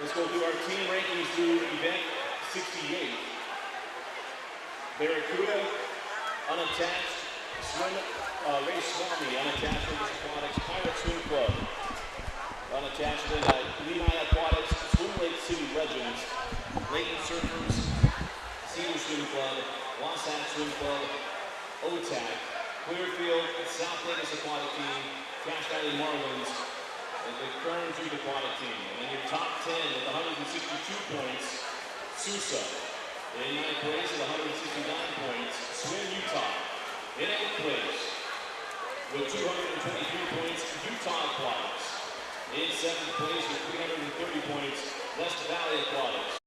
Let's go through our team rankings through event 68. Barracuda, unattached. Race Swami, unattached with Aquatics. Pirate Swim Club, unattached with Lehigh Aquatics. Swim Lake City Legends. Layton Surfers, Cedar Swim Club, Wasatch Swim Club, OTAC, Clearfield, South Vegas Aquatic Team, Cache Valley Marlins, and the Kearns Youth Aquatic Team. And then your top 10 with 162 points, Sousa. In 9th place with 169 points, Swim Utah. In 8th place with 223 points, Utah Aquatics. In 7th place with 330 points, West Valley Aquatics.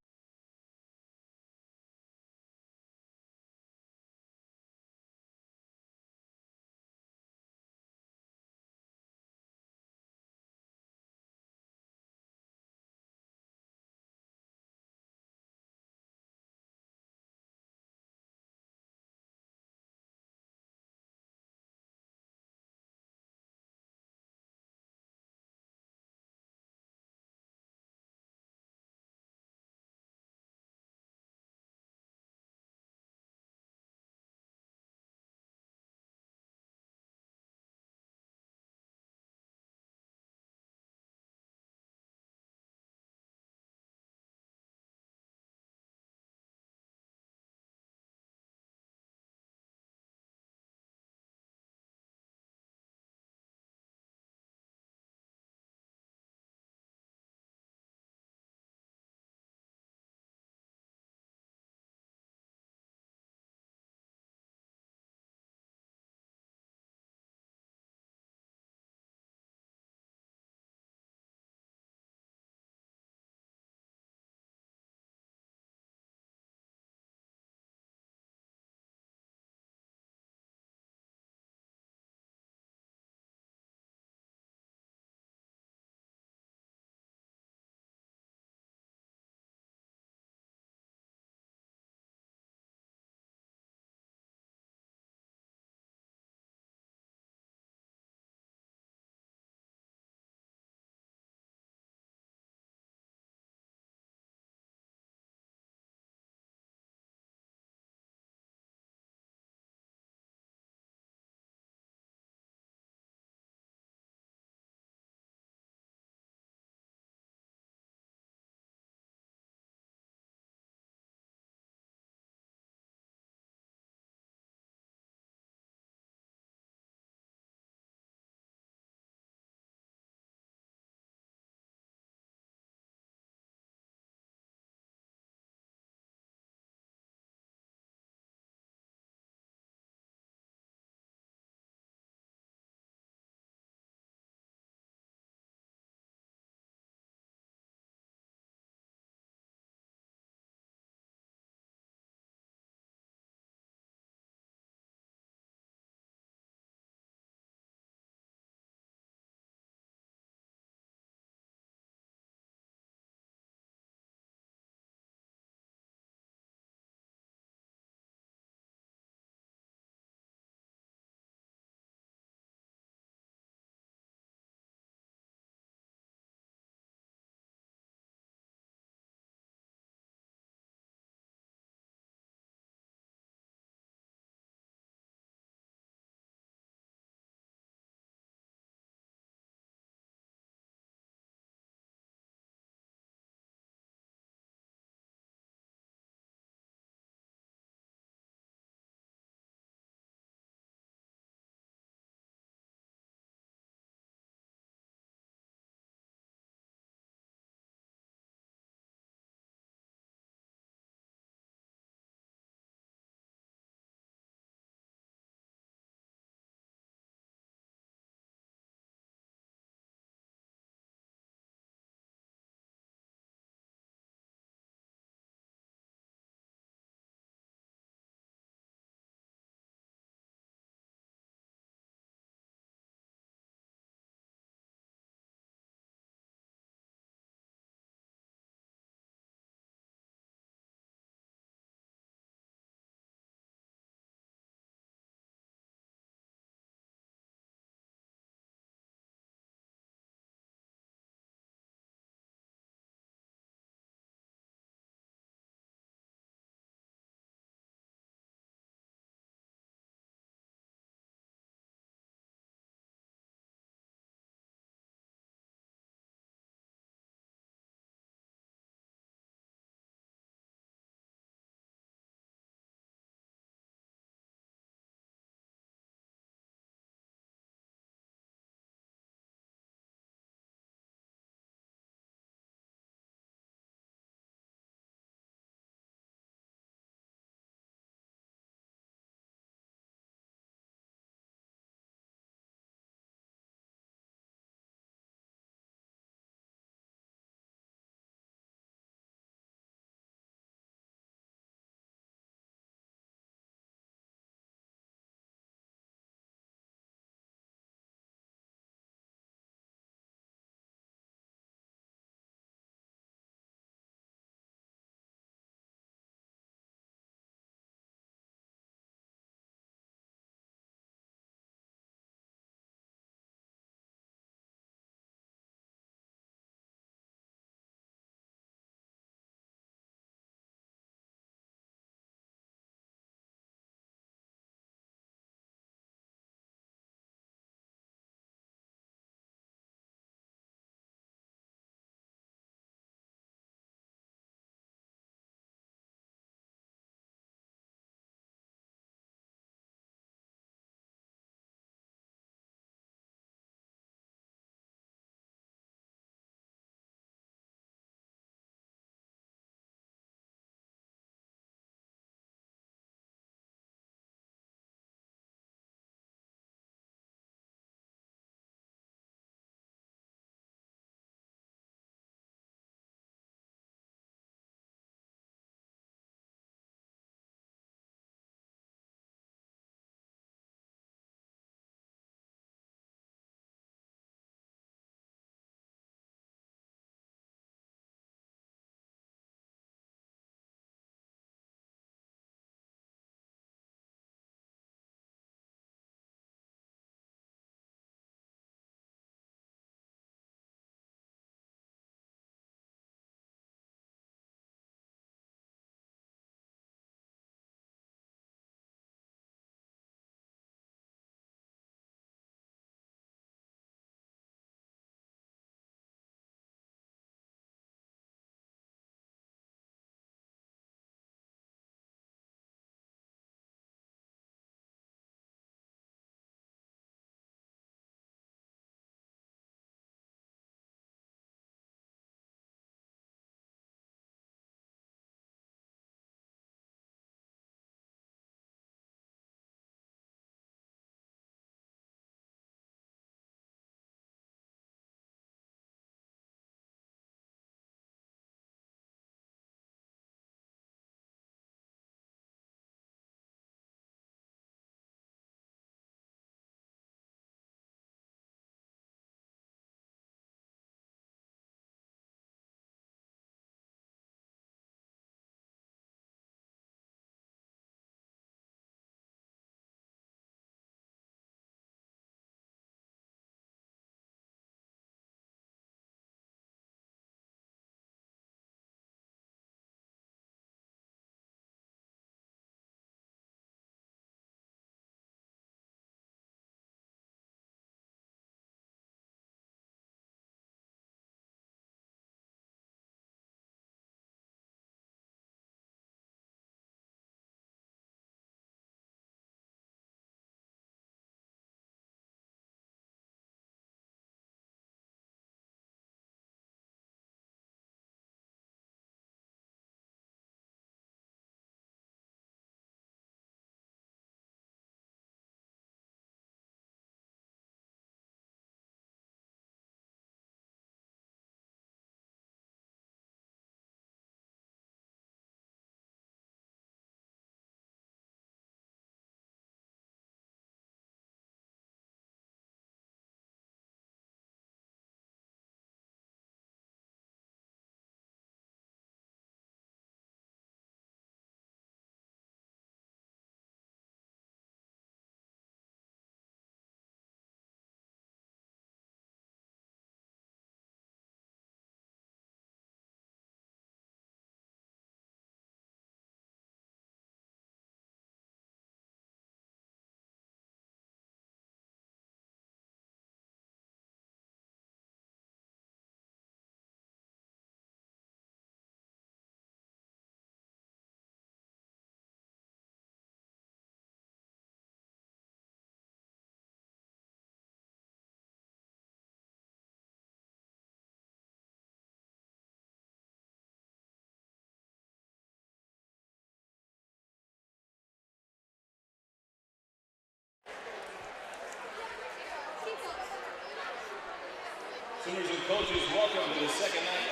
Swimmers and coaches, welcome to the second night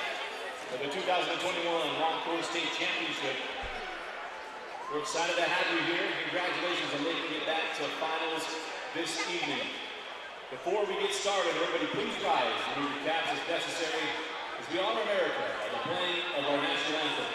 of the 2021 Long Course State Championship. We're excited to have you here. Congratulations on making it back to finals this evening. Before we get started, everybody please rise and move your caps as necessary as we honor America by the playing of our national anthem.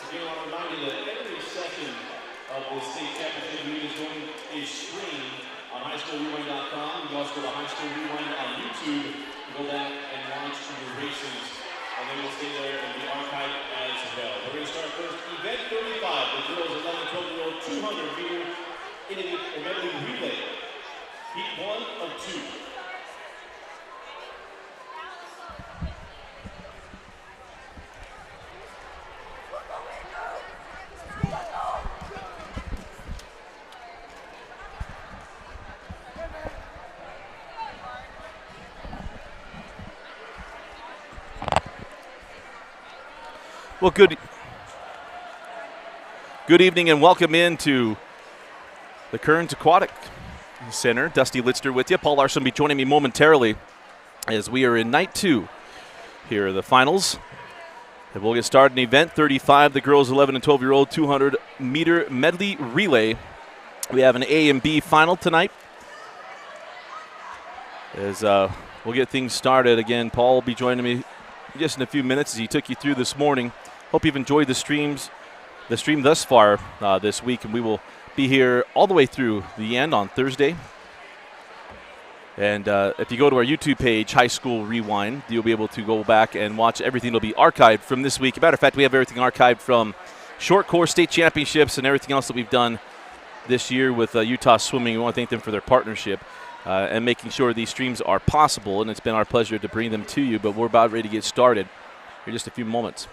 Again, I want to remind you that every session of the state championship meet is going to be streamed on highschoolrewind.com. You can also go to High School Rewind on YouTube to go back and watch your races. And then we'll stay there and be archived as well. We're going to start first. Event 35, the girls 11 12-year-old 200-meter medley relay. Heat 1 of 2. Well, good evening and welcome into the Kearns Aquatic Center. Dusty Litzter with you. Paul Larson will be joining me momentarily as we are in night 2 here are the finals. And we'll get started in event 35, the girls 11 and 12-year-old 200-meter medley relay. We have an A and B final tonight. As we'll get things started again, Paul will be joining me just in a few minutes as he took you through this morning. Hope you've enjoyed the stream thus far this week, and we will be here all the way through the end on Thursday. And if you go to our YouTube page, High School Rewind, you'll be able to go back and watch everything that'll be archived from this week. As a matter of fact, we have everything archived from short course state championships and everything else that we've done this year with Utah Swimming. We want to thank them for their partnership and making sure these streams are possible, and it's been our pleasure to bring them to you. But we're about ready to get started in just a few moments.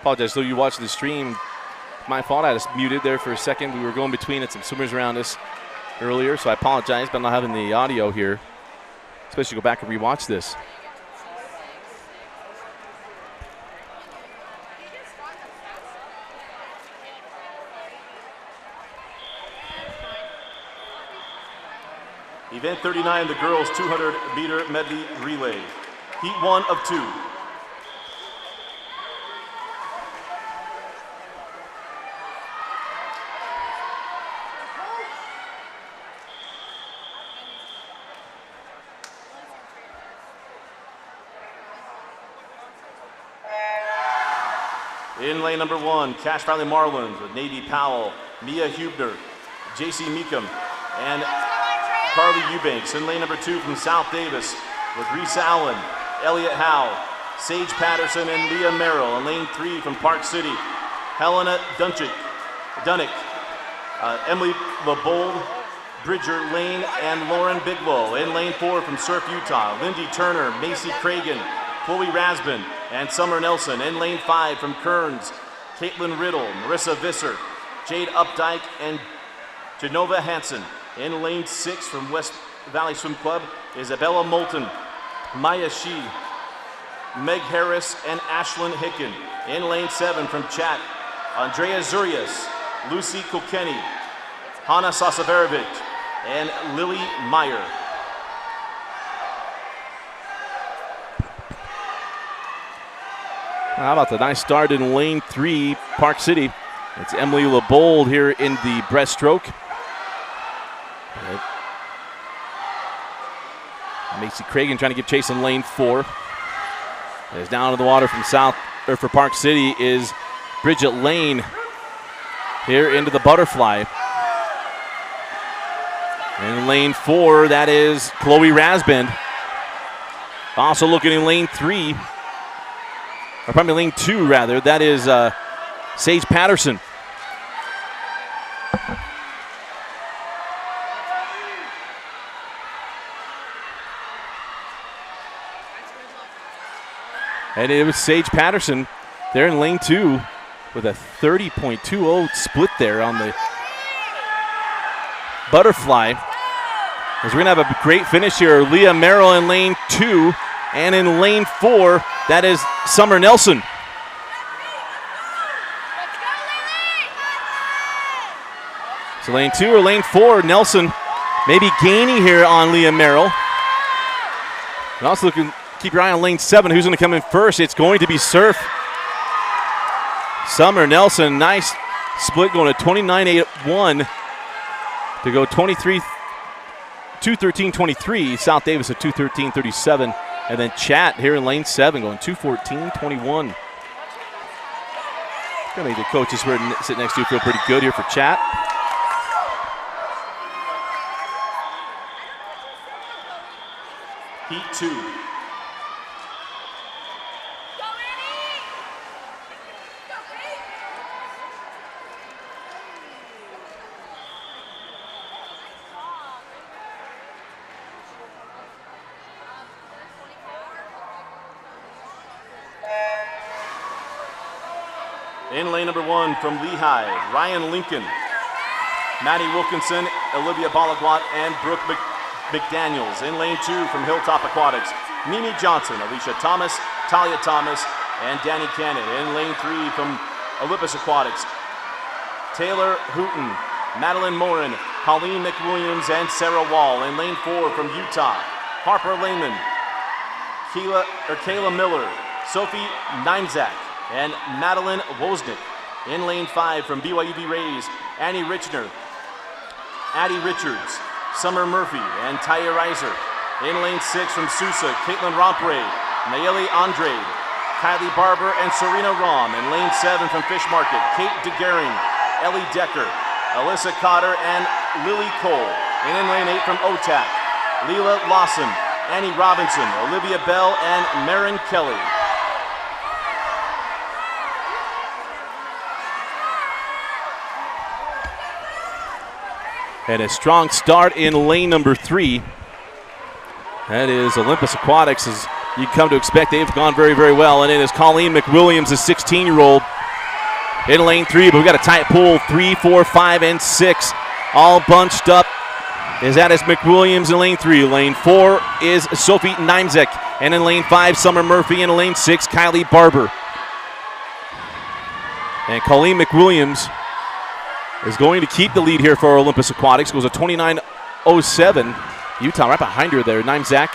apologize. So you watched the stream. My fault. I just muted there for a second. We were going between and some swimmers around us earlier, so I apologize, but I'm not having the audio here. Especially go back and rewatch this. Event 39, the girls 200-meter medley relay. Heat 1 of 2. In lane number 1, Cache Valley Marlins with Navy Powell, Mia Hubner, JC Meekum, and Carly Eubanks. In lane number 2 from South Davis with Reese Allen, Elliott Howe, Sage Patterson, and Leah Merrill. In lane 3 from Park City, Helena Dunnick, Emily LeBold, Bridger Lane, and Lauren Biglow. In lane 4 from Surf, Utah, Lindy Turner, Macy Cragen, Chloe Rasbin, and Summer Nelson. In lane 5 from Kearns, Caitlin Riddle, Marissa Visser, Jade Updike, and Genova Hansen. In lane 6 from West Valley Swim Club, Isabella Moulton, Maya Shee, Meg Harris, and Ashlyn Hicken. In lane 7 from Chat, Andrea Zurias, Lucy Kilkenny, Hannah Sasaverovic, and Lily Meyer. How about the nice start in lane 3, Park City. It's Emily LeBold here in the breaststroke. Macy Cragen trying to give chase in lane 4. As down to the water from for Park City is Bridget Lane here into the butterfly. In lane 4, that is Chloe Rasband. Also looking in lane 3, or probably lane 2 rather, that is Sage Patterson. And it was Sage Patterson there in lane 2 with a 30.20 split there on the butterfly. As we're going to have a great finish here. Leah Merrill in lane 2, and in lane 4, that is Summer Nelson. So lane 2 or lane 4, Nelson maybe gaining here on Leah Merrill. And also looking, keep your eye on lane 7. Who's going to come in first? It's going to be Surf. Summer Nelson, nice split going to 29.81 to go 2:13.23. South Davis at 2:13.37. And then Chat here in lane 7 going 2:14.21. Gonna make the coaches we're sitting next to feel pretty good here for Chat. Heat 2. In lane number 1 from Lehigh, Ryan Lincoln, Maddie Wilkinson, Olivia Balaguat, and Brooke McDaniels. In lane 2 from Hilltop Aquatics, Mimi Johnson, Alicia Thomas, Talia Thomas, and Danny Cannon. In lane 3 from Olympus Aquatics, Taylor Hooten, Madeline Morin, Colleen McWilliams, and Sarah Wall. In lane 4 from Utah, Harper Lehman, Kayla Miller, Sophie Nimzak, and Madeline Wozniak. In lane 5 from BYUB Rays, Annie Richner, Addie Richards, Summer Murphy, and Taya Reiser. In lane 6 from Sousa, Caitlin Rompre, Nayeli Andrade, Kylie Barber, and Serena Rom. In lane 7 from Fish Market, Kate DeGaring, Ellie Decker, Alyssa Cotter, and Lily Cole. And in lane 8 from OTAC, Leela Lawson, Annie Robinson, Olivia Bell, and Marin Kelly. And a strong start in lane number 3. That is Olympus Aquatics, as you come to expect. They've gone very, very well. And it is Colleen McWilliams, a 16-year-old, in lane 3, but we got a tight pool. 3, 4, 5, and 6 all bunched up. That is McWilliams in lane 3. Lane 4 is Sophie Nimzek. And in lane 5, Summer Murphy. And in lane 6, Kylie Barber. And Colleen McWilliams is going to keep the lead here for Olympus Aquatics. Goes a 29.07. Utah right behind her there, Nimzek.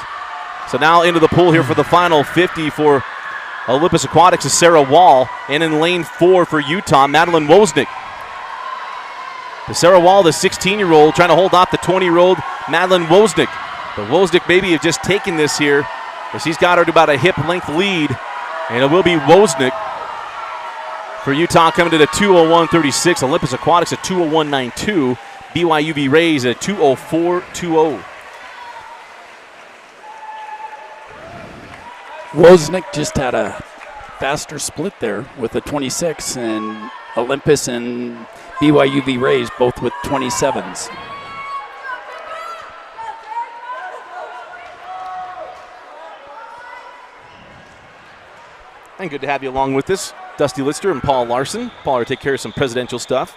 So now into the pool here for the final 50 for Olympus Aquatics is Sarah Wall. And in lane 4 for Utah, Madeline Wozniak. The Sarah Wall, the 16-year-old, trying to hold off the 20-year-old Madeline Wozniak. But Wozniak maybe have just taken this here, as she's got her to about a hip-length lead. And it will be Wozniak for Utah coming to the 2:01.36. Olympus Aquatics at 2:01.92. BYUV Rays at 2:04.20. Wozniak just had a faster split there with a 26, and Olympus and BYUV Rays both with 27s. And good to have you along with us, Dusty Lister and Paul Larson. Paul will take care of some presidential stuff.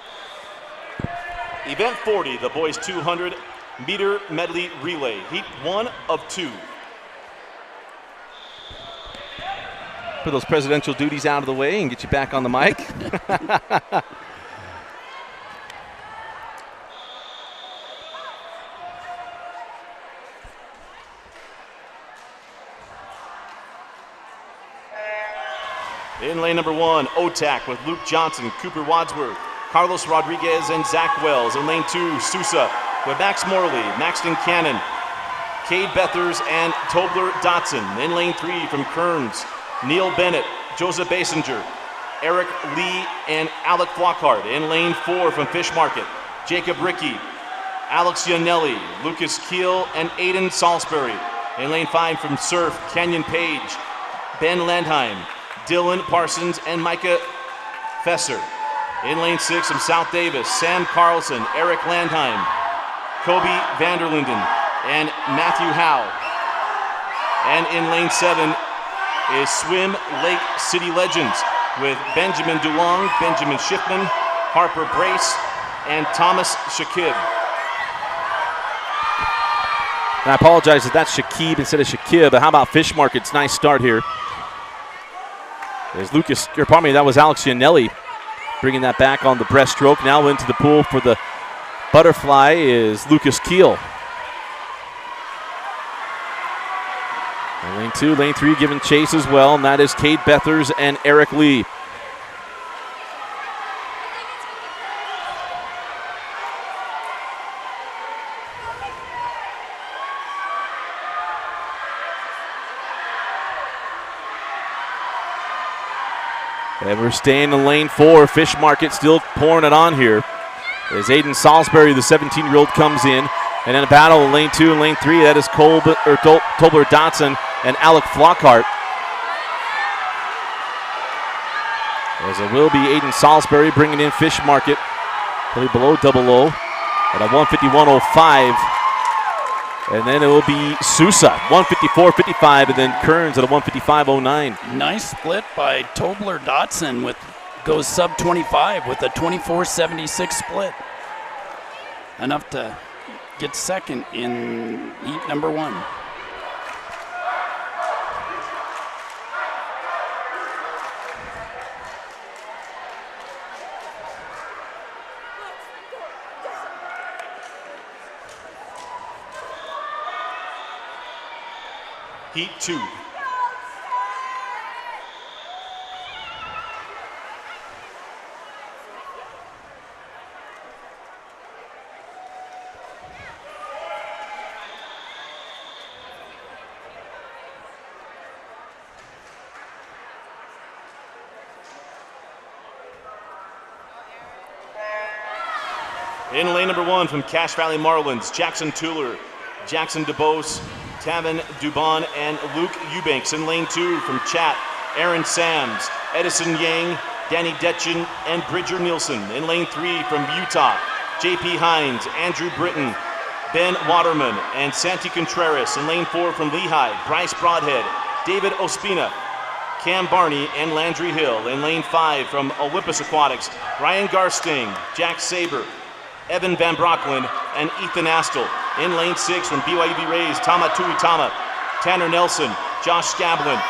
Event 40, the boys 200 meter medley relay. Heat 1 of 2. Put those presidential duties out of the way and get you back on the mic. In lane number 1, OTAC with Luke Johnson, Cooper Wadsworth, Carlos Rodriguez, and Zach Wells. In lane 2, Sousa with Max Morley, Maxton Cannon, Cade Bethers, and Tobler Dotson. In lane 3 from Kearns, Neil Bennett, Joseph Basinger, Eric Lee, and Alec Flockhart. In lane 4 from Fish Market, Jacob Rickey, Alex Yanelli, Lucas Keel, and Aiden Salisbury. In lane 5 from Surf, Kenyon Page, Ben Landheim, Dylan Parsons, and Micah Fesser. In lane 6 from South Davis, Sam Carlson, Eric Landheim, Kobe Vanderlinden, and Matthew Howe. And in lane 7 is Swim Lake City Legends with Benjamin Dulong, Benjamin Schiffman, Harper Brace, and Thomas Shakib. And I apologize if that's Shakib instead of Shakib, but how about Fish Market's nice start here? There's that was Alex Yanelli bringing that back on the breaststroke. Now into the pool for the butterfly is Lucas Keel. And lane 2, lane 3 giving chase as well, and that is Cade Bethers and Eric Lee. And we're staying in lane 4. Fish Market still pouring it on here. As Aiden Salisbury, the 17-year-old, comes in. And in a battle in lane 2 and lane 3, that is Tobler Dotson and Alec Flockhart. As it will be Aiden Salisbury bringing in Fish Market. Really below double O at a 151.05. And then it will be Sousa, 154.55, and then Kearns at a 155.09. Nice split by Tobler Dotson goes sub 25 with a 24.76 split. Enough to get second in heat number 1. Heat 2. In lane number 1 from Cache Valley Marlins, Jackson Tuller, Jackson DeBose, Tavin Dubon, and Luke Eubanks. In lane 2 from Chat, Aaron Sams, Edison Yang, Danny Detchen, and Bridger Nielsen. In lane 3 from Utah, JP Hines, Andrew Britton, Ben Waterman, and Santi Contreras. In lane 4 from Lehigh, Bryce Broadhead, David Ospina, Cam Barney, and Landry Hill. In lane 5 from Olympus Aquatics, Ryan Garsting, Jack Saber, Evan Van Brocklin, and Ethan Astle. In lane 6 from BYUB Rays, Tama Tuitama, Tanner Nelson, Josh Scablin,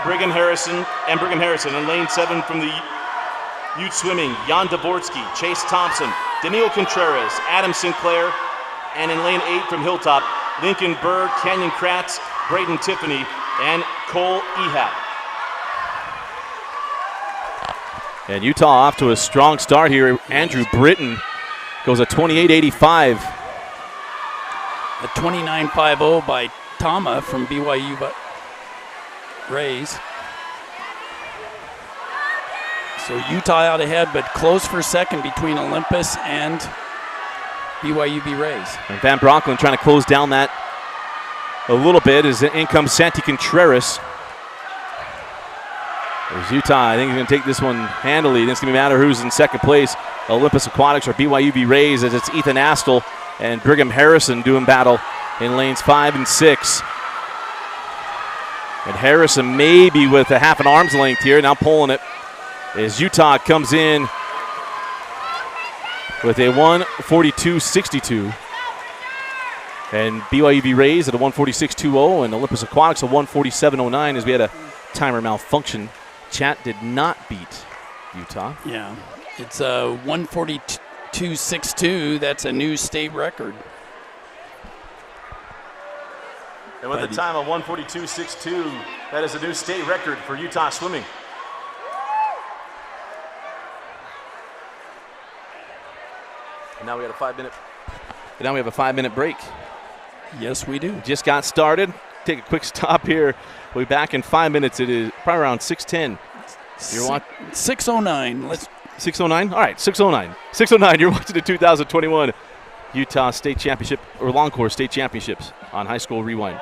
Brigham Harrison. In lane 7 from the Ute Swimming, Jan Dvorsky, Chase Thompson, Daniel Contreras, Adam Sinclair, and in lane 8 from Hilltop, Lincoln Berg, Canyon Kratz, Braden Tiffany, and Cole Ehap. And Utah off to a strong start here. Andrew Britton goes a 28.85. A 29.50 by Tama from BYU Rays. So Utah out ahead, but close for second between Olympus and BYUB Rays. And Van Brocklin trying to close down that a little bit as in comes Santi Contreras. There's Utah. I think he's going to take this one handily. It's going to matter who's in second place, Olympus Aquatics or BYUB Rays, as it's Ethan Astle and Brigham Harrison doing battle in lanes 5 and 6. And Harrison maybe with a half an arm's length here, now pulling it, as Utah comes in with a 1:42.62. And BYUB Rays at a 1:46.20 and Olympus Aquatics a 1:47.09 as we had a timer malfunction. Chat did not beat Utah. Yeah, it's a 1:42.62. That's a new state record. And with a time of 1:42.62, that is a new state record for Utah swimming. And now we have a 5-minute. And now we have a 5-minute break. Yes, we do. Just got started. Take a quick stop here. We'll be back in 5 minutes. It is probably around 6:10. You're watching 6:09. Let's 6:09. All right, 6:09. 6:09. You're watching the 2021 Utah State Championship or Long Course State Championships on High School Rewind.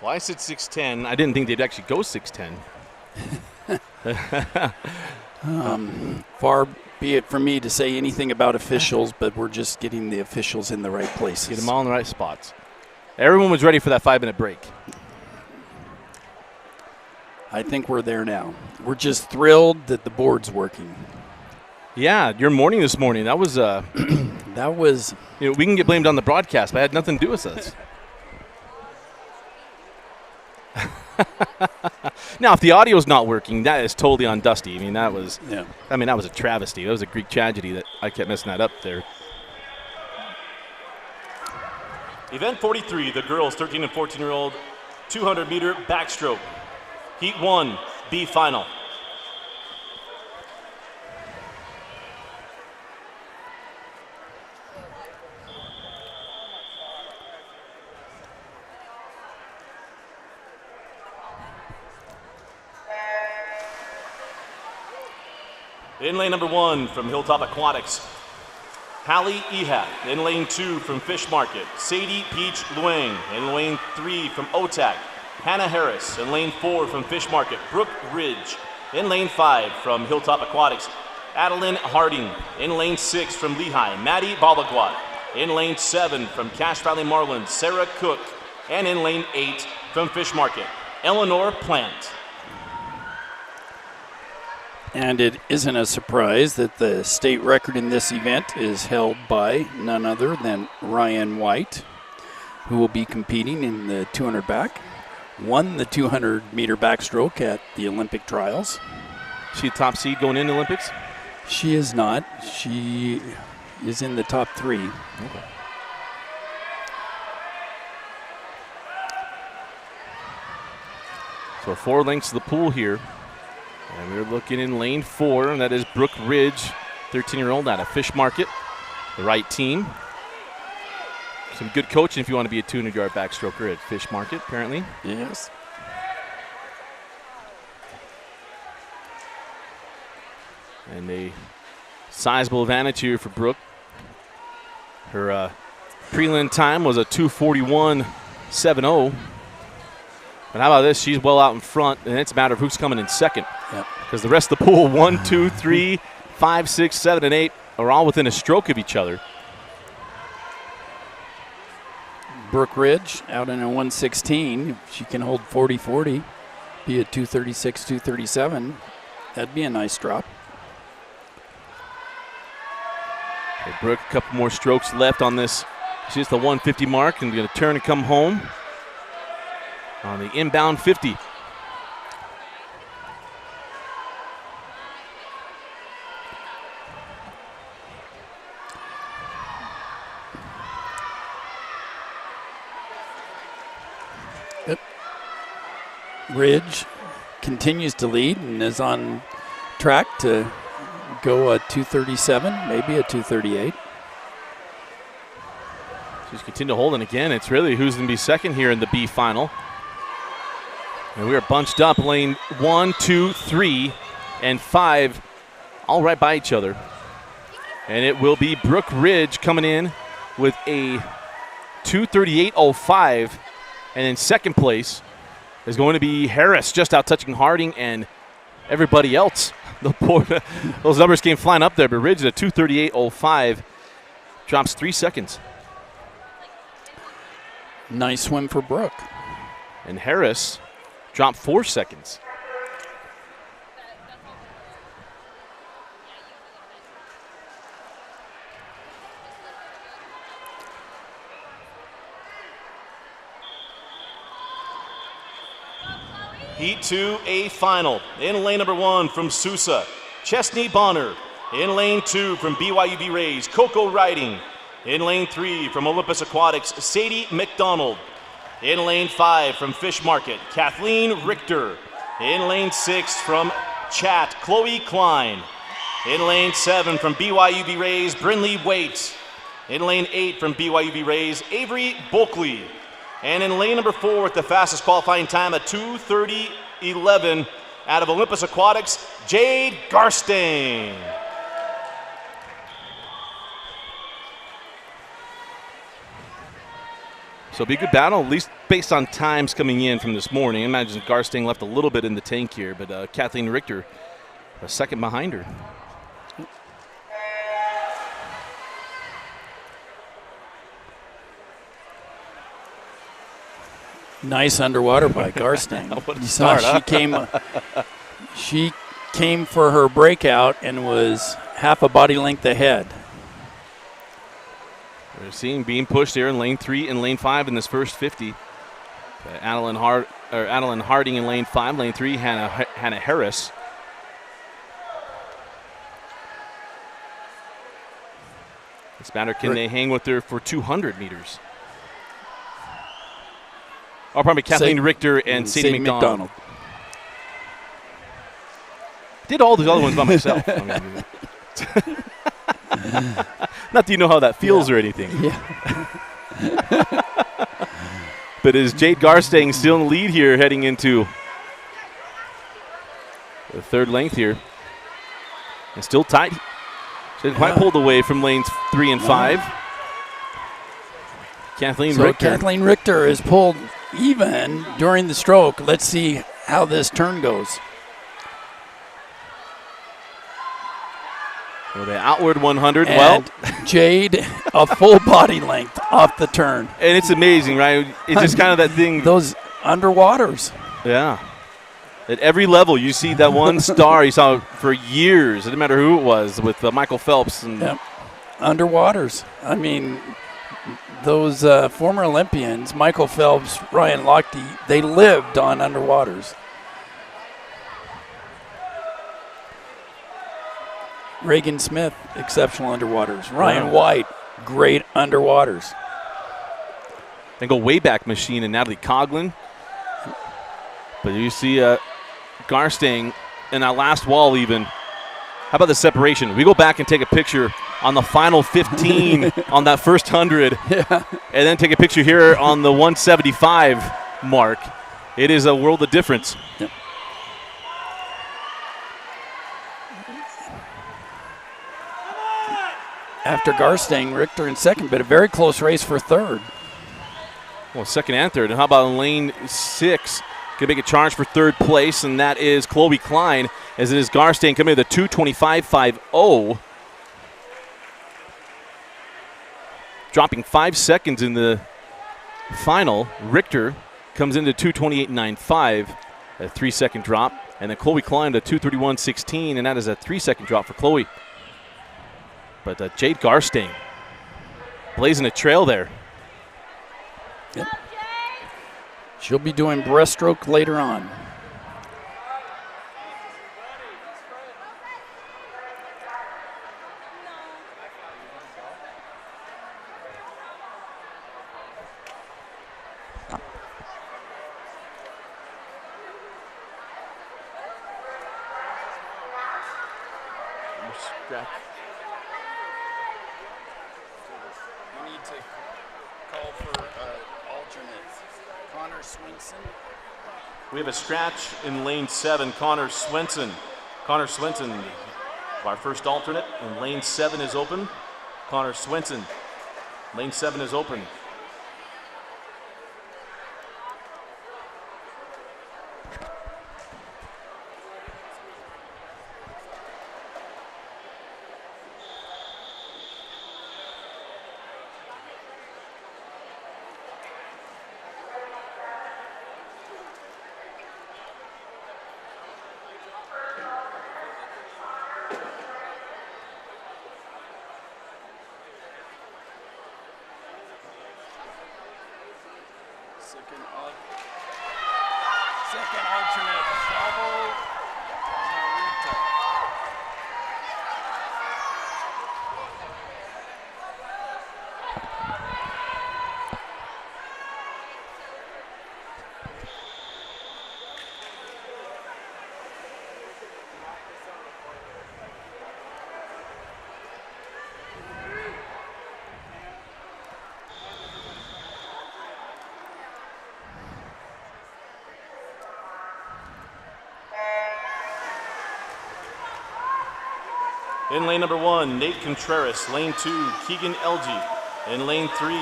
Well, I said 6'10". I didn't think they'd actually go 6'10". Far be it from me to say anything about officials, but we're just getting the officials in the right places. Get them all in the right spots. Everyone was ready for that 5-minute break. I think we're there now. We're just thrilled that the board's working. Yeah, your morning this morning, that was That was... You know, we can get blamed on the broadcast, but it had nothing to do with us. Now, if the audio's not working, that is totally on Dusty. I mean, that was a travesty. That was a Greek tragedy that I kept messing that up there. Event 43, the girls 13 and 14-year-old 200-meter backstroke. Heat 1, B final. In lane number 1 from Hilltop Aquatics, Hallie Ehat. In lane 2 from Fish Market, Sadie Peach Luang. In lane 3 from OTAC, Hannah Harris. In lane 4 from Fish Market, Brooke Ridge. In lane 5 from Hilltop Aquatics, Adeline Harding. In lane 6 from Lehigh, Maddie Balagwat. In lane 7 from Cache Valley Marlins, Sarah Cook. And in lane 8 from Fish Market, Eleanor Plant. And it isn't a surprise that the state record in this event is held by none other than Ryan White, who will be competing in the 200 back. Won the 200-meter backstroke at the Olympic trials. She a top seed going into Olympics? She is not. She is in the top 3. Okay. So 4 lengths to the pool here. And we're looking in lane 4, and that is Brooke Ridge, 13-year-old out of Fish Market, the right team. Some good coaching if you want to be a 200-yard backstroker at Fish Market, apparently. Yes. And a sizable advantage here for Brooke. Her prelim time was a 2:41.70. But how about this? She's well out in front, and it's a matter of who's coming in second. Because the rest of the pool, 1, 2, 3, 5, 6, 7, and 8, are all within a stroke of each other. Brooke Ridge out in a 116. If she can hold 40-40, be a 236, 237. That'd be a nice drop. Okay, Brooke, a couple more strokes left on this. She's the 150 mark and going to turn and come home on the inbound 50. Ridge continues to lead and is on track to go a 237, maybe a 238. She's continued holding again. It's really who's going to be second here in the B final. And we are bunched up lane 1, 2, 3, and 5, all right by each other. And it will be Brooke Ridge coming in with a 238.05. And in second place is going to be Harris, just out touching Harding and everybody else. Those numbers came flying up there, but Ridge at a 238.05 drops 3 seconds. Nice swim for Brooke. And Harris dropped 4 seconds. Heat 2A final. In lane number 1 from Sousa, Chesney Bonner. In lane 2 from BYUB Rays, Coco Riding. In lane 3 from Olympus Aquatics, Sadie McDonald. In lane 5 from Fish Market, Kathleen Richter. In lane 6 from Chat, Chloe Klein. In lane 7 from BYUB Rays, Brinley Waite. In lane 8 from BYUB Rays, Avery Bulkley. And in lane number 4 with the fastest qualifying time, a 2:30.11 out of Olympus Aquatics, Jade Garstein. So it'll be a good battle, at least based on times coming in from this morning. I imagine Garstang left a little bit in the tank here, but Kathleen Richter a second behind her. Nice underwater by Garstang. What a You saw start, she came for her breakout and was half a body length ahead. We're seeing being pushed here in lane 3 and lane 5 in this first 50. Adeline Harding in lane 5, lane 3, Hannah Harris. This matter, can they hang with her for 200 meters? Oh, probably Kathleen Richter and Sadie McDonald. Did all the other ones by myself. Not that you know how that feels or anything. Yeah. But is Jade Garstang still in the lead here heading into the third length here? And still tight. She didn't quite pulled away from lanes 3 and 5. Kathleen Richter is pulled even during the stroke. Let's see how this turn goes. Well, the outward 100. And Jade, a full body length off the turn. And it's amazing, right? It's just kind of that thing. Those underwaters. Yeah. At every level, you see that one star you saw for years. It didn't matter who it was, with Michael Phelps. And yep. Underwaters. I mean, those former Olympians, Michael Phelps, Ryan Lochte, they lived on underwaters. Reagan Smith, exceptional underwaters. Ryan White, great underwaters. Then go way back machine and Natalie Coughlin. But you see Garstang in that last wall even. How about the separation? We go back and take a picture on the final 15 on that first 100. Yeah. And then take a picture here on the 175 mark. It is a world of difference. Yep. After Garstang, Richter in second, but a very close race for third. Well, second and third. And how about in lane 6? Can make a charge for third place, and that is Chloe Klein, as it is Garstang coming to the 2:25.50. Dropping 5 seconds in the final. Richter comes into 2:28.95, a 3-second drop. And then Chloe Klein to 2:31.16, and that is a 3-second drop for Chloe. But Jade Garstang blazing a trail there. Yep. She'll be doing breaststroke later on. We have a scratch in lane 7, Connor Swenson. Connor Swenson, our first alternate, and lane 7 is open. Connor Swenson, lane 7 is open. Second alternate, Bravo Narita. In lane number 1, Nate Contreras. Lane 2, Keegan Elgie. In lane 3,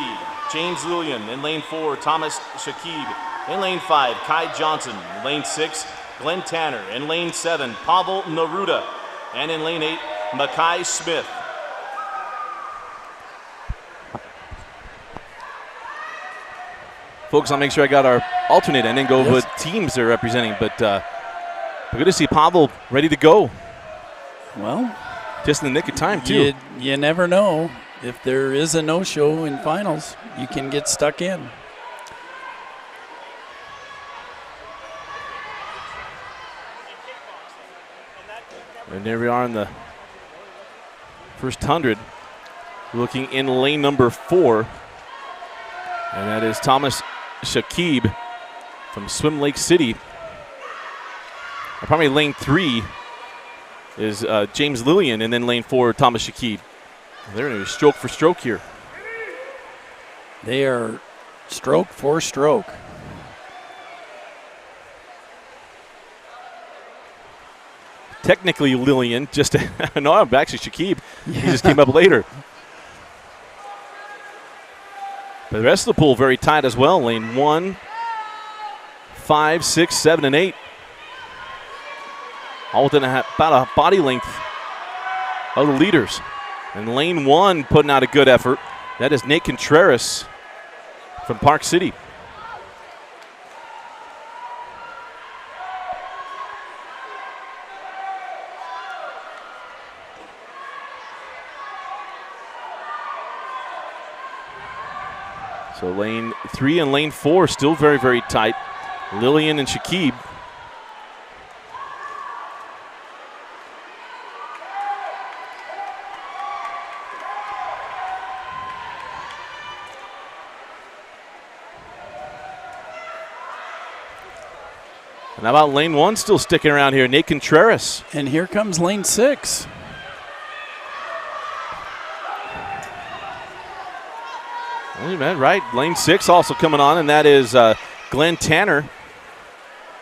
James Lillian. In lane 4, Thomas Shakib. In lane 5, Kai Johnson. In lane 6, Glenn Tanner. In lane 7, Pavel Neruda. And in lane 8, Mackay Smith. Folks, I'll make sure I got our alternate and then go with teams they're representing. But we're good to see Pavel ready to go. Well, just in the nick of time, too. You never know. If there is a no-show in finals, you can get stuck in. And there we are in the first 100. Looking in lane number 4. And that is Thomas Shakib from Swim Lake City. Probably lane 3 is James Lillian, and then lane 4, Thomas Shakib. They're going to be stroke for stroke here. They are stroke for stroke. Technically Lillian, just no, actually Shakib. Yeah. He just came up later. But the rest of the pool very tight as well. Lane 1, 5, 6, 7, and 8. All within about a body length of the leaders. And lane 1 putting out a good effort. That is Nate Contreras from Park City. So lane 3 and lane 4 still very, very tight. Lillian and Shakib. And how about lane 1 still sticking around here? Nate Contreras. And here comes lane 6. Right, lane 6 also coming on, and that is Glenn Tanner.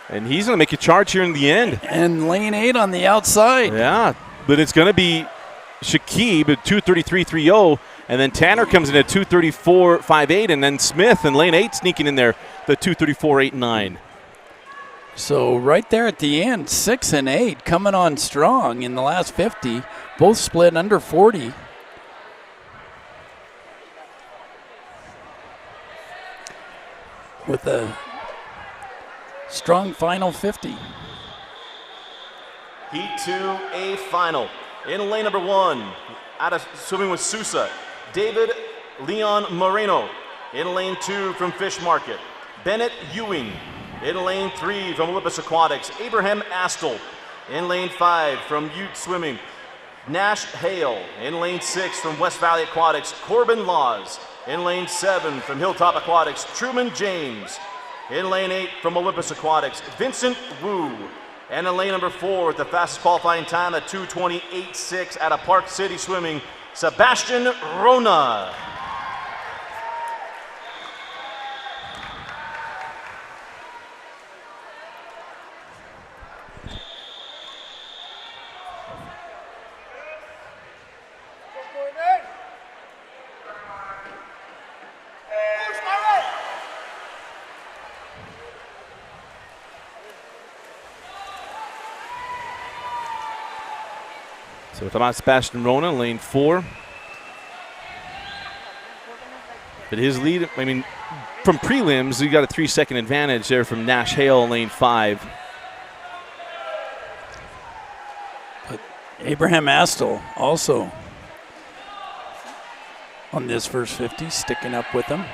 And he's going to make a charge here in the end. And lane 8 on the outside. Yeah, but it's going to be Shakib at 2:33.30, and then Tanner comes in at 2:34.58, and then Smith in lane 8 sneaking in there, the 2:34.89. So right there at the end, 6 and 8 coming on strong in the last 50, both split under 40. With a strong final 50. Heat 2A final. In lane number 1, out of swimming with Sousa, David Leon Moreno. In lane 2 from Fish Market, Bennett Ewing. In lane 3 from Olympus Aquatics, Abraham Astle. In lane 5 from Ute Swimming, Nash Hale. In lane 6 from West Valley Aquatics, Corbin Laws. In lane 7 from Hilltop Aquatics, Truman James. In lane 8 from Olympus Aquatics, Vincent Wu. And in lane number 4 with the fastest qualifying time at 2:28.6 out of Park City Swimming, Sebastian Rona. So we're talking about Sebastian Rona, lane 4. But his lead, I mean, from prelims, he got a 3-second advantage there from Nash Hale in lane 5. But Abraham Astle also on this first 50, sticking up with him.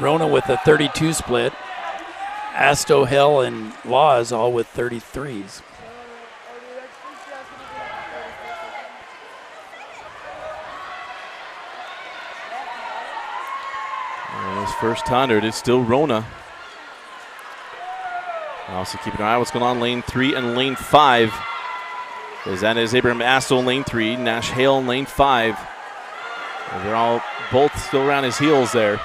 Rona with a 32 split. Asto, Hill, and Laws all with 33s. And this first 100 is still Rona. Also keeping an eye on what's going on lane 3 and lane 5. As that is Abraham Asto in lane 3, Nash Hale in lane 5. And they're all both still around his heels there.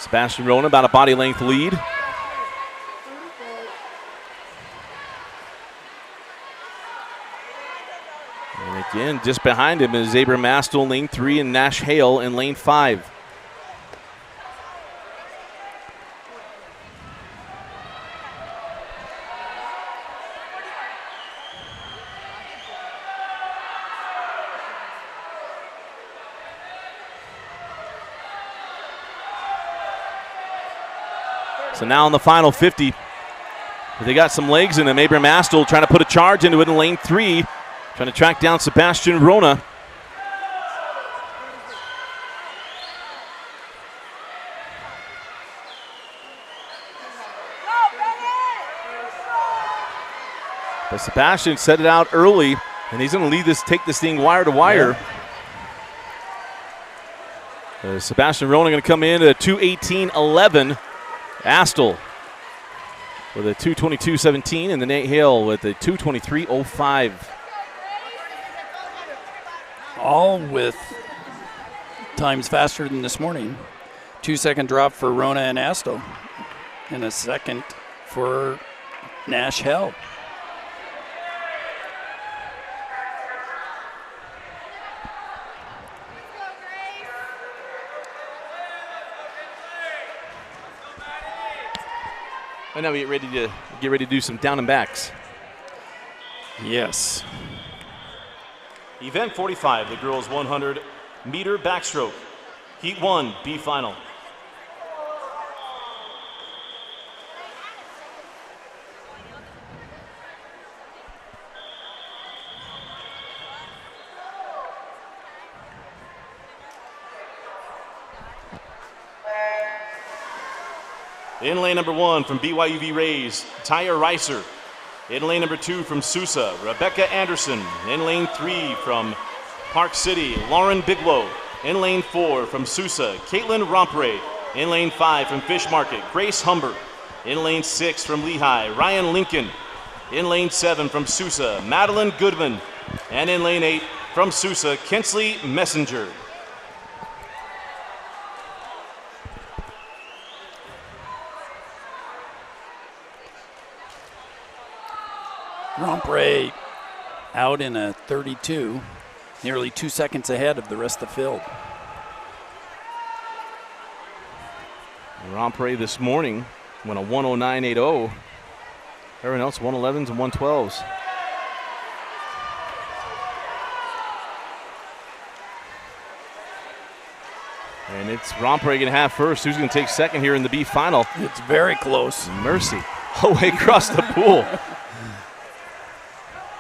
Sebastian Rona about a body length lead. And again, just behind him is Abram Mastel in lane 3 and Nash Hale in lane 5. So now in the final 50, they got some legs in them. Abram Mastel trying to put a charge into it in lane 3, trying to track down Sebastian Rona. But Sebastian set it out early, and he's going to take this thing wire to wire. Yeah. Sebastian Rona going to come in at a 2:18.11. Astle with a 2:22.17, and the Nate Hale with a 2:23.05. All with times faster than this morning. 2-second drop for Rona and Astle, and a second for Nash Hale. And now we get ready to do some down and backs. Yes. Event 45, the girls 100-meter backstroke. Heat 1, B final. In lane number 1 from BYUV Rays, Tyre Reiser. In lane number 2 from Sousa, Rebecca Anderson. In lane 3 from Park City, Lauren Biglow. In lane 4 from Sousa, Caitlin Rompre. In lane 5 from Fish Market, Grace Humber. In lane 6 from Lehigh, Ryan Lincoln. In lane 7 from Sousa, Madeline Goodman. And in lane 8 from Sousa, Kinsley Messenger. Rompre out in a 32, nearly 2 seconds ahead of the rest of the field. Rompre this morning went a 1:09.80. Everyone else 1:11s and 1:12s. And it's Rompre going to have first. Who's going to take second here in the B final? It's very close. Mercy. Away across the pool.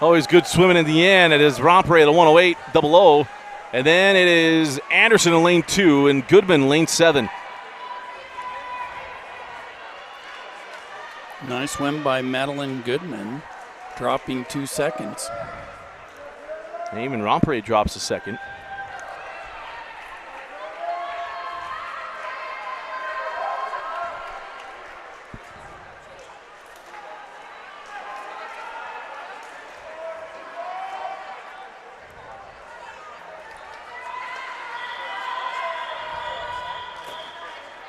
Always good swimming in the end. It is Rompre at a 1:08.00. And then it is Anderson in lane 2 and Goodman in lane 7. Nice swim by Madeline Goodman, dropping 2 seconds. And even Rompre drops a second.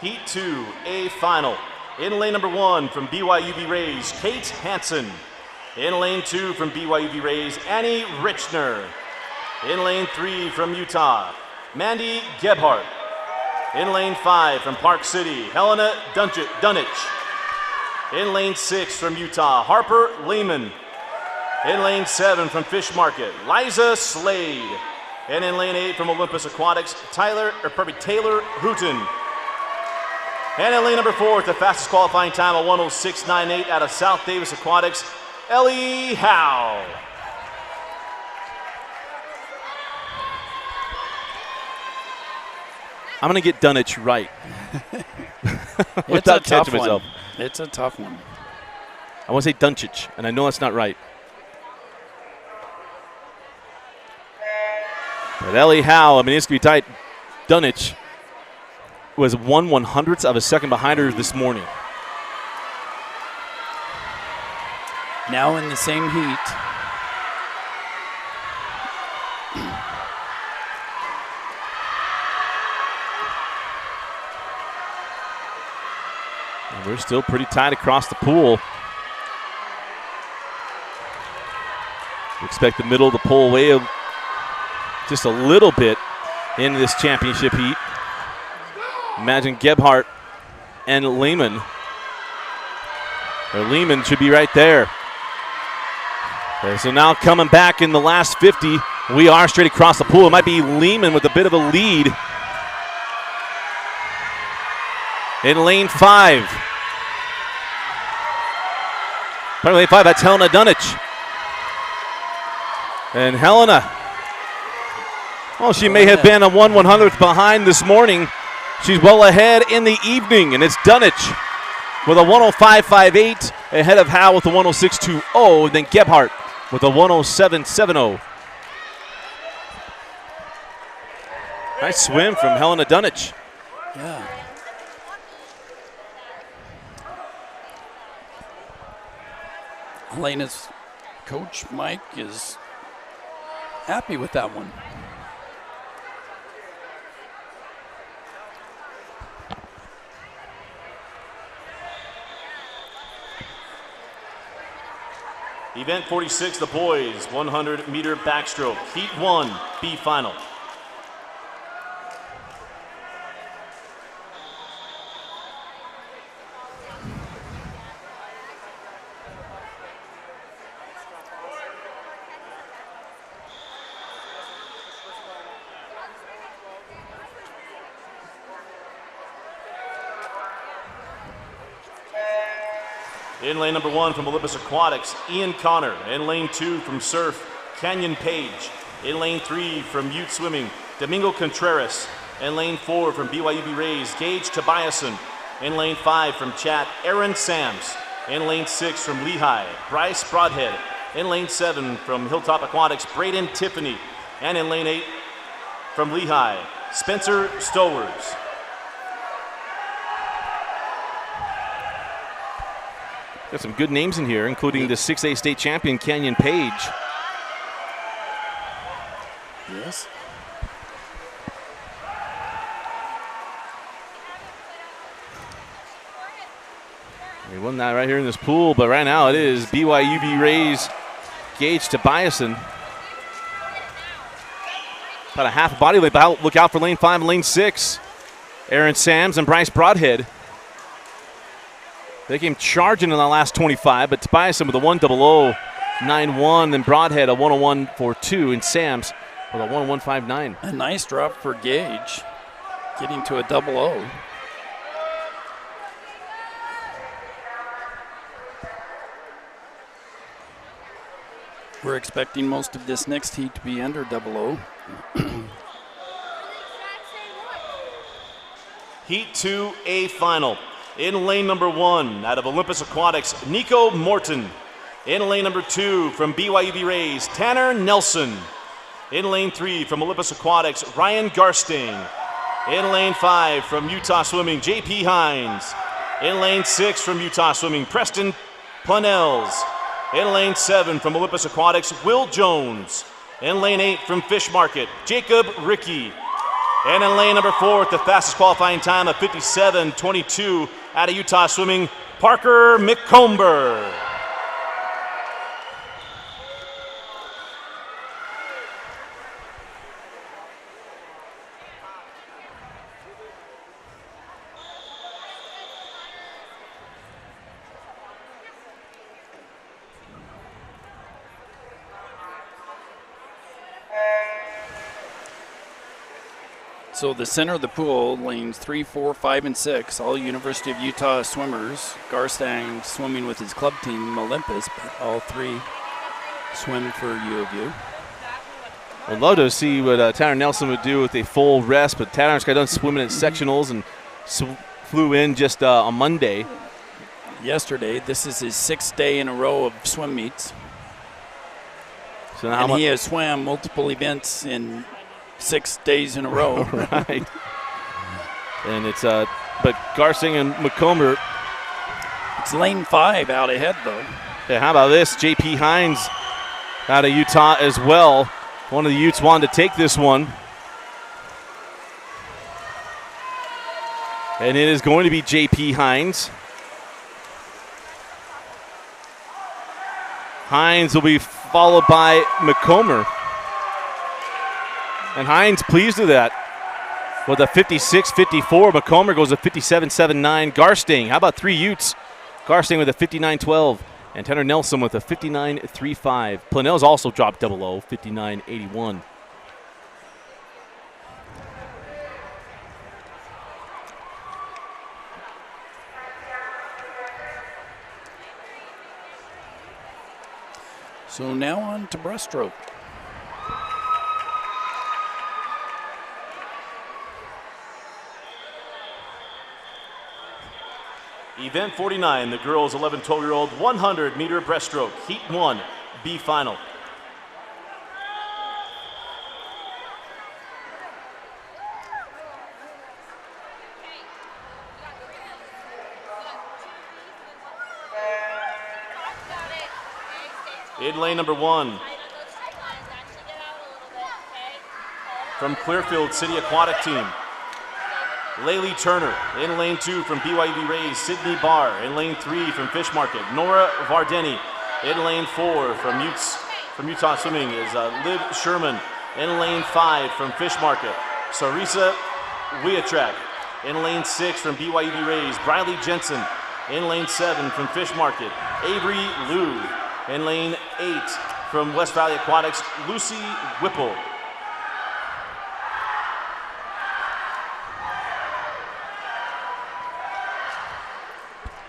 Heat 2, A final. In lane number 1 from BYUV Rays, Kate Hansen. In lane 2 from BYUV Rays, Annie Richner. In lane 3 from Utah, Mandy Gebhardt. In lane 5 from Park City, Helena Dunich. In lane 6 from Utah, Harper Lehman. In lane 7 from Fish Market, Liza Slade. And in lane 8 from Olympus Aquatics, Taylor Hooten. And in lane number 4, the fastest qualifying time of 1:06.98 out of South Davis Aquatics, Ellie Howe. I'm going to get Dunich right. It's a tough one. It's a tough one. I want to say Duncic, and I know that's not right. But Ellie Howe, I mean, it's going to be tight. Dunich was 1/100th of a second behind her this morning. Now in the same heat. We're still pretty tight across the pool. We expect the middle to pull away just a little bit into this championship heat. Imagine Gebhardt and Lehman. Or Lehman should be right there. Okay, so now coming back in the last 50, we are straight across the pool. It might be Lehman with a bit of a lead. In lane 5. Pardon, lane 5, that's Helena Dunich. And Helena, well, she may have been a 1/100th behind this morning. She's well ahead in the evening, and it's Dunich with a 105.58 ahead of Howe with a 106.20, and then Gebhardt with a 107.70. Nice swim from Helena Dunich. Yeah. Helena's coach, Mike, is happy with that one. Event 46, the boys 100-meter backstroke. Heat 1, B final. In lane number 1 from Olympus Aquatics, Ian Connor. In lane 2 from Surf, Canyon Page. In lane 3 from Ute Swimming, Domingo Contreras. In lane 4 from BYUB Rays, Gage Tobiasen. In lane 5 from Chat, Aaron Sams. In lane 6 from Lehigh, Bryce Broadhead. In lane 7 from Hilltop Aquatics, Braden Tiffany. And in lane 8 from Lehigh, Spencer Stowers. Got some good names in here, including the 6A state champion, Canyon Page. Yes. He won that right here in this pool, but right now it is BYUB Rays, Gage Tobiasen. About a half a body length, but look out for lane 5 and lane 6. Aaron Sams and Bryce Broadhead. They came charging in the last 25, but Tobiasen with a 1:00.91, then Broadhead a 1:01.42, and Sams with a 1:01.59. A nice drop for Gage, getting to a 00. We're expecting most of this next heat to be under 00. Heat 2A final. In lane number 1, out of Olympus Aquatics, Nico Morton. In lane number 2, from BYUB Rays, Tanner Nelson. In lane 3, from Olympus Aquatics, Ryan Garstang. In lane 5, from Utah Swimming, JP Hines. In lane 6, from Utah Swimming, Preston Planels. In lane 7, from Olympus Aquatics, Will Jones. In lane 8, from Fish Market, Jacob Ricky. And in lane number 4, with the fastest qualifying time of 57.22 out of Utah Swimming, Parker McComber. So the center of the pool, lanes 3, 4, 5, and 6, all University of Utah swimmers. Garstang swimming with his club team, Olympus, but all 3 swim for U of U. I'd love to see what Tanner Nelson would do with a full rest, but Tanner's got done swimming in sectionals and flew in just on Monday. Yesterday, this is his 6th day in a row of swim meets. So now he has swam multiple events in 6 days in a row. Right. And it's but Garstang and McComber. It's lane 5 out ahead though. Yeah, how about this? JP Hines out of Utah as well. One of the Utes wanted to take this one. And it is going to be JP Hines. Hines will be followed by McComber. And Hines pleased with that. With a 56-54, McComber goes to 57-7-9. Garstang, how about 3 Utes? Garstang with a 59-12. And Tanner Nelson with a 59-35. Planell's also dropped 00, 59-81. So now on to breaststroke. Event 49, the girls 11-12-year-old 100-meter breaststroke, Heat 1, B final. In lane number 1, from Clearfield City Aquatic Team, Laylee Turner. In lane 2 from BYU Rays, Sydney Barr. In lane 3 from Fish Market, Nora Vardeni. In lane 4 from Utah Swimming is Liv Sherman. In lane 5 from Fish Market, Sarisa Wiatrak. In lane 6 from BYU Rays, Briley Jensen. In lane 7 from Fish Market, Avery Liu. In lane 8 from West Valley Aquatics, Lucy Whipple.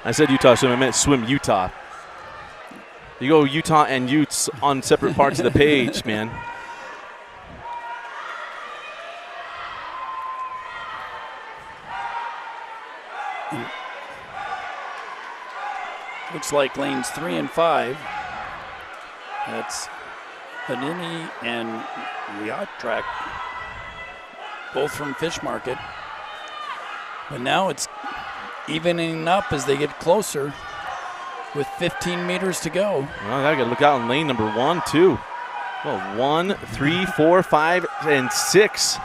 I said Utah Swim, I meant Swim Utah. You go Utah and Utes on separate parts of the page, man. Looks like lanes 3 and 5. That's Hanini and Wiatrak, both from Fish Market. But now it's evening up as they get closer with 15 meters to go. Well, I got to look out in lane number 1, too. Well, 1, 3, 4, 5, and 6.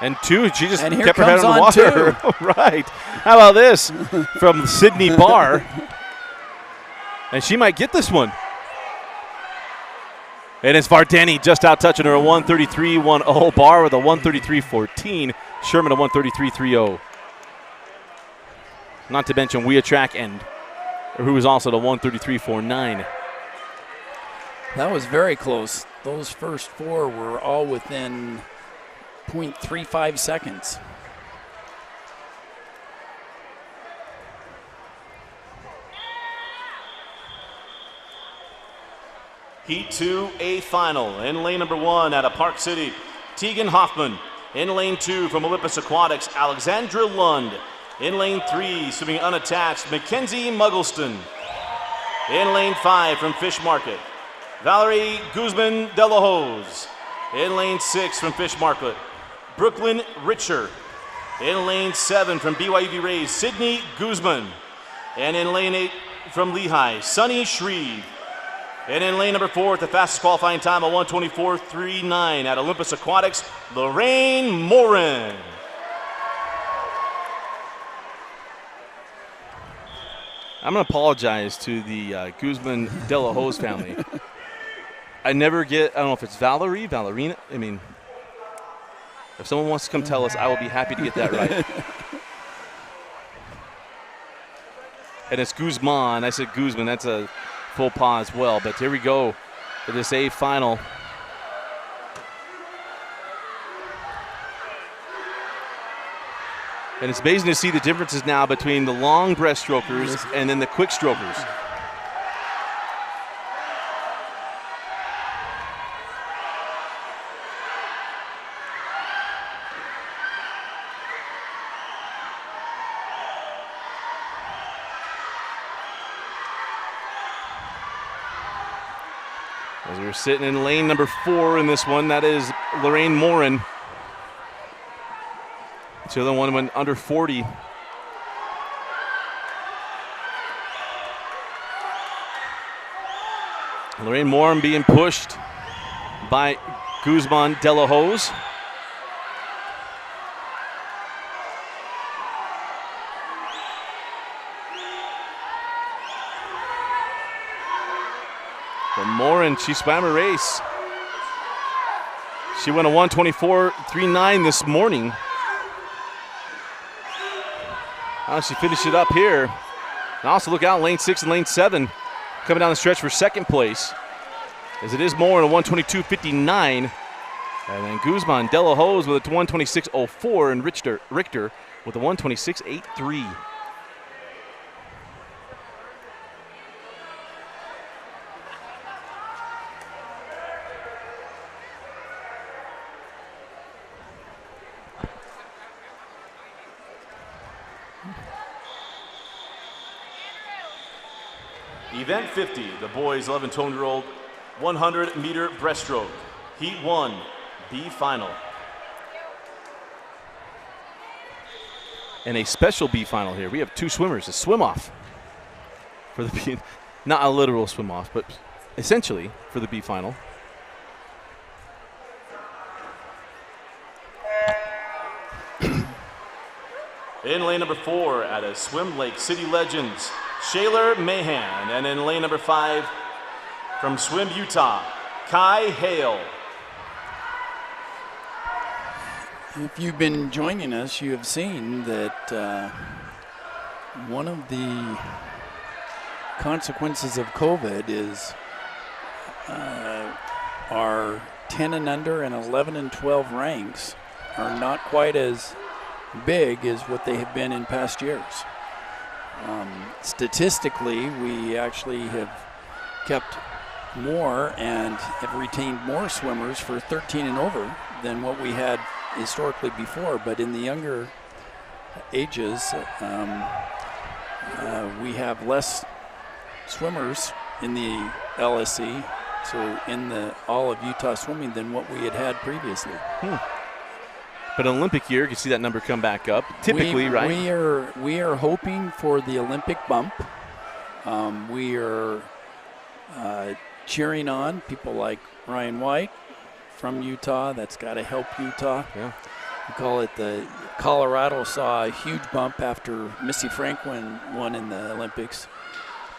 And 2, she just kept her head on the water. Right. How about this from Sydney Barr? And she might get this one. And it's Vardeni just out touching her, a 133.10. Barr with a 133.14. Sherman a 133.30. Not to mention Wiatrak and who was also the 133.49. That was very close. Those first 4 were all within 0.35 seconds. Heat 2, A final. In lane number 1 out of Park City, Tegan Hoffman. In lane 2 from Olympus Aquatics, Alexandra Lund. In lane 3, swimming unattached, Mackenzie Muggleston. In lane 5 from Fish Market, Valerie Guzman de la Hoz. In lane 6 from Fish Market, Brooklyn Richer. In lane 7 from BYU Rays, Sydney Guzman. And in lane 8 from Lehigh, Sunny Shreve. And in lane number 4 at the fastest qualifying time of 1:24.39 at Olympus Aquatics, Lorraine Morin. I'm going to apologize to the Guzman de la Hoz family. I don't know if it's Valerina. I mean, if someone wants to come tell us, I will be happy to get that right. And it's Guzman. I said Guzman. That's a full paw as well. But here we go for this A final. And it's amazing to see the differences now between the long breaststrokers and then the quick strokers. As we're sitting in lane number 4 in this one, that is Lorraine Morin. The other one went under 40. Lorraine Morin being pushed by Guzman de la Hoz. But Morin, she swam her race. She went a 1:24.39 this morning. Now she finished it up here. And also look out, lane 6 and lane 7 coming down the stretch for second place. As it is Morin, a 1:22.59. And then Guzman, De La Hoz with a 1:26.04, and Richter with a 1:26.83. Event 50, the boys 11 to 12-year-old 100-meter breaststroke. Heat 1, B final. And a special B final here. We have two swimmers, a swim off for the B, not a literal swim off, but essentially for the B final. In lane number 4 at a Swim Lake City Legends, Shaylor Mahan. And in lane number 5 from Swim Utah, Kai Hale. If you've been joining us, you have seen that one of the consequences of COVID is our 10 and under and 11 and 12 ranks are not quite as big as what they have been in past years. Statistically, we actually have kept more and have retained more swimmers for 13 and over than what we had historically before, but in the younger ages, we have less swimmers in the LSC, so in the all of Utah swimming, than what we had previously. But an Olympic year, you can see that number come back up. Typically, right? We are hoping for the Olympic bump. We are cheering on people like Ryan White from Utah. That's got to help Utah. Yeah. We call it the Colorado saw a huge bump after Missy Franklin won in the Olympics.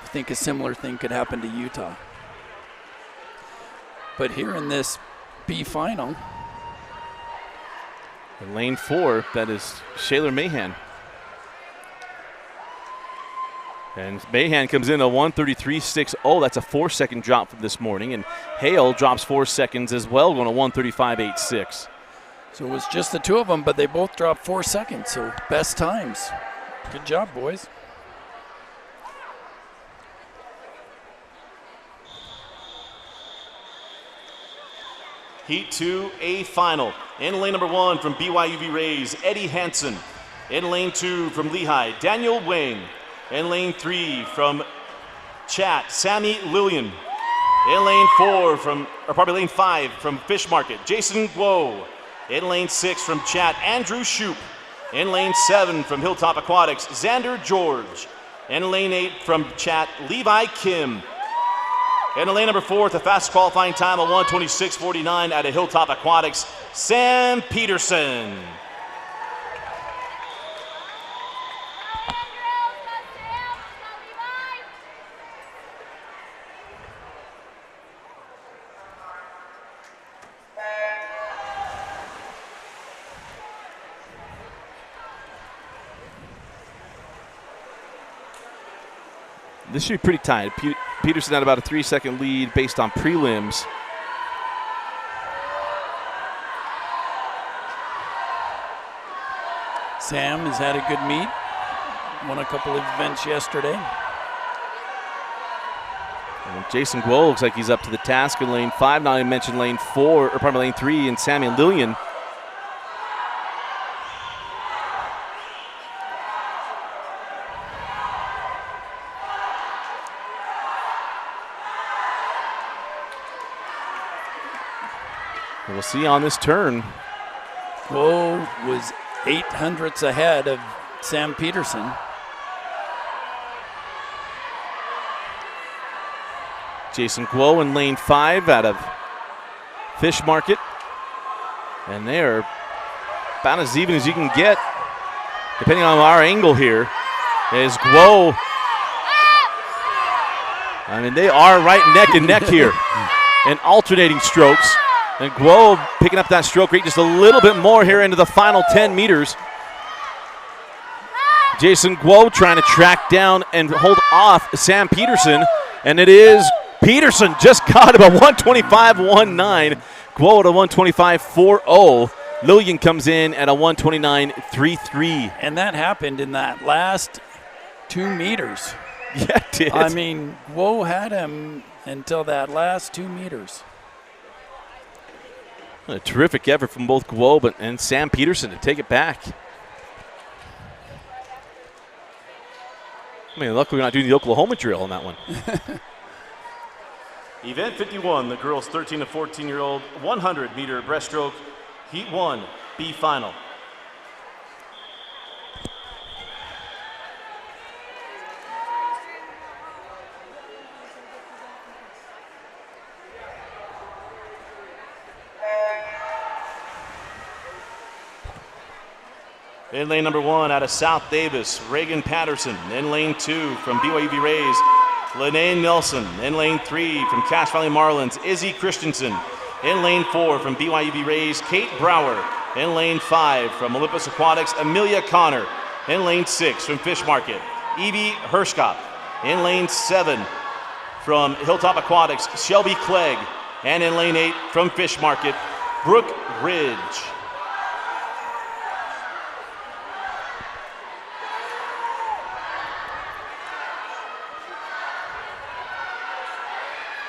I think a similar thing could happen to Utah. But here in this B final, in lane 4, that is Shaylor Mahan. And Mahan comes in a 1:33.60. That's a 4-second drop from this morning. And Hale drops 4 seconds as well, going to 1:35.86. So it was just the two of them, but they both dropped 4 seconds. So best times. Good job, boys. Heat 2, A final. In lane number 1 from BYUV Rays, Eddie Hansen. In lane 2 from Lehigh, Daniel Wang. In lane 3 from Chat, Sammy Lillian. In lane 5 from Fish Market, Jason Guo. In lane 6 from Chat, Andrew Shoup. In lane 7 from Hilltop Aquatics, Xander George. In lane 8 from Chat, Levi Kim. In lane number 4, the fastest qualifying time of 1:26.49 at a Hilltop Aquatics, Sam Peterson. This should be pretty tight. Peterson had about a 3-second lead based on prelims. Sam has had a good meet. Won a couple of events yesterday. And Jason Guo looks like he's up to the task in lane 5. Now I mentioned lane 4, or probably lane 3, and Sammy Lillian. We'll see on this turn. Guo was 0.08 ahead of Sam Peterson. Jason Guo in lane 5 out of Fish Market. And they're about as even as you can get, depending on our angle here, as Guo I mean, they are right neck and neck here in alternating strokes. And Guo picking up that stroke rate just a little bit more here into the final 10 meters. Jason Guo trying to track down and hold off Sam Peterson. And it is Peterson just got him a 125.19. Guo at a 125.40. Lillian comes in at a 129.33. And that happened in that last 2 meters. Yeah, it did. I mean, Guo had him until that last 2 meters. A terrific effort from both Guo and Sam Peterson to take it back. I mean, luckily we're not doing the Oklahoma drill on that one. Event 51, the girls 13 to 14-year-old 100-meter breaststroke, Heat 1, B final. In lane number 1 out of South Davis, Reagan Patterson. In lane 2 from BYUV Rays, Lene Nelson. In lane 3 from Cache Valley Marlins, Izzy Christensen. In lane 4 from BYUV Rays, Kate Brower. In lane 5 from Olympus Aquatics, Amelia Connor. In lane 6 from Fish Market, Evie Hershkop. In lane 7 from Hilltop Aquatics, Shelby Clegg. And in lane 8 from Fish Market, Brooke Ridge.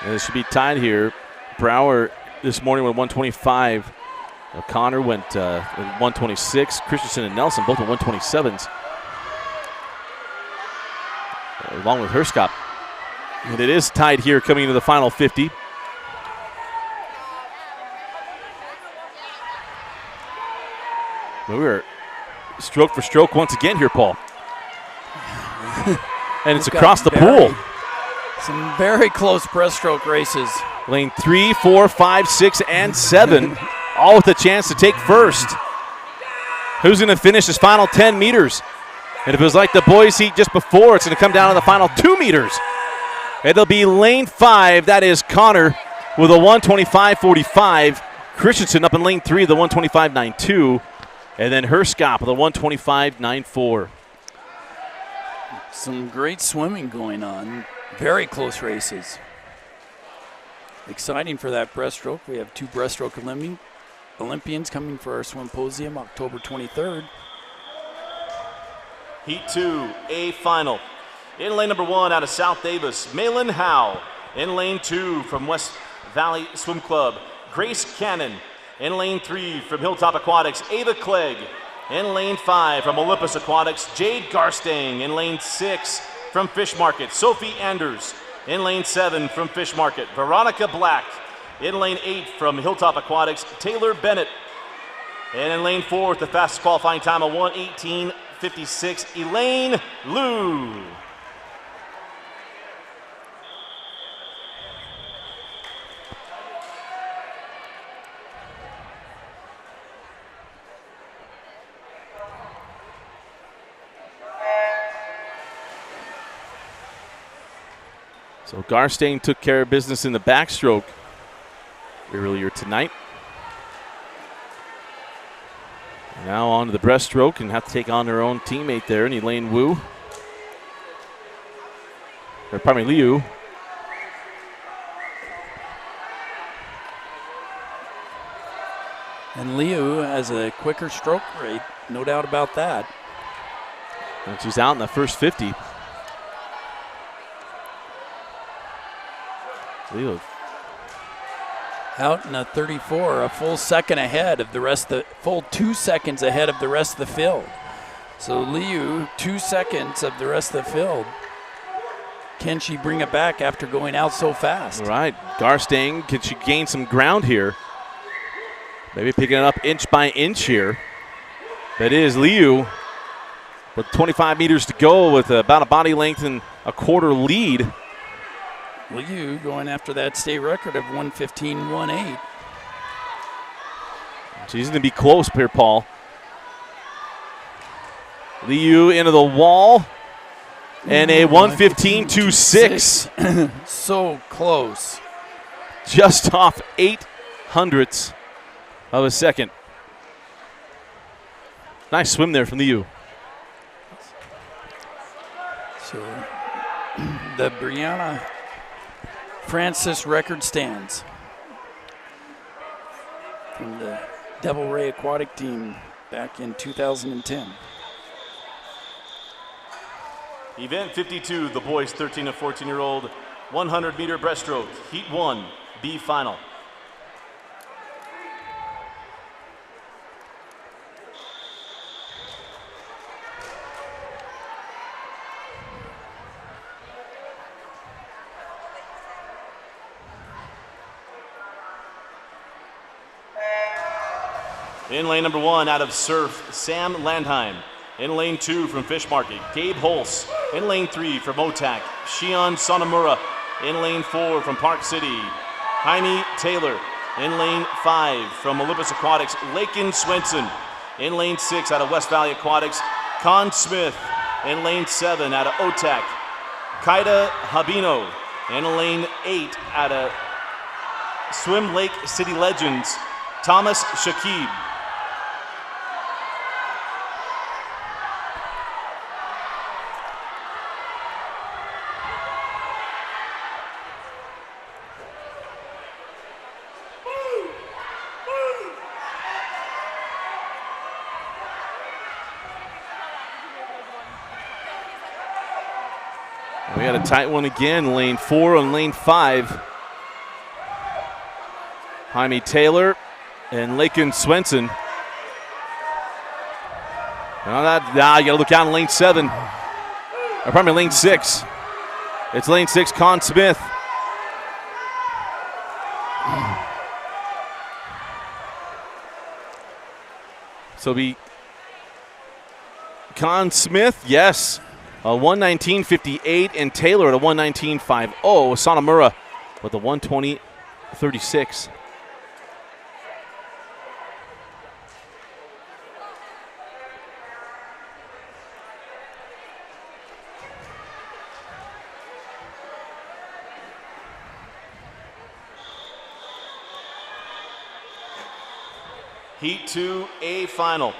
And it should be tied here. Brower this morning with 125. Connor went 126. Christensen and Nelson both with 127s. Along with Herskop. And it is tied here coming into the final 50. But we are stroke for stroke once again here, Paul. And it's across the pool. Some very close breaststroke races. Lane 3, 4, 5, 6, and 7, all with a chance to take first. Who's going to finish his final 10 meters? And if it was like the boys' heat just before, it's going to come down to the final 2 meters. It'll be lane 5. That is Connor with a 125.45. Christensen up in lane 3, the 125.92. And then Herskop with a 125.94. Some great swimming going on. Very close races. Exciting for that breaststroke. We have 2 breaststroke Olympians coming for our swimposium October 23rd. Heat 2, A final. In lane number 1 out of South Davis, Malin Howe. In lane 2 from West Valley Swim Club, Grace Cannon. In lane 3 from Hilltop Aquatics, Ava Clegg. In lane 5 from Olympus Aquatics, Jade Garstang. In lane 6 from Fish Market, Sophie Anders. In lane 7 from Fish Market, Veronica Black. In lane 8 from Hilltop Aquatics, Taylor Bennett. And in lane 4 with the fastest qualifying time of 1:18.56, Elaine Liu. So Garstang took care of business in the backstroke earlier tonight. Now on to the breaststroke and have to take on their own teammate there, Elaine Wu. Or pardon me, Liu. And Liu has a quicker stroke rate, no doubt about that. And she's out in the first 50. Leo. Out in a 34, a full second ahead of the rest of the, full 2 seconds ahead of the rest of the field. So Liu, 2 seconds of the rest of the field. Can she bring it back after going out so fast? All right, Garstang, can she gain some ground here? Maybe picking it up inch by inch here. That is Liu with 25 meters to go with about a body length and a quarter lead. Liu going after that state record of 1:15.18. She's going to be close here, Paul. Liu into the wall. And a 1:15.26. So close. Just off 0.08 of a second. Nice swim there from the U. So the Brianna Francis record stands from the Devil Ray Aquatic team back in 2010. Event 52, the boys 13 to 14-year-old 100-meter breaststroke, Heat 1, B final. In lane number 1, out of Surf, Sam Landheim. In lane 2 from Fish Market, Gabe Holz. In lane 3 from Otak, Shion Sonamura. In lane 4 from Park City, Jaime Taylor. In lane 5 from Olympus Aquatics, Lakin Swenson. In lane 6 out of West Valley Aquatics, Con Smith. In lane 7 out of Otak, Kaida Habino. In lane 8 out of Swim Lake City Legends, Thomas Shakib. We got a tight one again, lane 4 and lane 5. Jaime Taylor and Lakin Swenson. You got to look out in lane 7. Or probably lane 6. It's lane 6, Con Smith. So be Con Smith, yes. A 1:19.58 and Taylor at a 1:19.50. Sonamura with a 1:20.36. Heat 2A final.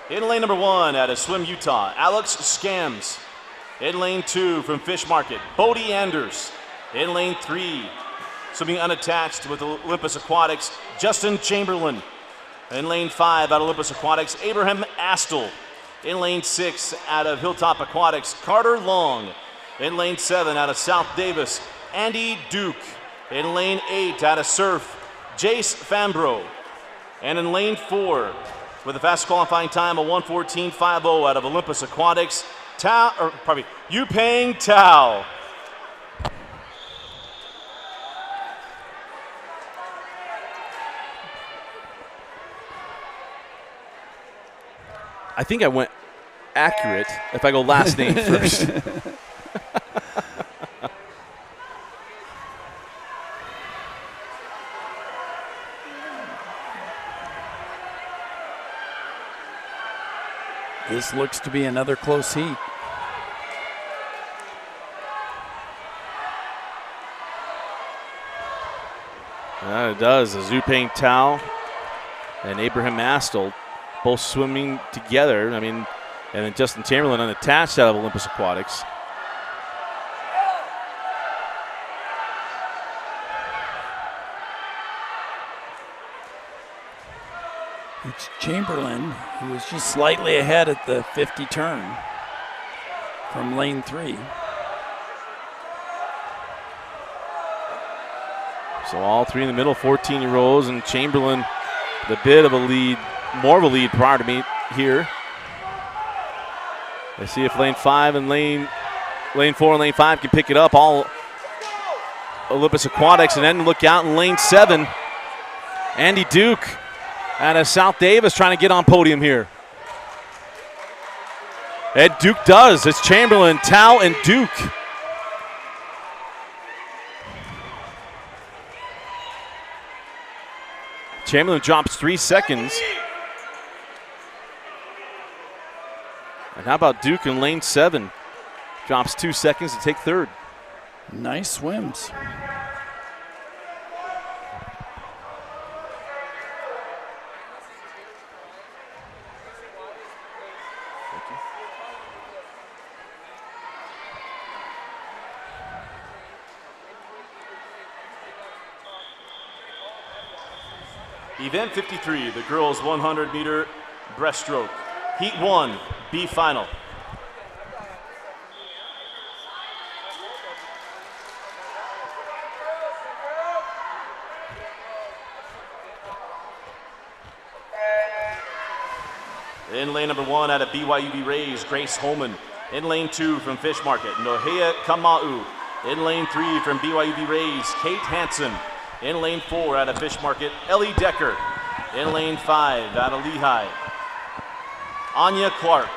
In lane number 1 out of Swim Utah, Alex Scams. In lane 2 from Fish Market, Bodie Anders. In lane 3, swimming unattached with Olympus Aquatics, Justin Chamberlain. In lane 5 out of Olympus Aquatics, Abraham Astle. In lane 6 out of Hilltop Aquatics, Carter Long. In lane 7 out of South Davis, Andy Duke. In lane 8 out of Surf, Jace Fambro. And in lane 4, with a fast qualifying time of 1:14.50 out of Olympus Aquatics, Yupeng Tao. I think I went accurate if I go last name first. This looks to be another close heat. It does. Yupeng Tao and Abraham Astle both swimming together. I mean, and then Justin Chamberlain unattached out of Olympus Aquatics. It's Chamberlain, who was just slightly ahead at the 50 turn from lane 3. So all three in the middle, 14-year-olds, and Chamberlain with a bit of a lead, more of a lead prior to me here. Let's see if lane 4 and lane 5 can pick it up. All Olympus Aquatics, and then look out in lane 7. Andy Duke out of South Davis trying to get on podium here. And Duke does. It's Chamberlain, Tao, and Duke. Chamberlain drops 3 seconds. And how about Duke in lane 7? Drops 2 seconds to take third. Nice swims. Event 53, the girls 100-meter breaststroke. Heat 1, B final. In lane number 1 out of BYUB Rays, Grace Holman. In lane 2 from Fish Market, Nohea Kamau. In lane 3 from BYUB Rays, Kate Hansen. In lane 4 out of Fish Market, Ellie Decker. In lane 5 out of Lehigh, Anya Clark.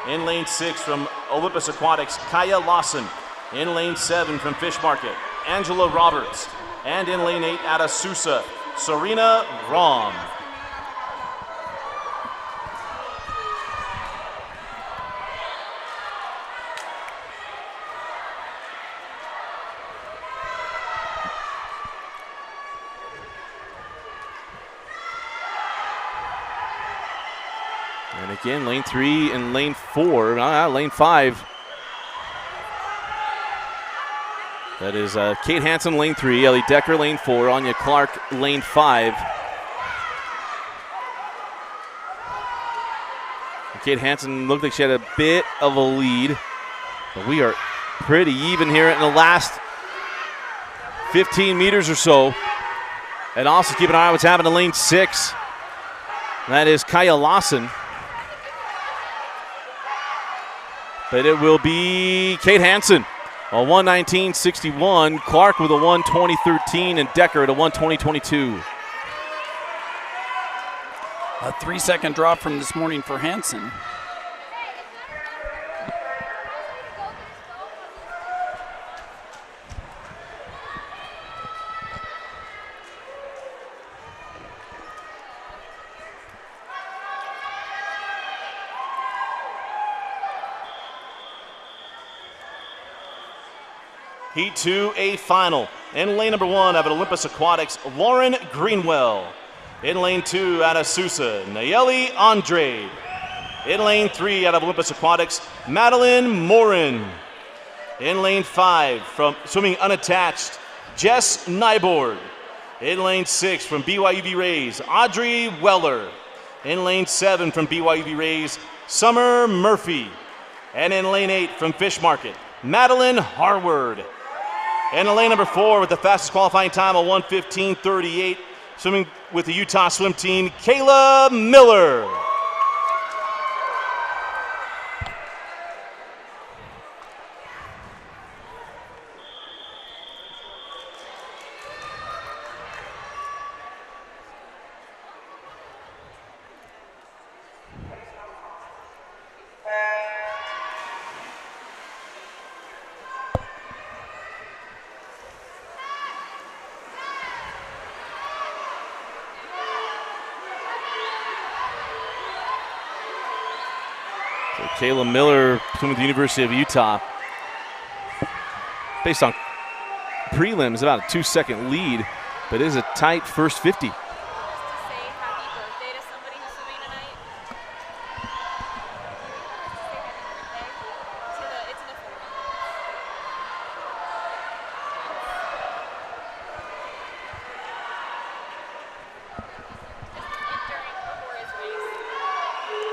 In lane 6 from Olympus Aquatics, Kaya Lawson. In lane 7 from Fish Market, Angela Roberts. And in lane 8 out of Sousa, Serena Rom. And again, lane 3 and lane 4, lane 5. That is Kate Hansen, lane 3, Ellie Decker, lane 4, Anya Clark, lane 5. And Kate Hansen looked like she had a bit of a lead, but we are pretty even here in the last 15 meters or so. And also keep an eye on what's happening in lane 6. That is Kaya Lawson. But it will be Kate Hansen, a 1:19.61. Clark with a 1:20.13, and Decker at a 1:20.22. A 3-second drop from this morning for Hansen. Heat 2, a final. In lane number 1 out of Olympus Aquatics, Lauren Greenwell. In lane 2 out of Sousa, Nayeli Andrade. In lane 3 out of Olympus Aquatics, Madeline Morin. In lane 5 from swimming unattached, Jess Nyborg. In lane 6 from BYUB Rays, Audrey Weller. In lane 7 from BYUB Rays, Summer Murphy. And in lane 8 from Fish Market, Madeline Harward. And in lane number 4 with the fastest qualifying time of 1:15.38, swimming with the Utah swim team, Kayla Miller. Kayla Miller swimming with the University of Utah. Based on prelims, about a 2-second lead, but it is a tight first 50. Say happy birthday to somebody who's swimming tonight. Say happy birthday. It's in the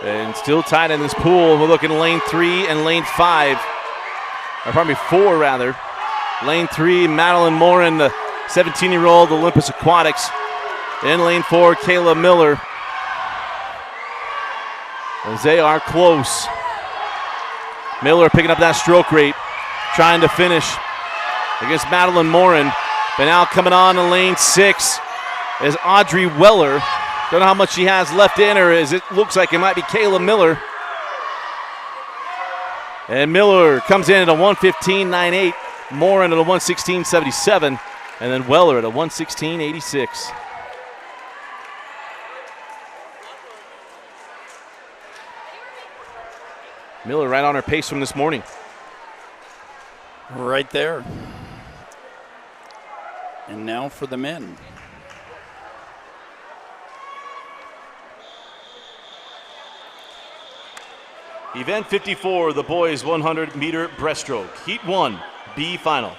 And still tight in this pool. We're looking lane 3 and lane 5. Or probably 4, rather. Lane 3, Madeline Morin, the 17-year-old Olympus Aquatics. In lane 4, Kayla Miller. As they are close. Miller picking up that stroke rate, trying to finish against Madeline Morin. But now coming on in lane 6 is Audrey Weller. Don't know how much she has left in her, as it looks like it might be Kayla Miller. And Miller comes in at a 1:15.98, Morin at a 1:16.77, and then Weller at a 1:16.86. Miller right on her pace from this morning. Right there. And now for the men. Event 54, the boys 100-meter breaststroke. Heat 1, B final.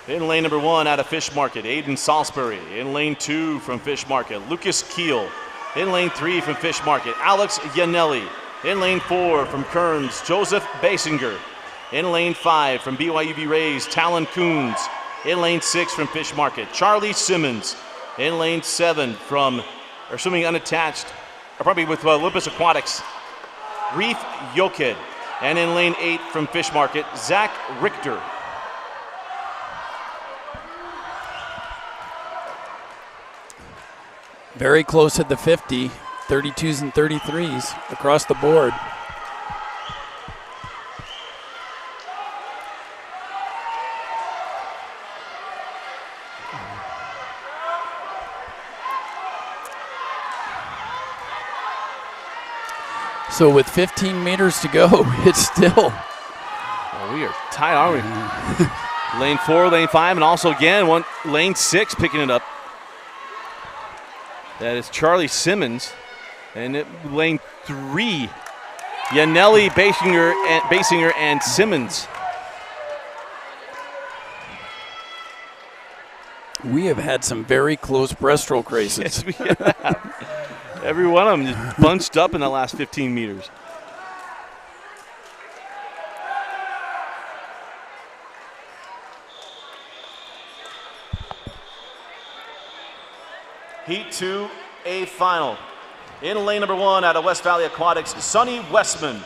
In lane number 1 out of Fish Market, Aiden Salisbury. In lane 2 from Fish Market, Lucas Keel. In lane 3 from Fish Market, Alex Yanelli. In lane 4 from Kearns, Joseph Basinger. In lane 5 from BYUB Rays, Talon Coons. In lane 6 from Fish Market, Charlie Simmons. In lane 7 from, or swimming unattached, or probably with Olympus Aquatics, Reef Yoked. And in lane 8 from Fish Market, Zach Richter. Very close at the 50, 32s and 33s across the board. So with 15 meters to go, it's still. Oh, we are tight, aren't we? Lane 4, lane 5, and also again, lane 6 picking it up. That is Charlie Simmons. And lane 3, Yanelli, Basinger, and Simmons. We have had some very close breaststroke races. Yes, we have. Every one of them just bunched up in the last 15 meters. Heat 2, A final. In lane number 1 out of West Valley Aquatics, Sonny Westman.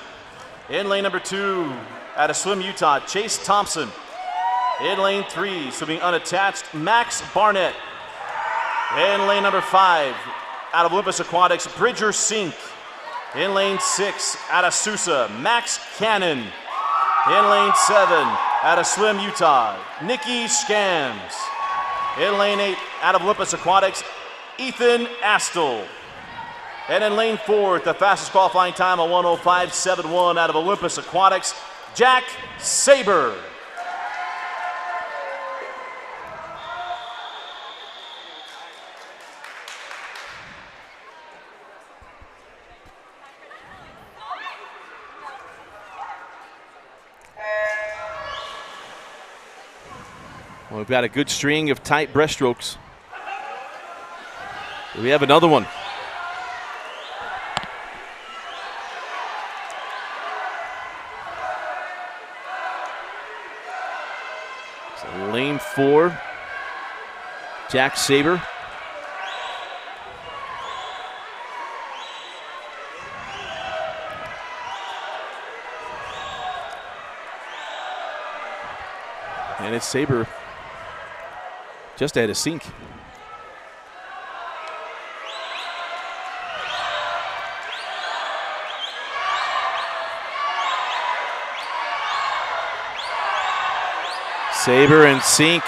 In lane number 2 out of Swim Utah, Chase Thompson. In lane 3, swimming unattached, Max Barnett. In lane number 5 out of Olympus Aquatics, Bridger Sink. In lane 6 out of Sousa, Max Cannon. In lane 7 out of Swim Utah, Nikki Scams. In lane 8 out of Olympus Aquatics, Ethan Astle. And in lane 4, the fastest qualifying time, a 1:05.71 out of Olympus Aquatics, Jack Saber. Well, we've got a good string of tight breaststrokes. We have another one. So lane 4, Jack Saber. And it's Saber just ahead of Sink. Saber and Sink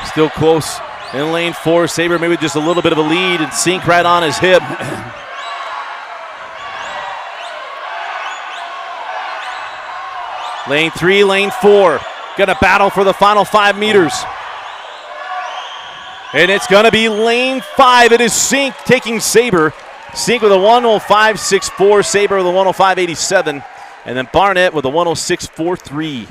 still close in lane 4. Saber maybe just a little bit of a lead, and Sink right on his hip. Lane 3, lane 4. Gonna battle for the final 5 meters. And it's gonna be lane 5. It is Sink taking Saber. Sink with a 1:05.64, Saber with a 1:05.87, and then Barnett with a 1:06.43.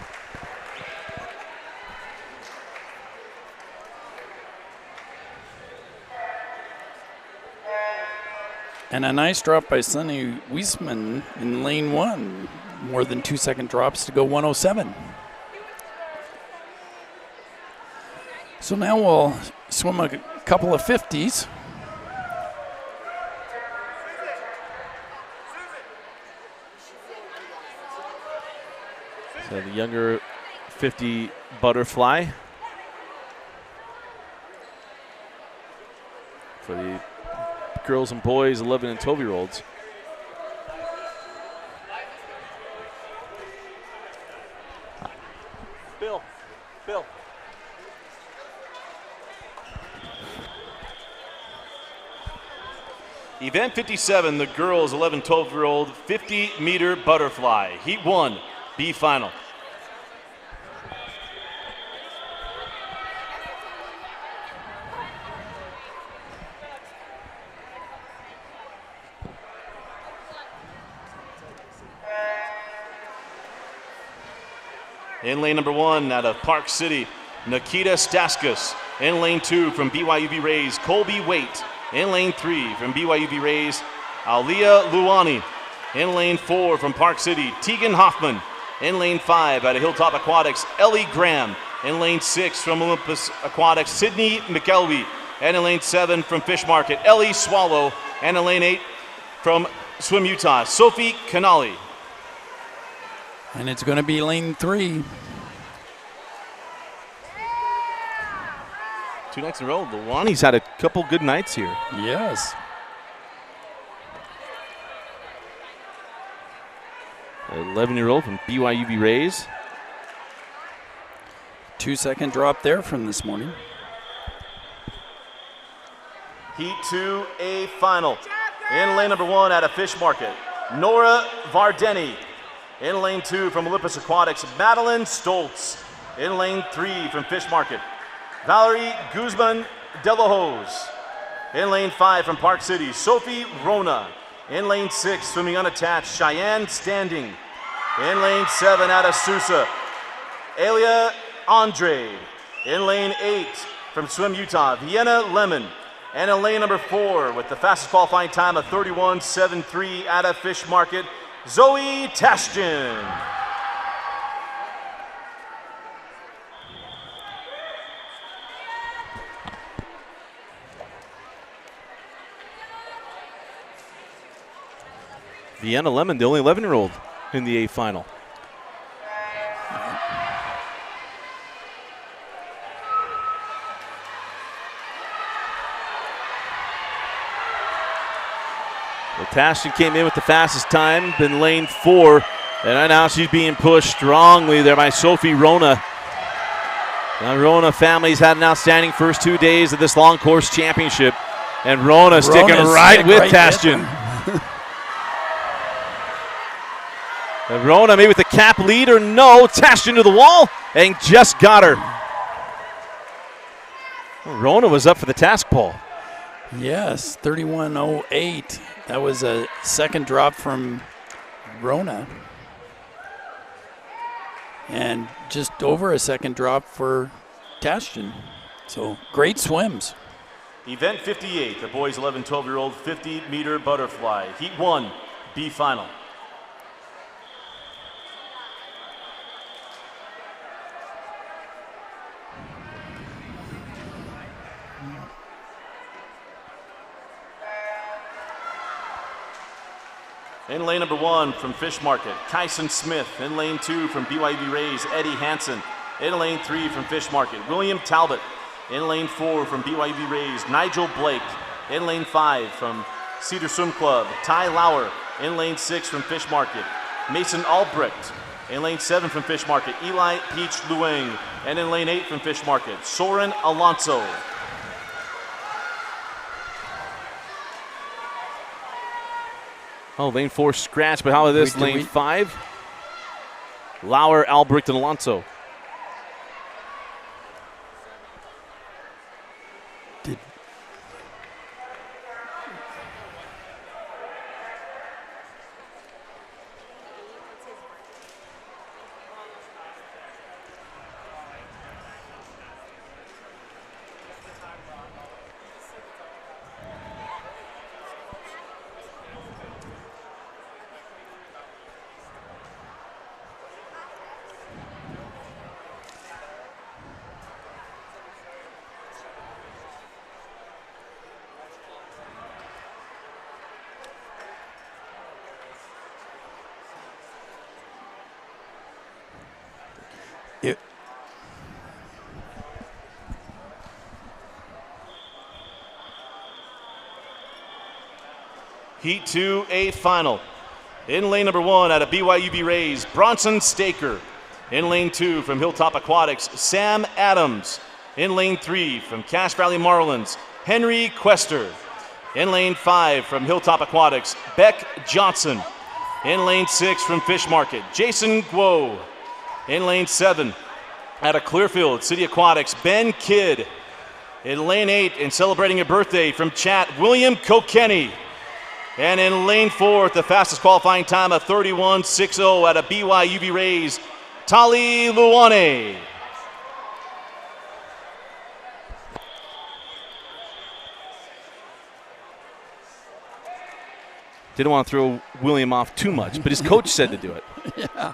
And a nice drop by Sonny Wiesman in lane 1. More than 2-second drops to go 1:07. So now we'll swim a couple of 50s. So the younger 50 butterfly for the girls and boys, 11 and 12-year-olds. Bill. Event 57, the girls 11, 12-year-old 50-meter butterfly. Heat 1, B final. In lane number 1 out of Park City, Nikita Staskus. In lane 2 from BYUB Rays, Colby Waite. In lane 3 from BYUB Rays, Alia Luani. In lane 4 from Park City, Tegan Hoffman. In lane 5 out of Hilltop Aquatics, Ellie Graham. In lane 6 from Olympus Aquatics, Sydney McElwee. And in lane 7 from Fish Market, Ellie Swallow. And in lane 8 from Swim Utah, Sophie Canali. And it's going to be lane 3. 2 nights in a row. Luani's had a couple good nights here. Yes. An 11-year-old from BYUB Rays. 2-second drop there from this morning. Heat 2, A final. In lane number 1 out of Fish Market, Nora Vardeni. In lane 2 from Olympus Aquatics, Madeline Stoltz. In lane 3 from Fish Market, Valerie Guzman de la Hoz. In lane 5 from Park City, Sophie Rona. In lane 6, swimming unattached, Cheyenne Standing. In lane 7 out of Sousa, Elia Andre. In lane 8 from Swim Utah, Vienna Lemon. And in lane number 4 with the fastest qualifying time of 31.73 out of Fish Market, Zoe Tashjian. Vienna Lemon, the only 11-year-old in the A final. Tashjian came in with the fastest time, been lane 4, and now she's being pushed strongly there by Sophie Rona. The Rona family's had an outstanding first 2 days of this long course championship, and Rona sticking right with Tashjian. Rona maybe with the cap lead or no, Tashjian to the wall and just got her. Rona was up for the task, Paul. Yes, 31.08. That was a second drop from Rona. And just over a second drop for Tashjian. So great swims. Event 58, the boys 11, 12-year-old 50-meter butterfly. Heat 1, B final. In lane number 1 from Fish Market, Kyson Smith. In lane 2 from BYUB Rays, Eddie Hansen. In lane 3 from Fish Market, William Talbot. In lane 4 from BYUB Rays, Nigel Blake. In lane 5 from Cedar Swim Club, Ty Lauer. In lane 6 from Fish Market, Mason Albrecht. In lane 7 from Fish Market, Eli Peach Lueng. And in lane 8 from Fish Market, Soren Alonso. Oh, lane 4 scratch, but how about this? Lane 5? Lauer, Albrecht, and Alonso. Heat 2, A final. In lane number 1 out of BYUB Rays, Bronson Staker. In lane 2 from Hilltop Aquatics, Sam Adams. In lane 3 from Cache Valley Marlins, Henry Quester. In lane 5 from Hilltop Aquatics, Beck Johnson. In lane 6 from Fish Market, Jason Guo. In lane 7 out of Clearfield City Aquatics, Ben Kidd. In lane 8 and celebrating a birthday from Chat, William Kokeni. And in lane 4 at the fastest qualifying time of 31.60 out of BYUV Rays, Tali Luane. Didn't want to throw William off too much, but his coach said to do it. Yeah.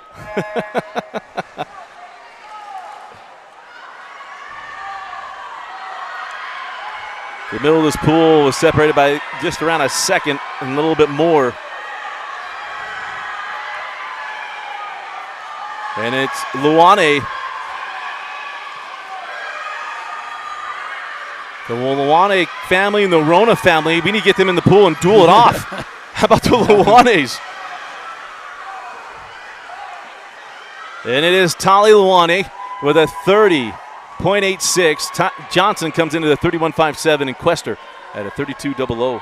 The middle of this pool was separated by just around a second and a little bit more. And it's Luane. The Luane family and the Rona family, we need to get them in the pool and duel it off. How about the Luanes? And it is Tali Luane with a 30.86. Johnson comes into the 31.57 and Quester at a 32.00.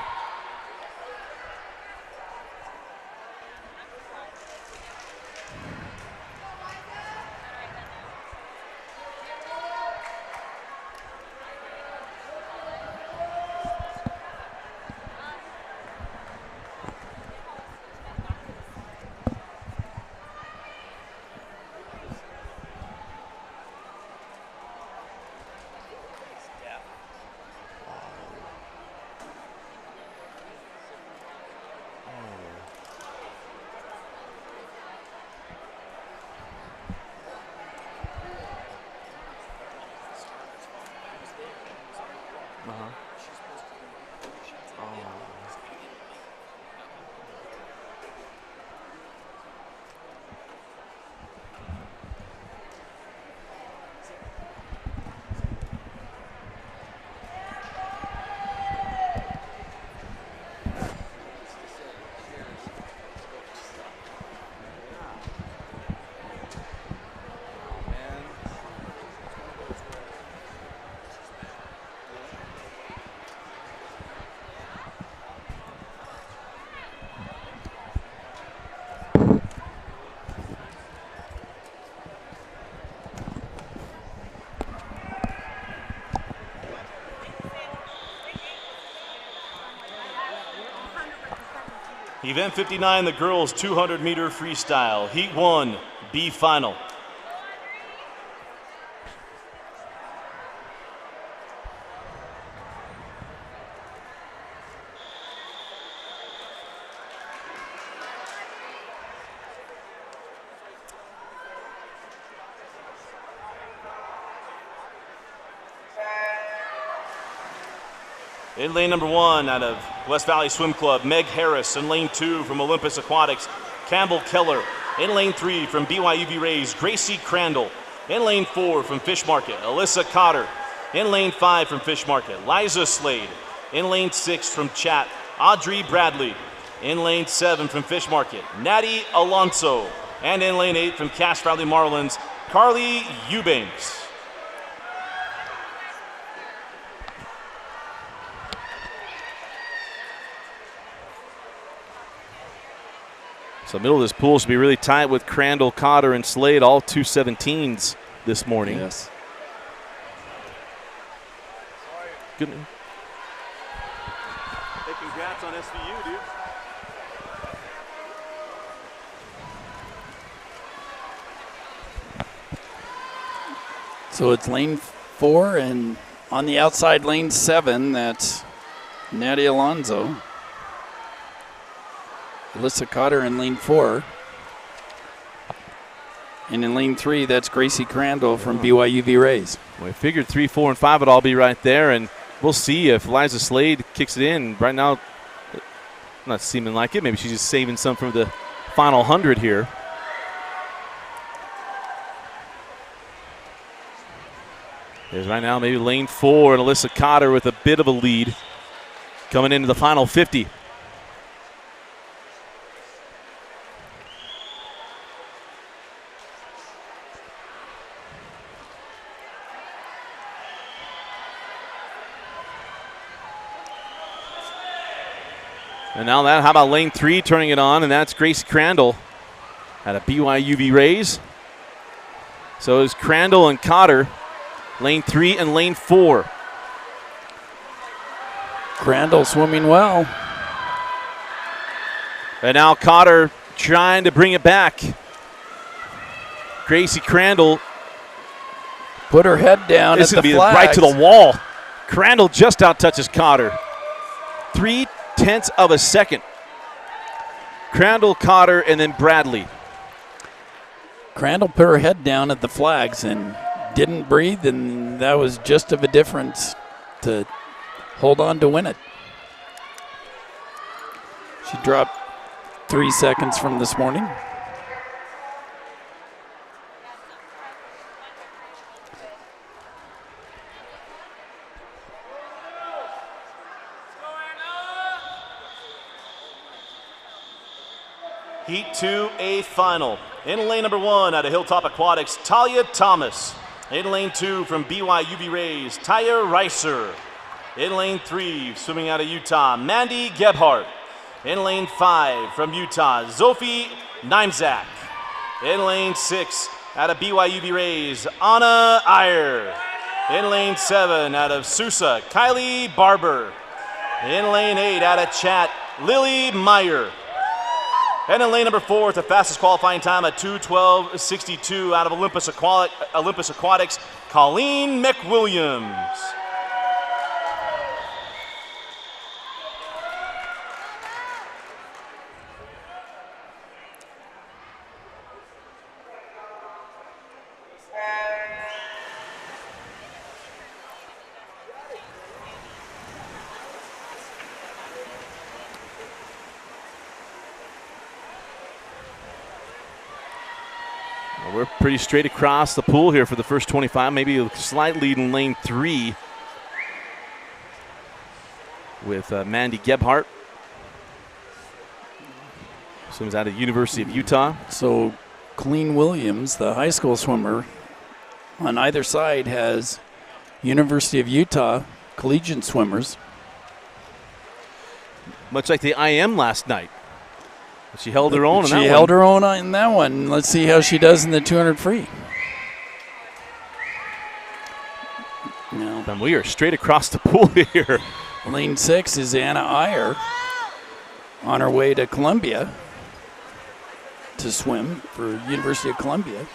Event 59, the girls 200-meter freestyle, Heat 1, B final. In lane number 1 out of West Valley Swim Club, Meg Harris. In lane 2 from Olympus Aquatics, Campbell Keller. In lane 3 from BYUV Rays, Gracie Crandall. In lane 4 from Fish Market, Alyssa Cotter. In lane 5 from Fish Market, Liza Slade. In lane 6 from Chat, Audrey Bradley. In lane 7 from Fish Market, Natty Alonso. And in lane 8 from Cache Valley Marlins, Carly Eubanks. So middle of this pool should be really tight with Crandall, Cotter, and Slade, all 217s this morning. Yes. Good. Hey, congrats on SVU, dude. So it's lane 4, and on the outside lane 7, that's Natty Alonso. Alyssa Cotter in lane 4. And in lane 3, that's Gracie Crandall from BYUV Rays. We figured 3, 4, and 5 would all be right there, and we'll see if Liza Slade kicks it in. Right now, not seeming like it. Maybe she's just saving some for the final 100 here. There's right now maybe lane 4 and Alyssa Cotter with a bit of a lead coming into the final 50. And now how about lane 3 turning it on, and that's Gracie Crandall out of BYUV Rays. So it's Crandall and Cotter, lane 3 and lane 4. Crandall swimming well. And now Cotter trying to bring it back. Gracie Crandall put her head down this at the be flags. right to the wall. Crandall just out touches Cotter. 0.3 of a second. Crandall, Cotter, and then Bradley. Crandall put her head down at the flags and didn't breathe, and that was just of a difference to hold on to win it. She dropped 3 seconds from this morning. Heat 2A final. In lane number 1 out of Hilltop Aquatics, Talia Thomas. In lane 2 from BYUV Rays, Taya Reiser. In lane 3, swimming out of Utah, Mandy Gebhardt. In lane 5 from Utah, Zophie Nimzak. In lane 6 out of BYUV Rays, Anna Iyer. In lane 7 out of Sousa, Kylie Barber. In lane 8 out of Chat, Lily Meyer. And in lane number 4 with the fastest qualifying time at 2:12.62 out of Olympus Aquatics, Colleen McWilliams. We're pretty straight across the pool here for the first 25, maybe a slight lead in lane 3 with Mandy Gebhardt. Swims out of the University of Utah. So Colleen Williams, the high school swimmer, on either side has University of Utah collegiate swimmers. Much like the IM last night. She held her own in that one. She held her own in that one. Let's see how she does in the 200 free. No. And we are straight across the pool here. Lane 6 is Anna Iyer on her way to Columbia to swim for University of Columbia.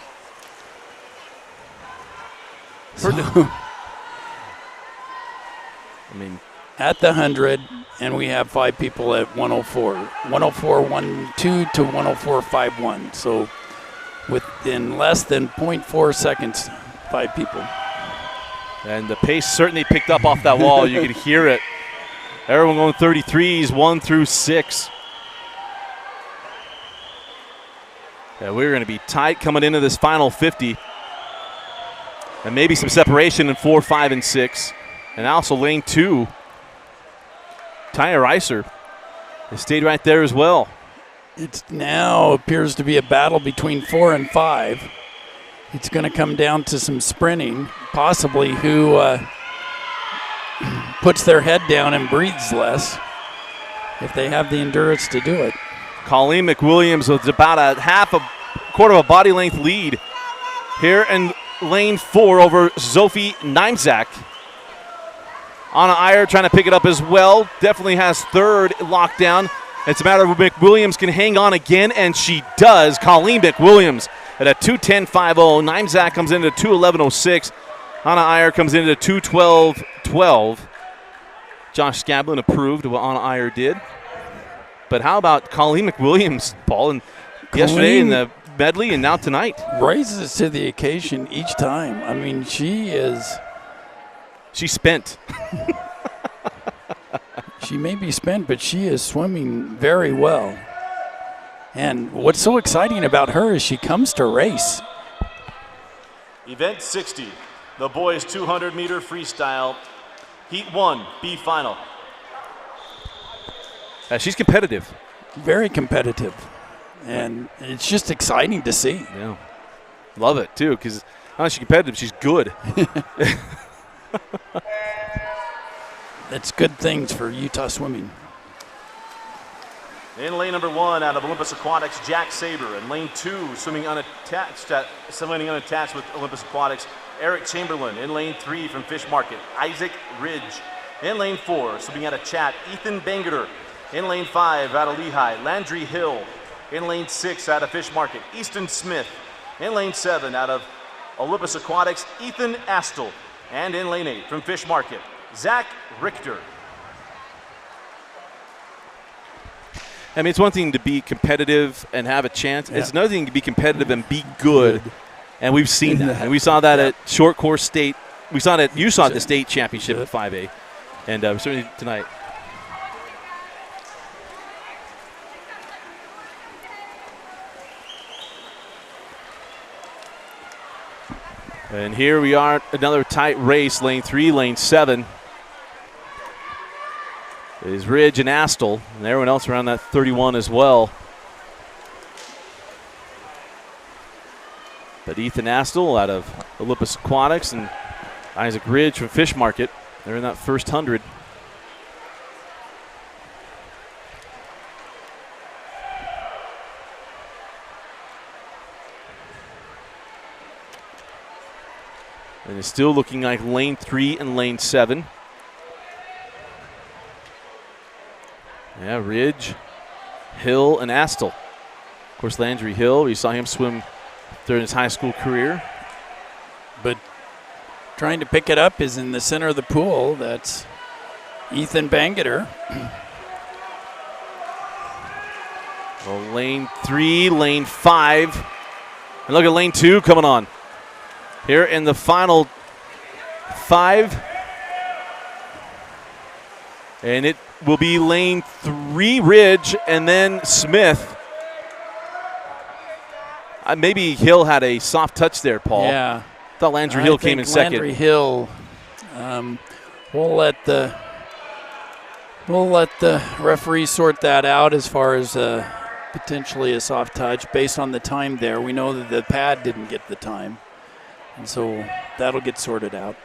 I mean, at the 100, and we have 5 people at 104. 104.12 to 104.51. So within less than 0.4 seconds, 5 people. And the pace certainly picked up off that wall. You could hear it. Everyone going 33s, 1 through 6. Yeah, we're going to be tight coming into this final 50. And maybe some separation in 4, 5, and 6. And also lane 2. Taya Reiser has stayed right there as well. It now appears to be a battle between 4 and 5. It's going to come down to some sprinting, possibly who puts their head down and breathes less if they have the endurance to do it. Colleen McWilliams with about quarter of a body length lead here in lane 4 over Zophie Nimzak. Anna Iyer trying to pick it up as well. Definitely has third locked down. It's a matter of McWilliams can hang on again, and she does. Colleen McWilliams at a 2:10.50. Nimzak comes into 2:11.06. Anna Iyer comes into 2:12.12. Josh Scablin approved of what Anna Iyer did. But how about Colleen McWilliams, Paul, and yesterday in the medley and now tonight? Rises to the occasion each time. I mean, she's spent. She may be spent, but she is swimming very well. And what's so exciting about her is she comes to race. Event 60, the boys 200-meter freestyle, Heat 1, B final. She's competitive. Very competitive. And it's just exciting to see. Yeah. Love it, too, because not only is she competitive, she's good. That's good things for Utah swimming. In lane number 1 out of Olympus Aquatics, Jack Saber. In lane 2, swimming unattached with Olympus Aquatics, Eric Chamberlain. In lane 3 from Fish Market, Isaac Ridge. In lane 4, swimming out of Chat, Ethan Bangerter. In lane 5 out of Lehigh, Landry Hill. In lane 6 out of Fish Market, Easton Smith. In lane 7 out of Olympus Aquatics, Ethan Astle. And in lane 8 from Fish Market, Zach Richter. I mean, it's one thing to be competitive and have a chance. Yeah. It's another thing to be competitive and be good. And we've seen that. And we saw that at short course state. We saw that. You saw it at the state championship at 5A. And certainly tonight. And here we are, another tight race, lane 3, lane 7. Is Ridge and Astle, and everyone else around that 31 as well. But Ethan Astle out of Olympus Aquatics and Isaac Ridge from Fish Market, they're in that first 100. And it's still looking like lane 3 and lane 7. Yeah, Ridge, Hill, and Astle. Of course, Landry Hill, we saw him swim during his high school career. But trying to pick it up is in the center of the pool. That's Ethan Bangerter. Well, lane 3, lane 5. And look at lane 2 coming on. Here in the final 5. And it will be lane 3, Ridge, and then Smith. Maybe Hill had a soft touch there, Paul. Yeah. Thought Landry Hill came in second. Landry Hill, we'll let the referee sort that out as far as potentially a soft touch based on the time there. We know that the pad didn't get the time, and so that'll get sorted out.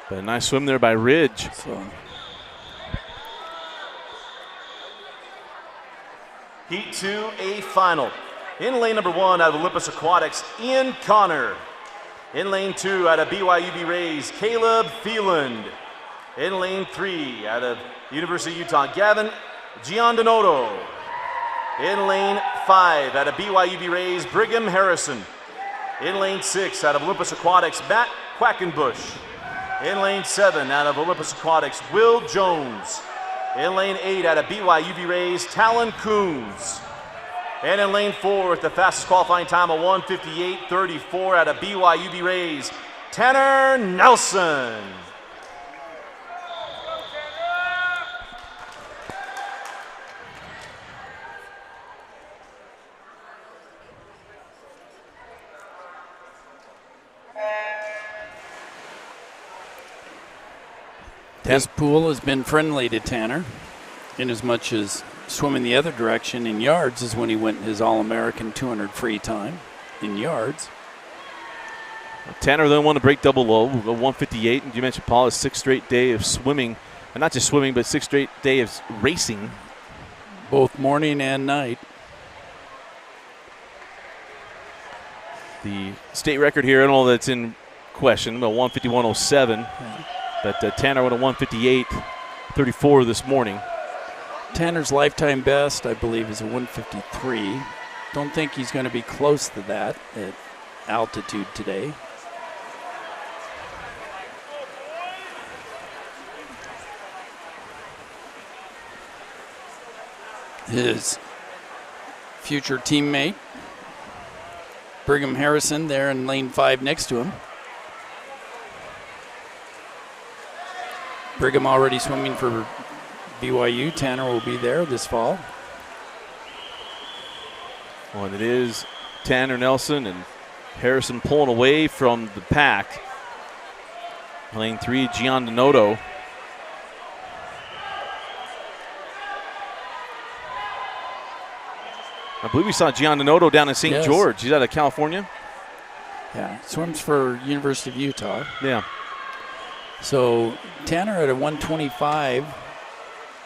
But a nice swim there by Ridge. So. Heat 2A final. In lane number 1 out of Olympus Aquatics, Ian Connor. In lane 2 out of BYUB Rays, Caleb Phelan. In lane 3 out of University of Utah, Gavin Giandonoto. In lane 5 out of BYUB Rays, Brigham Harrison. In lane 6 out of Olympus Aquatics, Matt Quackenbush. In lane 7 out of Olympus Aquatics, Will Jones. In lane 8 out of BYUB Rays, Talon Coons. And in lane 4 with the fastest qualifying time of 1:58.34 out of BYUB Rays, Tanner Nelson. This pool has been friendly to Tanner in as much as swimming the other direction in yards is when he went his All-American 200 free time in yards. Tanner then won to break double low, 158. And you mentioned, Paul, his 6th straight day of swimming. And not just swimming, but 6th straight day of racing. Both morning and night. The state record here, I don't know that's in question, but 151.07. Yeah. But Tanner went a 158.34 this morning. Tanner's lifetime best, I believe, is a 153. Don't think he's going to be close to that at altitude today. His future teammate, Brigham Harrison, there in lane 5 next to him. Brigham already swimming for BYU. Tanner will be there this fall. Well, and it is Tanner Nelson and Harrison pulling away from the pack. Lane 3, Giandonoto. I believe we saw Giandonoto down in St. George. He's out of California. Yeah, swims for University of Utah. Yeah. So Tanner at a 125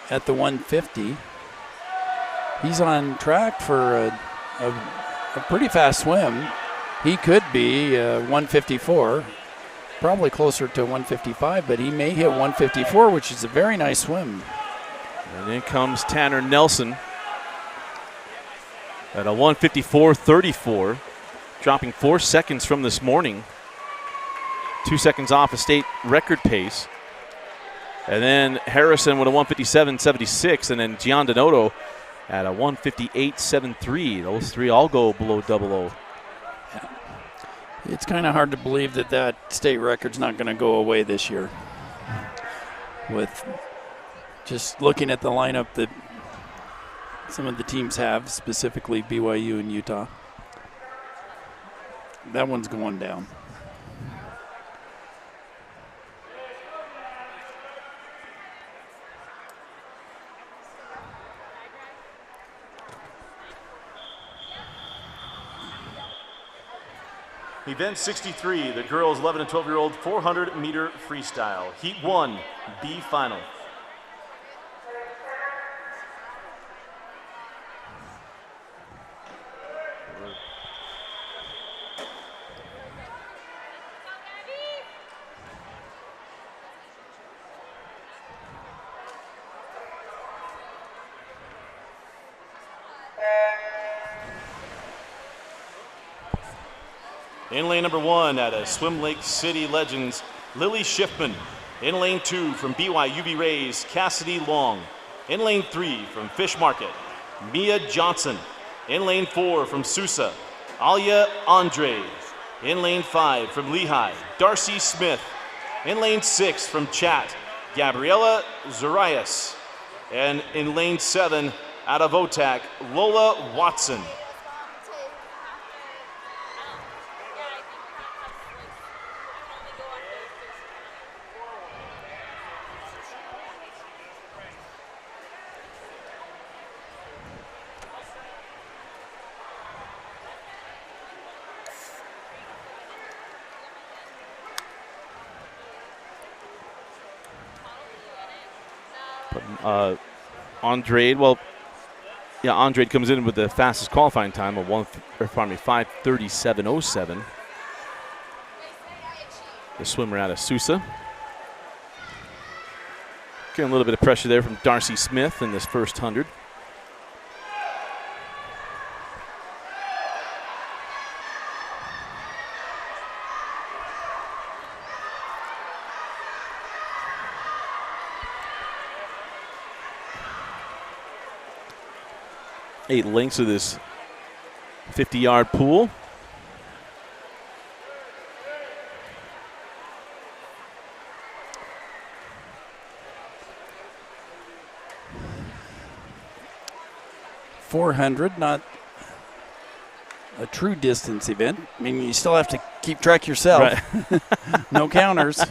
at the 150. he's on track for a pretty fast swim. He could be 154, probably closer to 155, but he may hit 154, which is a very nice swim. And in comes Tanner Nelson at a 154.34, dropping 4 seconds from this morning. 2 seconds off a state record pace. And then Harrison with a 157.76, and then Gian Donato at a 158.73. Those three all go below 00. It's kind of hard to believe that state record's not going to go away this year. With just looking at the lineup that some of the teams have, specifically BYU and Utah, that one's going down. Event 63, the girls 11 and 12-year-old 400-meter freestyle. Heat 1, B final. In lane number 1 at a Swim Lake City Legends, Lily Schiffman. In lane 2 from BYUB Rays, Cassidy Long. In lane 3 from Fish Market, Mia Johnson. In lane 4 from Sousa, Alia Andre. In lane 5 from Lehigh, Darcy Smith. In lane 6 from Chat, Gabriella Zarias. And in lane 7 out of OTAC, Lola Watson. Andrade, Andrade comes in with the fastest qualifying time of 5:37.07. The swimmer out of Sousa. Getting a little bit of pressure there from Darcy Smith in this first 100. Eight lengths of this 50-yard pool. .400, not a true distance event. I mean, you still have to keep track yourself. Right. No counters.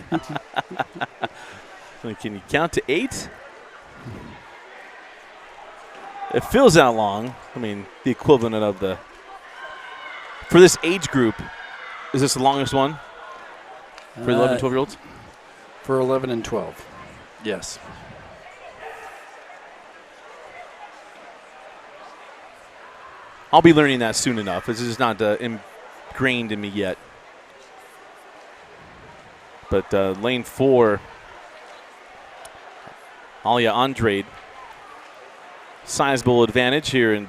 Can you count to 8? It feels that long. I mean, the equivalent of the, for this age group, is this the longest one for 11 and 12-year-olds? For 11 and 12, yes. I'll be learning that soon enough. This is not ingrained in me yet. But lane 4, Alia Andrade. Sizable advantage here in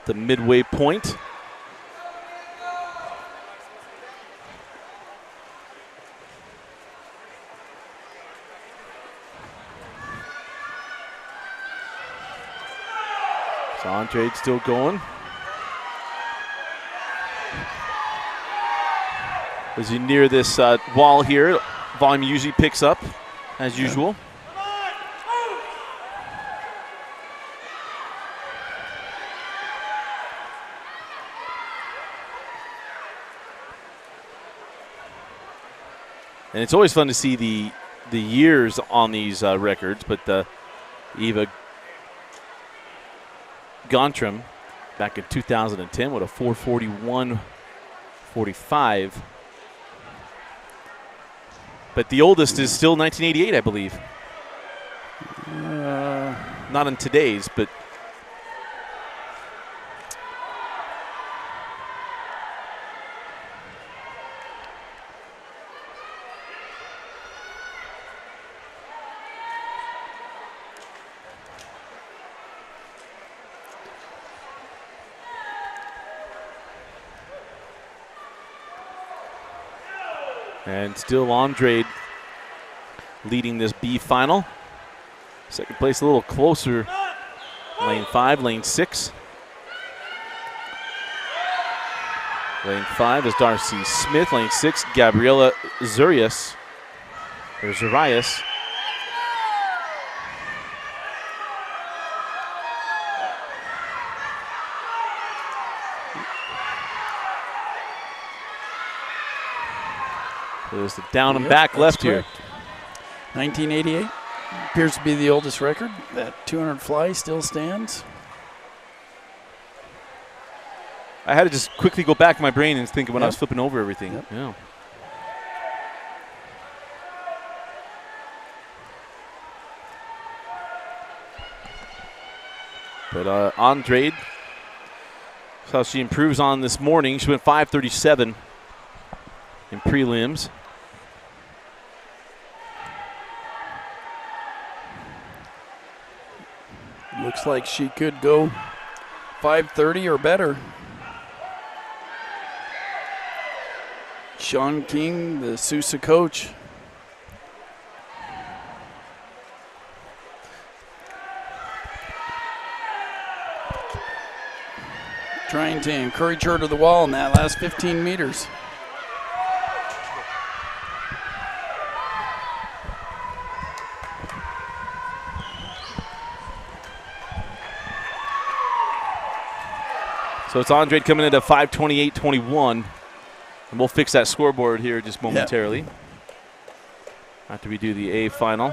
the midway point. So Andrade still going. As you near this wall here, volume usually picks up as usual. And it's always fun to see the years on these records, but Eva Gontram back in 2010 with a 4:41.45. But the oldest is still 1988, I believe. Not in today's, but And still Andrade leading this B final. Second place a little closer. Lane 5, lane 6. Lane 5 is Darcy Smith. Lane 6, Gabriela Zurias. Or Zurias. There's the down and back left here. 1988 appears to be the oldest record. That 200 fly still stands. I had to just quickly go back in my brain and think of when I Yep. was flipping over everything. Yep. Yeah. But Andrade, that's how she improves on this morning. She went 5:37 in prelims. Looks like she could go 5:30 or better. Sean King, the Sousa coach. Trying to encourage her to the wall in that last 15 meters. So it's Andrade coming in at 5:28.21. And we'll fix that scoreboard here just momentarily after we do the A final.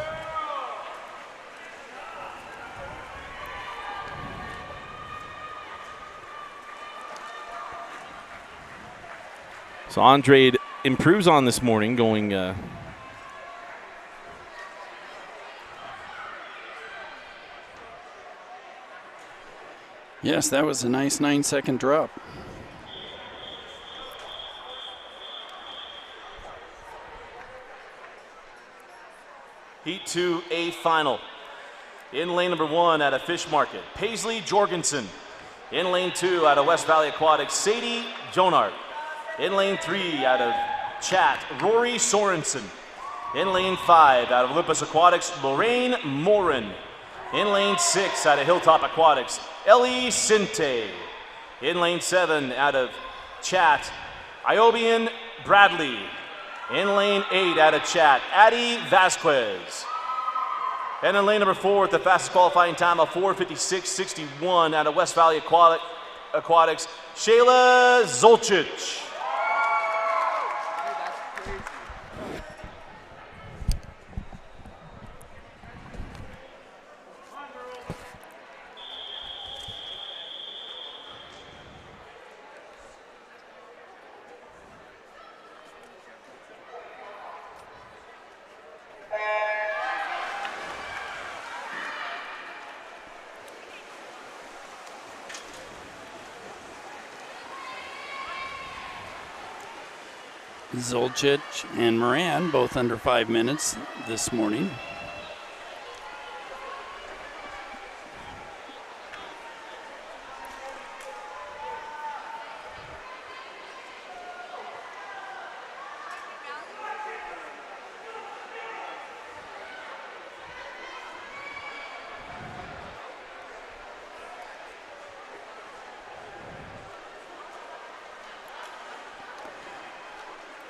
So Andrade improves on this morning, going Yes, that was a nice 9-second drop. Heat 2A final. In lane number 1 at a Fish Market, Paisley Jorgensen. In lane 2 out of West Valley Aquatics, Sadie Jonart. In lane 3 out of Chat, Rory Sorensen. In lane 5 out of Olympus Aquatics, Lorraine Morin. In lane 6 out of Hilltop Aquatics, Ellie Sinte. In lane 7 out of Chat, Iobian Bradley. In lane 8 out of Chat, Addie Vasquez. And in lane number 4 with the fastest qualifying time of 4:56.61 out of West Valley Aquatics, Shayla Zolcic. Zolcic and Moran both under 5 minutes this morning.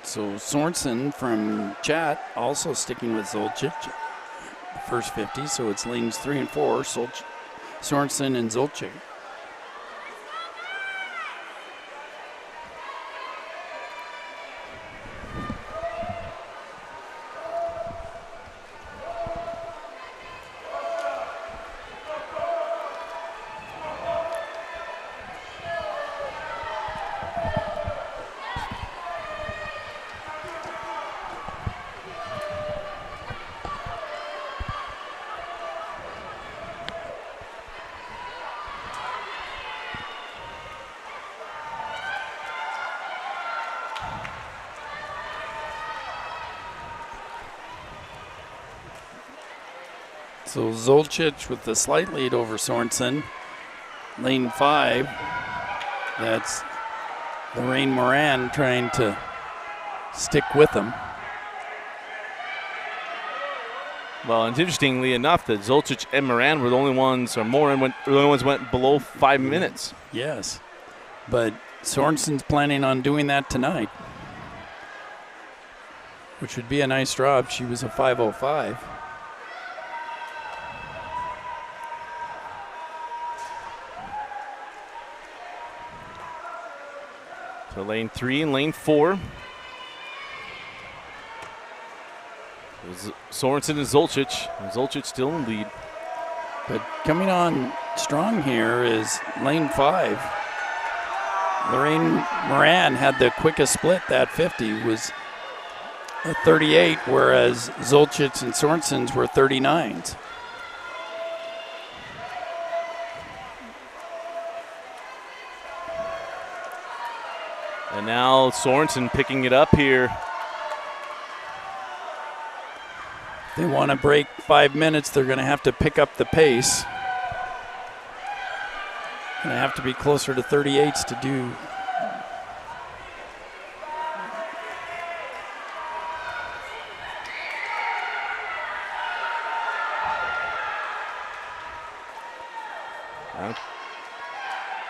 So Sorensen from Chat also sticking with Zolcic, first 50. So it's lanes 3 and 4, Sorensen and Zolcic. So Zolcic with the slight lead over Sorensen. Lane 5, that's Lorraine Moran trying to stick with him. Well, and interestingly enough, that Zolcic and Moran were the only ones, or Moran were the only ones went below 5 minutes. Yes, but Sorensen's planning on doing that tonight, which would be a nice drop. She was a 5:05. So lane 3 and lane 4. Sorensen and Zolcic. And Zolcic still in lead. But coming on strong here is lane 5. Lorraine Moran had the quickest split. That 50 was a 38, whereas Zolcic and Sorensen's were 39s. And now Sorensen picking it up here. They want to break 5 minutes. They're going to have to pick up the pace. Going to have to be closer to 38s to do.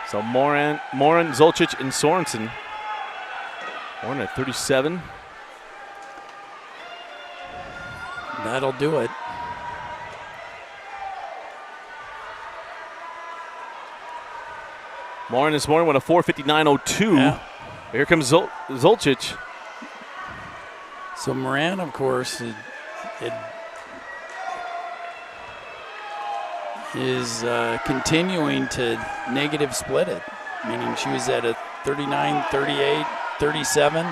So Moran, Zolcic, and Sorensen. Moran at 37. That'll do it. Moran this morning went a 4:59.02. Yeah. Here comes Zolcic. So Moran, of course, is continuing to negative split it, meaning she was at a 39, 38, 37.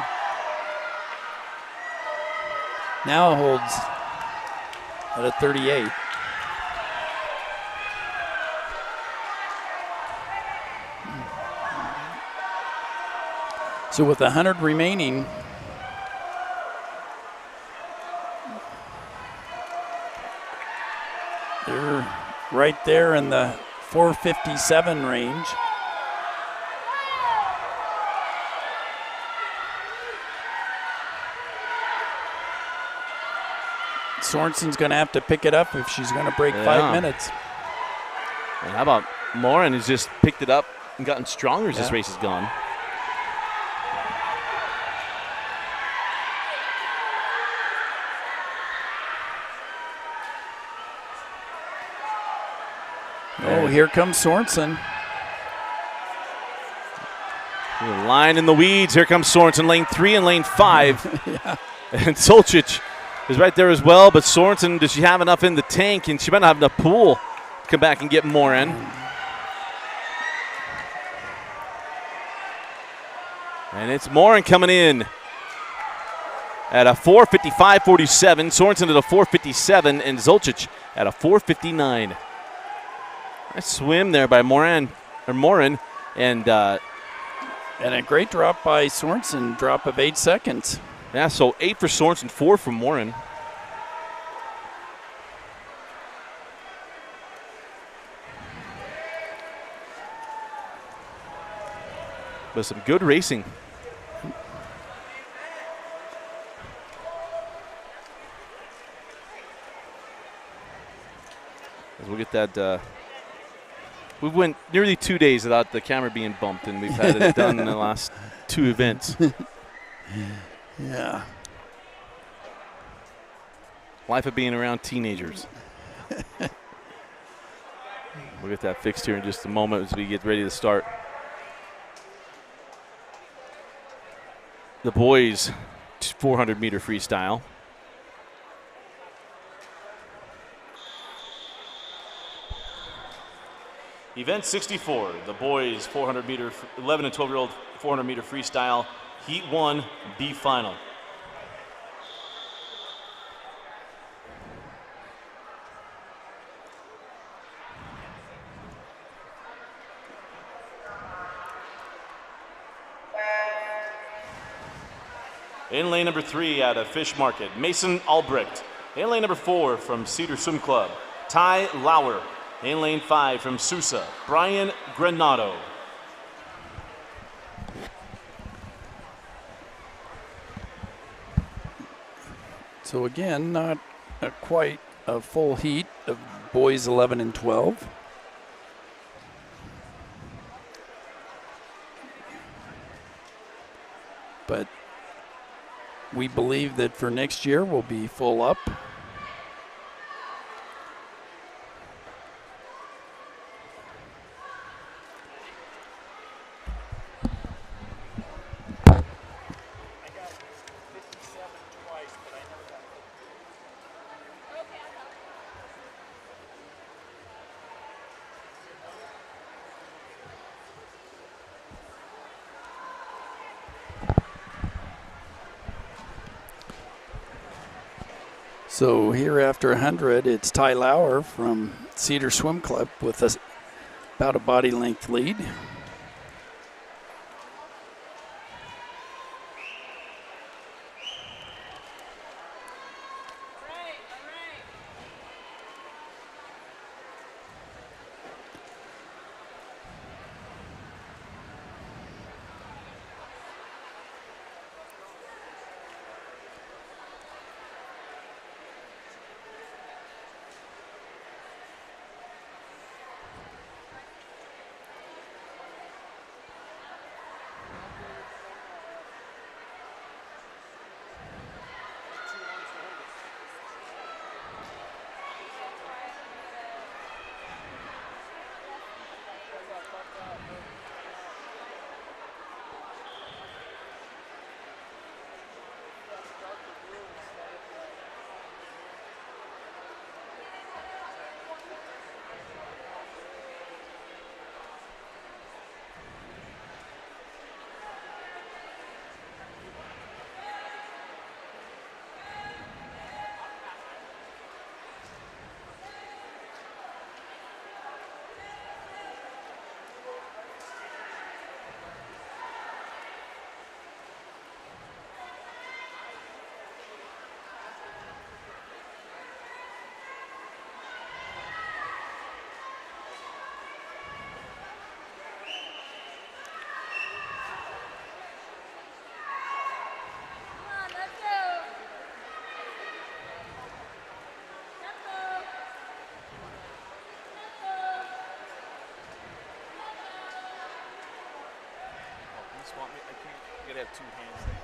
Now holds at a 38. So with 100 remaining, they're right there in the 4:57 range. Sorensen's going to have to pick it up if she's going to break 5 minutes. And how about Moran, who's just picked it up and gotten stronger as this race has gone? Oh, here comes Sorensen. Line in the weeds. Here comes Sorensen, lane 3 and lane 5. Yeah. And Zolcic is right there as well, but Sorensen, does she have enough in the tank? And she might not have enough pool to come back and get Moran. And it's Moran coming in at a 4:55.47. Sorensen at a 4:57, and Zolcic at a 4:59. Nice swim there by Moran, and a great drop by Sorensen, drop of 8 seconds. Yeah, so 8 for Sorensen, 4 for Moran. But some good racing. As we'll get that. We went nearly 2 days without the camera being bumped, and we've had it done in the last 2 events. Yeah. Life of being around teenagers. We'll get that fixed here in just a moment as we get ready to start. The boys' 400-meter freestyle. Event 64, the boys 400-meter, 11 and 12-year-old 400-meter freestyle, Heat 1, B final. In lane number 3 out of Fish Market, Mason Albrecht. In lane number 4 from Cedar Swim Club, Ty Lauer. In lane 5 from Sousa, Brian Granado. So again, not a quite a full heat of boys 11 and 12. But we believe that for next year we'll be full up. So here after 100, it's Ty Lauer from Cedar Swim Club with about a body length lead. Swap me. I can't. You gotta have two hands.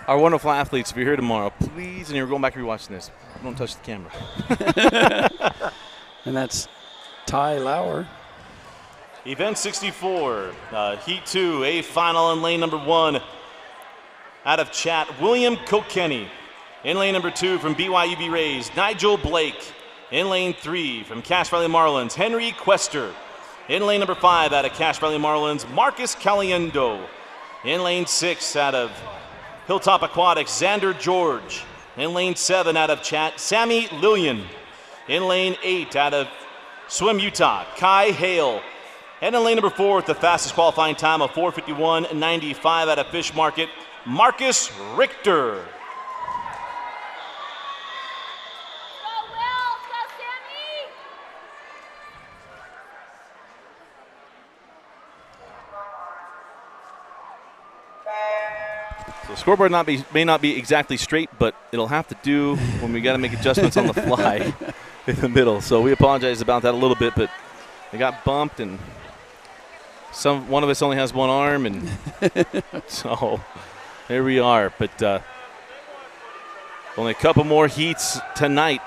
Our wonderful athletes, if you're here tomorrow, please, and you're going back and rewatching this, don't touch the camera. And that's Ty Lauer. Event 64, Heat 2, A final in lane number 1. Out of Chat, William Kilkenny. In lane number 2 from BYUB Rays, Nigel Blake. In lane 3 from Cache Valley Marlins, Henry Quester. In lane number 5 out of Cache Valley Marlins, Marcus Caliendo. In lane 6 out of Hilltop Aquatics, Xander George. In lane 7 out of Chat, Sammy Lillian. In lane 8 out of Swim Utah, Kai Hale. And in lane number 4 with the fastest qualifying time of 4:51.95 out of Fish Market, Marcus Richter. Go, Will. Go, Sammy. So the scoreboard may not be exactly straight, but it'll have to do when we got to make adjustments on the fly in the middle. So we apologize about that a little bit, but they got bumped, and one of us only has one arm, and so there we are. But only a couple more heats tonight,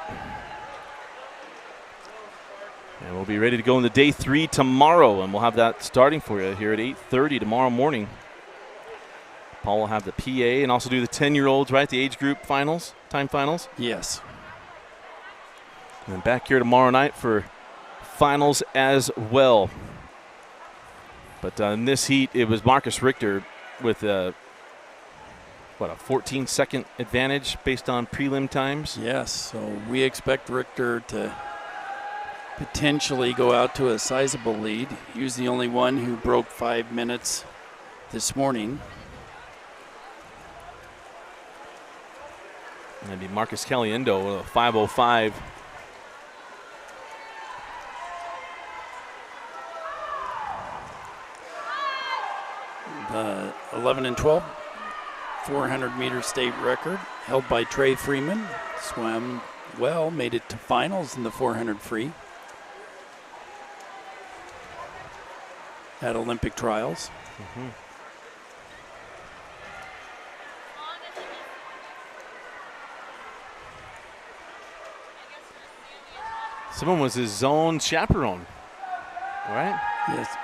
and we'll be ready to go into day 3 tomorrow, and we'll have that starting for you here at 8:30 tomorrow morning. Paul will have the PA and also do the 10-year-olds, right? The age group finals, time finals. Yes. And then back here tomorrow night for finals as well. But in this heat, it was Marcus Richter with a 14-second advantage based on prelim times? Yes, so we expect Richter to potentially go out to a sizable lead. He was the only one who broke 5 minutes this morning. And that'd be Marcus Caliendo with a 5:05. The 11 and 12 400-meter state record held by Trey Freeman. Swam well, made it to finals in the 400 free at Olympic trials. Mm-hmm. Someone was his own chaperone, right? Yes.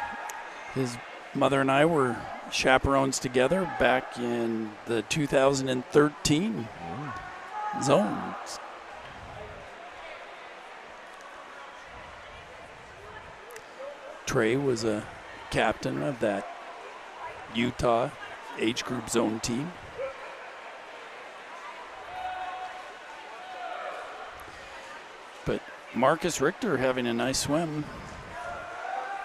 His mother and I were chaperones together back in the 2013 zones. Trey was a captain of that Utah age group zone team. But Marcus Richter having a nice swim,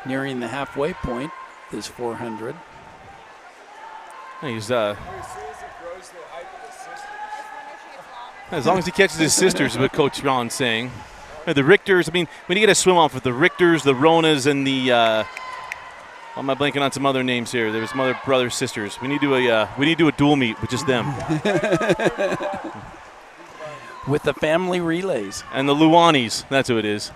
nearing the halfway point, this 400. He's as long as he catches his sisters, is what Coach Ron's saying. The Richters, I mean, when you get a swim off with the Richters, the Ronas, and the am I blanking on some other names here? There's mother, brothers, sisters. We need to do a dual meet with just them. With the family relays. And the Luanis, that's who it is.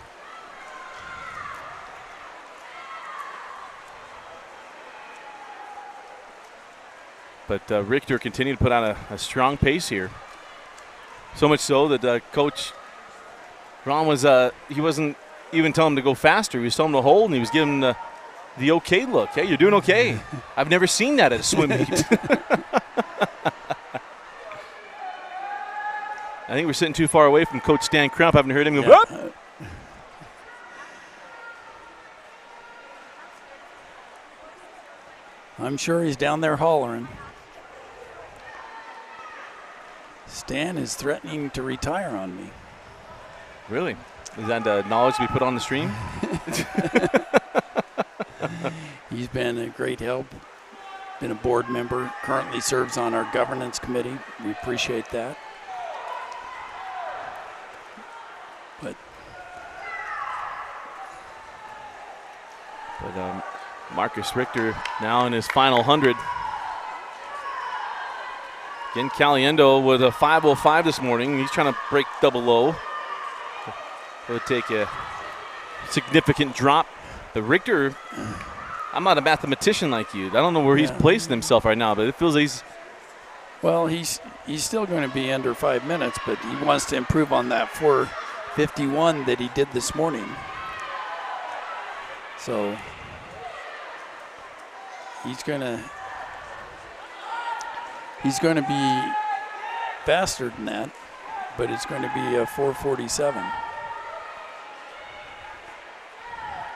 But Richter continued to put on a strong pace here. So much so that Coach Ron he wasn't even telling him to go faster. He was telling him to hold, and he was giving him the okay look. Hey, you're doing okay. I've never seen that at a swim meet. I think we're sitting too far away from Coach Stan Crump. I haven't heard him go, Yeah. "Whoop!" I'm sure he's down there hollering. Stan is threatening to retire on me. Really? Is that knowledge to be put on the stream? He's been a great help, been a board member, currently serves on our governance committee. We appreciate that. But Marcus Richter now in his final 100. Again, Caliendo with a 5:05 this morning. He's trying to break double low. It would take a significant drop. But Richter, I'm not a mathematician like you. I don't know where he's placing himself right now, but it feels like Well, he's still going to be under 5 minutes, but he wants to improve on that 4:51 that he did this morning. So he's going to be faster than that, but it's going to be a 4:47.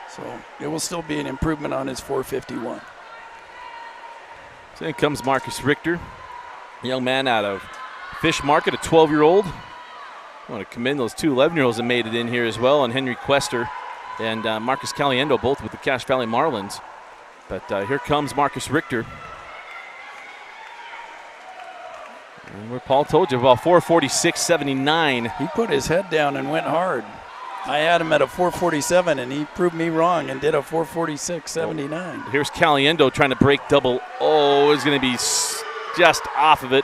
So it will still be an improvement on his 4:51. So in comes Marcus Richter, a young man out of Fish Market, a 12-year-old. I want to commend those two 11-year-olds that made it in here as well, and Henry Quester and Marcus Caliendo, both with the Cache Valley Marlins. But here comes Marcus Richter. And where Paul told you, about 4:46.79. He put his head down and went hard. I had him at a 4:47, and he proved me wrong and did a 4:46.79. Here's Caliendo trying to break double. Oh, it's going to be just off of it.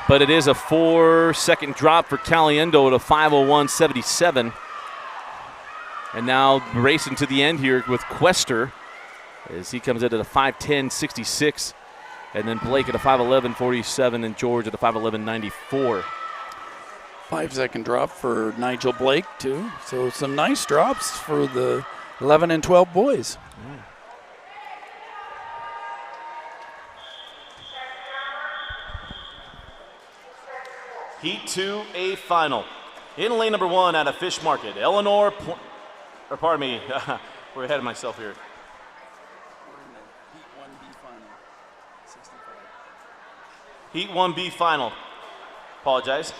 But it is a 4-second drop for Caliendo at a 5:01.77. And now racing to the end here with Quester as he comes in at a 5:10.66. And then Blake at a 5:11.47 and George at a 5:11.94. 5-second drop for Nigel Blake, too. So some nice drops for the 11 and 12 boys. Heat 2A final. In lane number 1 out of Fish Market, Eleanor, pardon me, we're ahead of myself here. Heat 1B final. Apologize.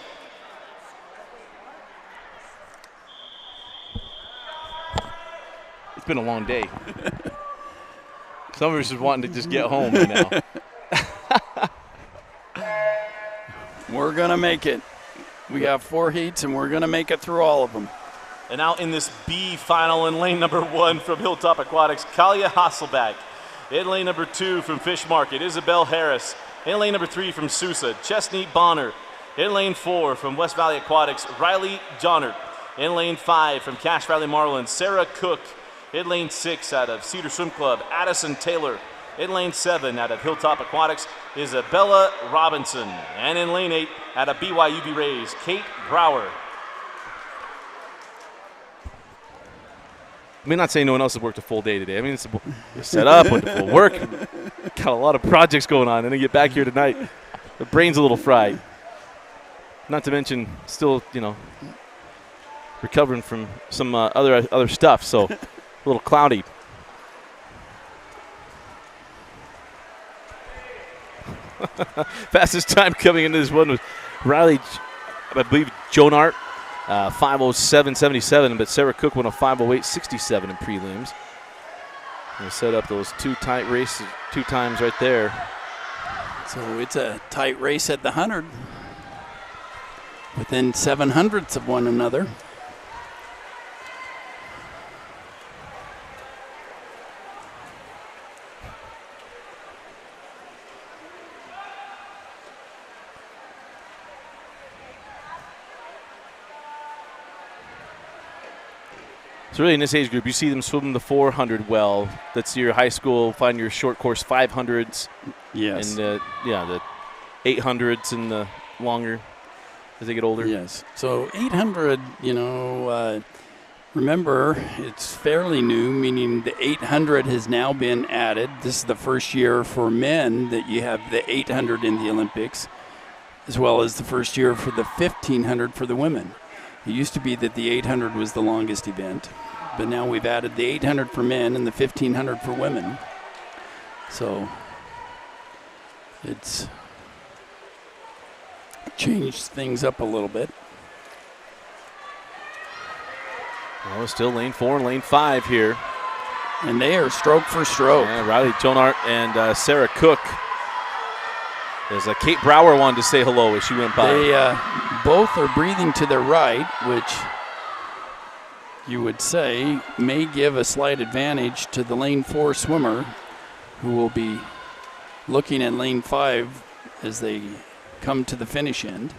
It's been a long day. Some of us is wanting to just get home by now. We're going to make it. We got 4 heats, and we're going to make it through all of them. And out in this B final in lane number 1 from Hilltop Aquatics, Kalia Hasselback. In lane number 2 from Fish Market, Isabel Harris. In lane number 3 from Sousa, Chesney Bonner. In lane 4 from West Valley Aquatics, Riley Johnert. In lane 5 from Cache Valley Marlins, Sarah Cook. In lane 6 out of Cedar Swim Club, Addison Taylor. In lane 7 out of Hilltop Aquatics, Isabella Robinson. And in lane 8 out of BYUB Rays, Kate Brower. I mean, not saying no one else has worked a full day today. I mean, it's set up, went to full work. Got a lot of projects going on, and then get back here tonight. The brain's a little fried. Not to mention, still, recovering from some other stuff, so a little cloudy. Fastest time coming into this one was Riley, I believe, Jonart, 5:07.77, but Sarah Cook went a 5:08.67 in prelims. They set up those 2 tight races 2 times right there. So it's a tight race at the 100, within 7/100ths of one another. So really in this age group, you see them swim the 400 well. That's your high school, find your short course 500s. Yes. And the 800s and the longer as they get older. Yes. So 800, remember, it's fairly new, meaning the 800 has now been added. This is the first year for men that you have the 800 in the Olympics, as well as the first year for the 1500 for the women. It used to be that the 800 was the longest event, but now we've added the 800 for men and the 1500 for women. So it's changed things up a little bit. Well, still lane 4 and lane 5 here. And they are stroke for stroke. Yeah, Riley Jonart and Sarah Cook. As Kate Brower wanted to say hello as she went by. They both are breathing to their right, which you would say may give a slight advantage to the lane 4 swimmer, who will be looking at lane 5 as they come to the finish end.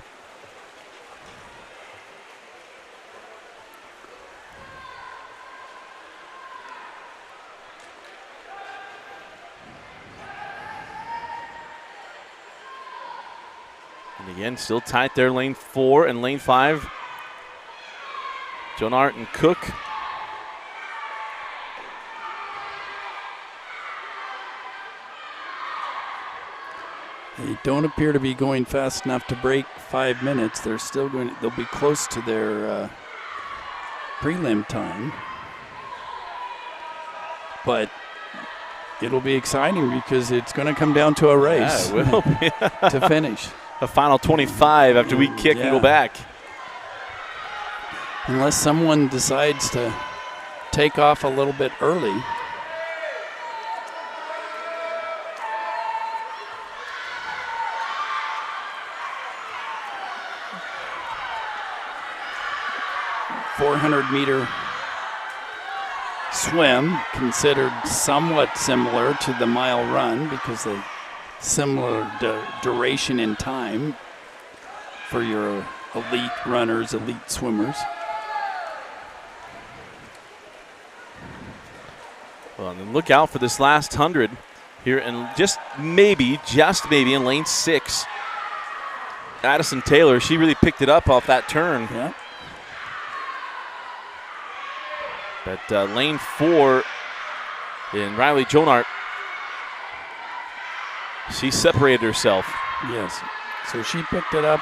And again, still tight there, lane 4 and lane 5. Jonart and Cook. They don't appear to be going fast enough to break 5 minutes. They're still going. They'll be close to their prelim time, but it'll be exciting because it's going to come down to a race. Yeah, it will to finish. A final 25 after we kick and go back. Unless someone decides to take off a little bit early. ...400-meter swim, considered somewhat similar to the mile run because of similar duration in time for your elite runners, elite swimmers. Well, and then look out for this last 100 here, and just maybe in lane 6. Addison Taylor, she really picked it up off that turn. Yeah. But lane 4 in Riley Jonart, she separated herself. Yes. So she picked it up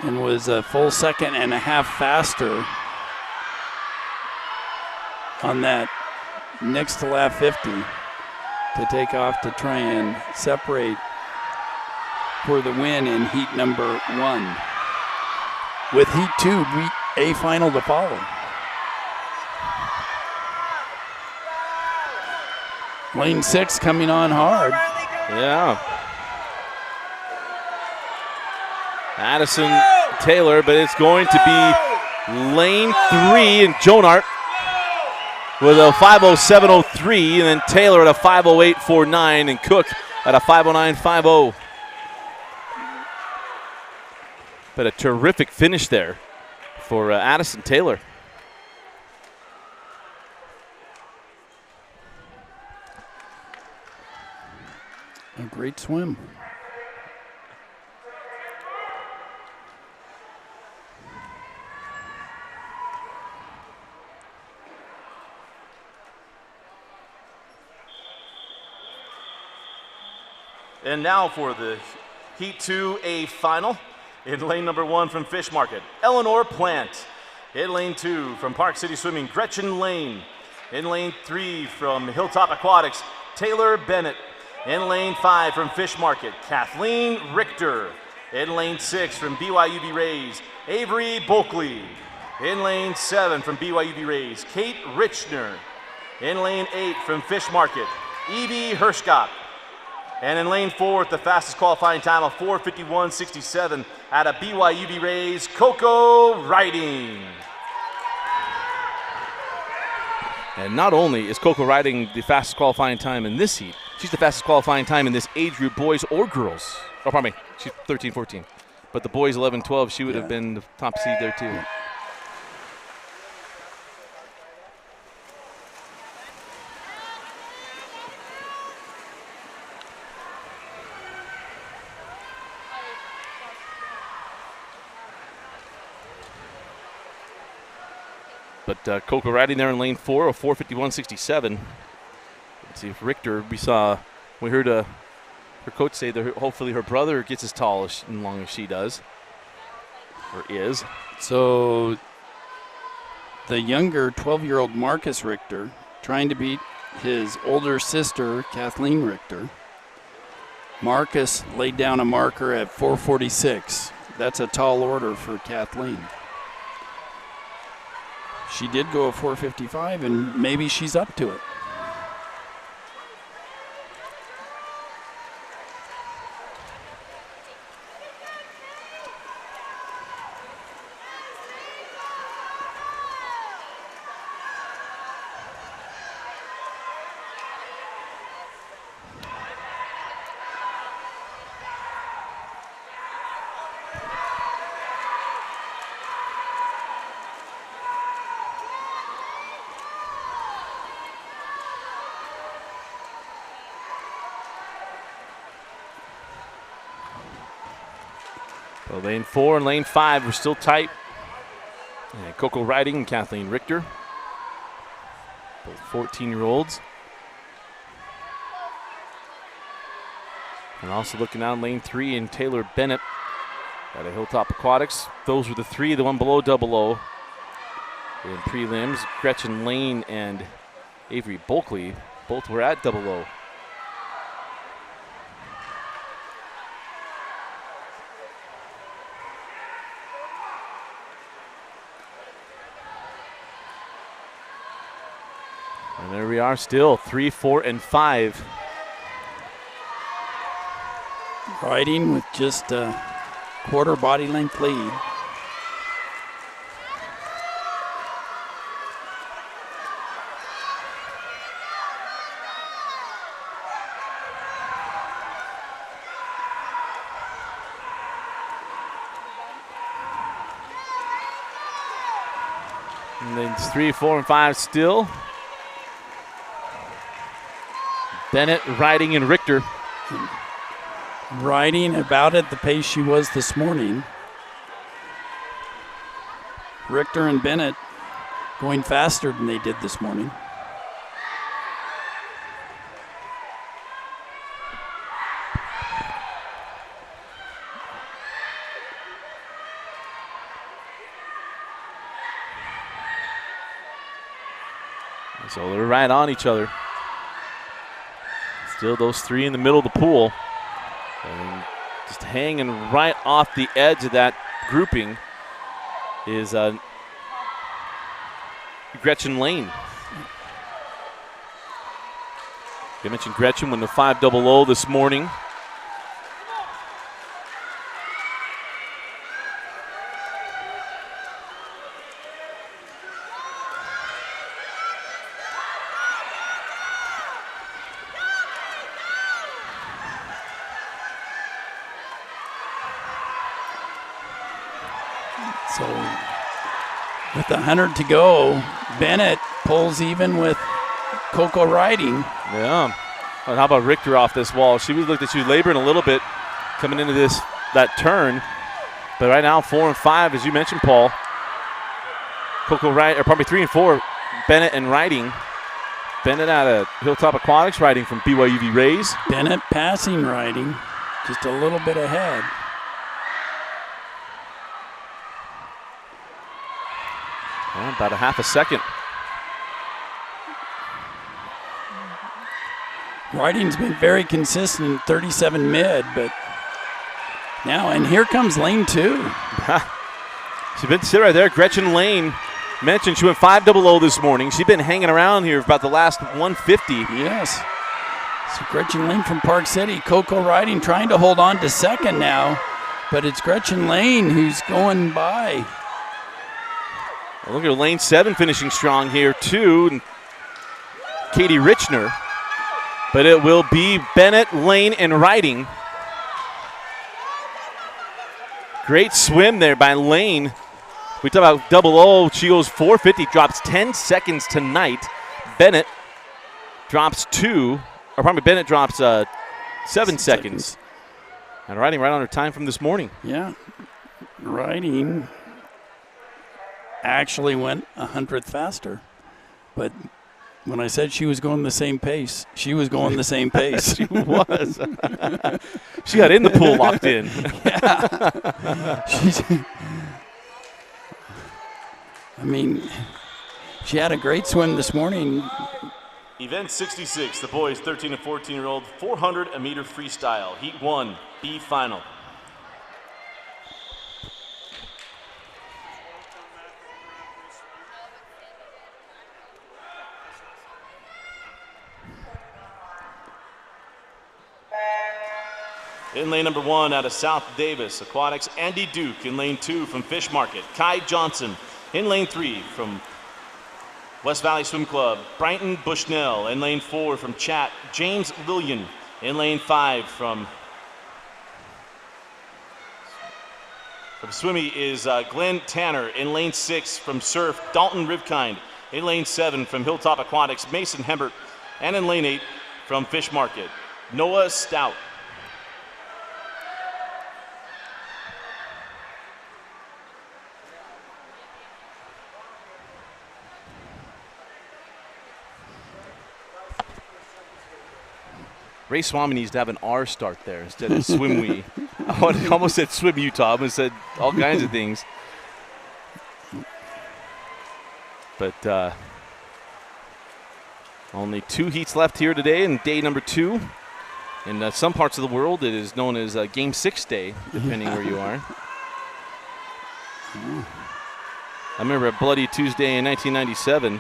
and was a full second and a half faster on that next to lap 50 to take off to try and separate for the win in heat number 1. With heat 2, a final to follow. Lane 6 coming on hard. Yeah. Addison Taylor, but it's going to be lane 3 and Jonart with a 5:07.03, and then Taylor at a 5:08.49, and Cook at a 5:09.50. But a terrific finish there for Addison Taylor. A great swim. And now for the Heat 2A final. In lane number 1 from Fish Market, Eleanor Plant. In lane 2 from Park City Swimming, Gretchen Lane. In lane 3 from Hilltop Aquatics, Taylor Bennett. In lane 5 from Fish Market, Kathleen Richter. In lane 6 from BYUB Rays, Avery Bulkley. In lane 7 from BYUB Rays, Kate Richner. In lane 8 from Fish Market, Evie Hirschgott. And in lane 4 with the fastest qualifying time of 4:51.67 at a BYUB Rays, Coco Riding. And not only is Coco Riding the fastest qualifying time in this heat, she's the fastest qualifying time in this age group, boys or girls. Oh, pardon me, she's 13-14. But the boys 11-12, she would have been the top seed there too. But Coco Riding there in lane 4 of 4:51.67. Let's see if Richter, we heard her coach say that hopefully her brother gets as tall and long as she does, or is. So the younger 12-year-old Marcus Richter trying to beat his older sister, Kathleen Richter. Marcus laid down a marker at 4:46. That's a tall order for Kathleen. She did go at 4:55, and maybe she's up to it. So lane 4 and lane 5 are still tight. And Coco Riding and Kathleen Richter, both 14-year-olds. And also looking down lane 3 and Taylor Bennett out of Hilltop Aquatics. Those were the 3, the one below double O. In prelims, Gretchen Lane and Avery Bulkley both were at double O. And there we are still, 3, 4, and 5. Riding with just a quarter body length lead. And then it's 3, 4, and 5 still. Bennett, Riding, and Richter. Riding about at the pace she was this morning. Richter and Bennett going faster than they did this morning. So they're right on each other. Still those 3 in the middle of the pool. And just hanging right off the edge of that grouping is Gretchen Lane. I mentioned Gretchen won the 500 this morning. So with 100 to go, Bennett pulls even with Coco Riding. Yeah. And how about Richter off this wall? She looked like she was laboring a little bit coming into that turn. But right now, 4 and 5, as you mentioned, Paul. Coco Riding, or probably 3 and 4, Bennett and Riding. Bennett out of Hilltop Aquatics, Riding from BYUV Rays. Bennett passing Riding, just a little bit ahead. Well, about a half a second. Riding's been very consistent, 37 mid, but now, and here comes lane 2. She's been sitting right there. Gretchen Lane mentioned she went 500 this morning. She's been hanging around here for about the last 150. Yes. So Gretchen Lane from Park City. Coco Riding trying to hold on to second now, but it's Gretchen Lane who's going by. Well, look at lane 7 finishing strong here too. And Katie Richner. But it will be Bennett, Lane, and Riding. Great swim there by Lane. We talk about 00. She goes 450, drops 10 seconds tonight. Bennett drops 2, or probably Bennett drops 7 seconds. And Riding right on her time from this morning. Yeah. Riding actually went 100th faster. But when I said she was going the same pace, she was going the same pace. She was. She got in the pool locked in. Yeah. I mean, she had a great swim this morning. Event 66, the boys 13 and 14-year-old 400-meter freestyle, Heat 1, B final. In lane number 1 out of South Davis Aquatics, Andy Duke. In lane 2 from Fish Market, Kai Johnson. In lane 3 from West Valley Swim Club, Brighton Bushnell. In lane 4 from Chat, James Lillian. In lane 5 from Swimmy is Glenn Tanner. In lane 6 from Surf, Dalton Rivkind. In lane 7 from Hilltop Aquatics, Mason Hembert. And in lane 8 from Fish Market, Noah Stout. Ray Swami needs to have an R start there instead of Swimwee. I almost said Swim Utah. I almost said all kinds of things. But only 2 heats left here today in day number 2. In some parts of the world, it is known as Game 6 day, depending where you are. I remember a Bloody Tuesday in 1997.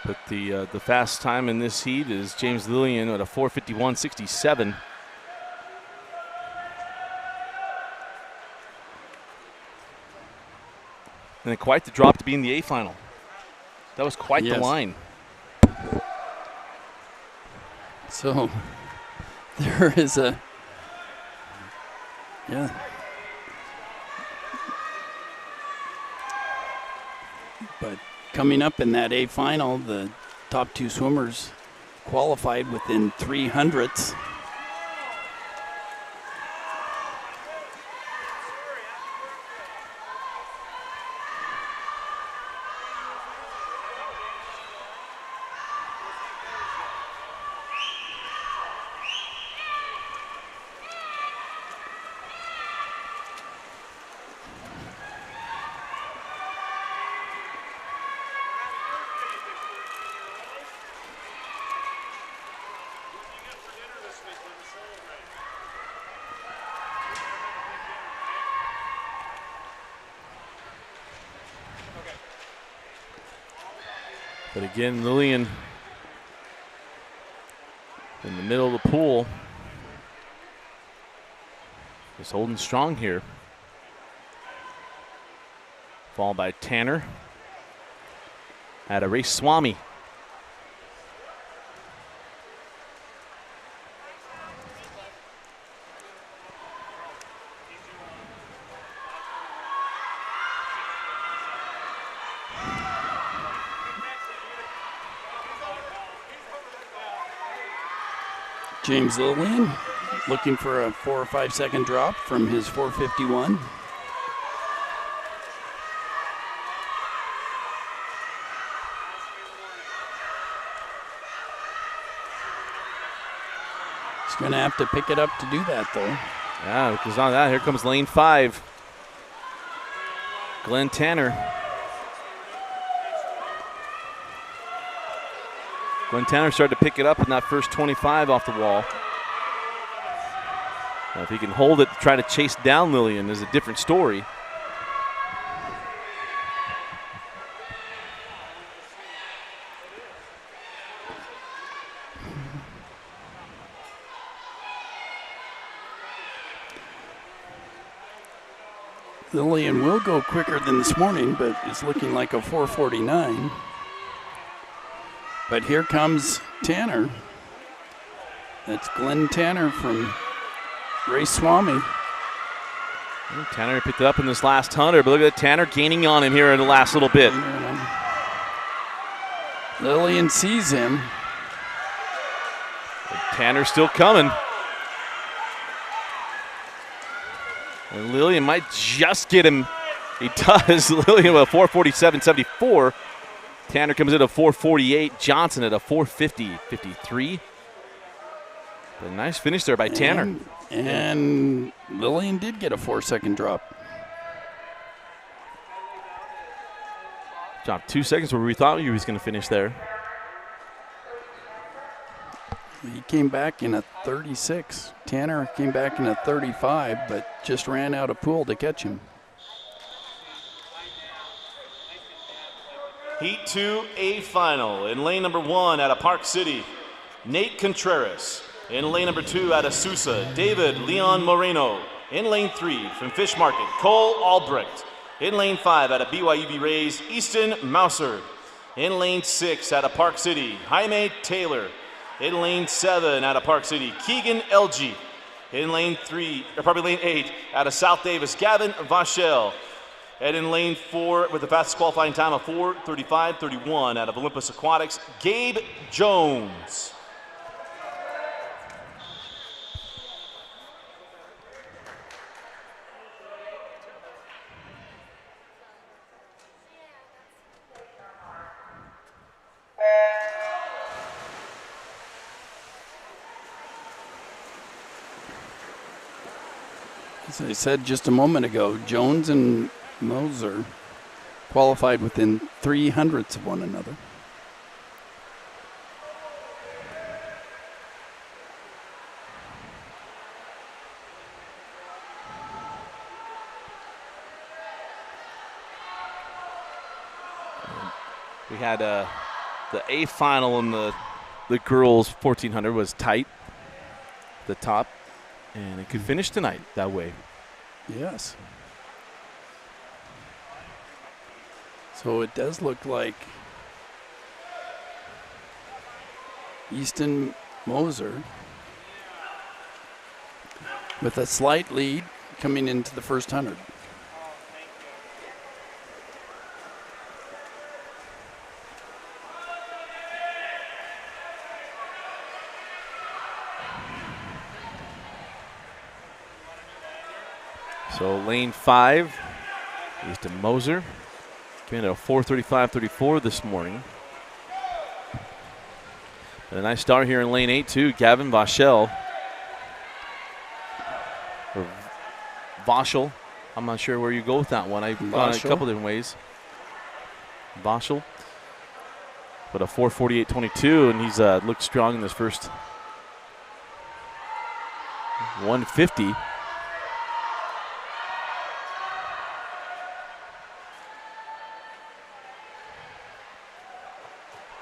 But the fast time in this heat is James Lillian at a 4:51.67. And then quite the drop to be in the A final. That was quite the line. So there is a, But coming up in that A final, the top 2 swimmers qualified within 300ths. But again, Lillian in the middle of the pool is holding strong here. Followed by Tanner at a Race Swami. James Lillian looking for a 4 or 5 second drop from his 4:51. He's going to have to pick it up to do that, though. Yeah, because on that, here comes lane 5. Glenn Tanner. Glenn Tanner started to pick it up in that first 25 off the wall. Now if he can hold it to try to chase down Lillian is a different story. Lillian will go quicker than this morning, but it's looking like a 4:49. But here comes Tanner. That's Glenn Tanner from Ray Swami. Tanner picked it up in this last 100, but look at Tanner gaining on him here in the last little bit. Lillian sees him. Tanner's still coming. And Lillian might just get him. He does. Lillian with a 4:47.74. Tanner comes in at a 4:48. Johnson at a 4:50.53. A nice finish there by Tanner. And Lillian did get a 4-second drop. Dropped 2 seconds where we thought he was going to finish there. He came back in a 36. Tanner came back in a 35, but just ran out of pool to catch him. Heat 2A final. In lane number 1 out of Park City, Nate Contreras. In lane number 2 out of Sousa, David Leon Moreno. In lane 3 from Fish Market, Cole Albrecht. In lane 5 out of BYUB Rays, Easton Mouser. In lane 6 out of Park City, Jaime Taylor. In lane 7 out of Park City, Keegan Elgie. In lane 8, out of South Davis, Gavin Vachel. And in lane 4, with the fastest qualifying time of 4:35.31 out of Olympus Aquatics, Gabe Jones. As I said just a moment ago, Jones and Moser qualified within 0.03 of one another. We had the A final in the girls 1400 was tight, the top, and it could finish tonight that way. Yes. So it does look like Easton Moser with a slight lead coming into the first 100. So lane 5, Easton Moser, came in at a 4:35.34 this morning. And a nice start here in lane 8 too, Gavin Vachel. Or Vachel, I'm not sure where you go with that one. I've gone a couple different ways. Vachel, but a 4:48.22, and he's looked strong in this first 150.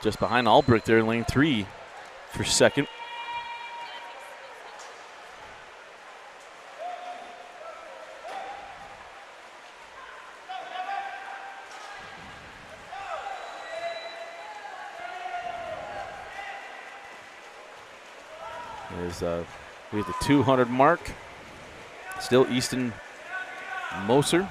Just behind Albrecht there in lane 3 for second. We have the 200 mark. Still Easton Moser.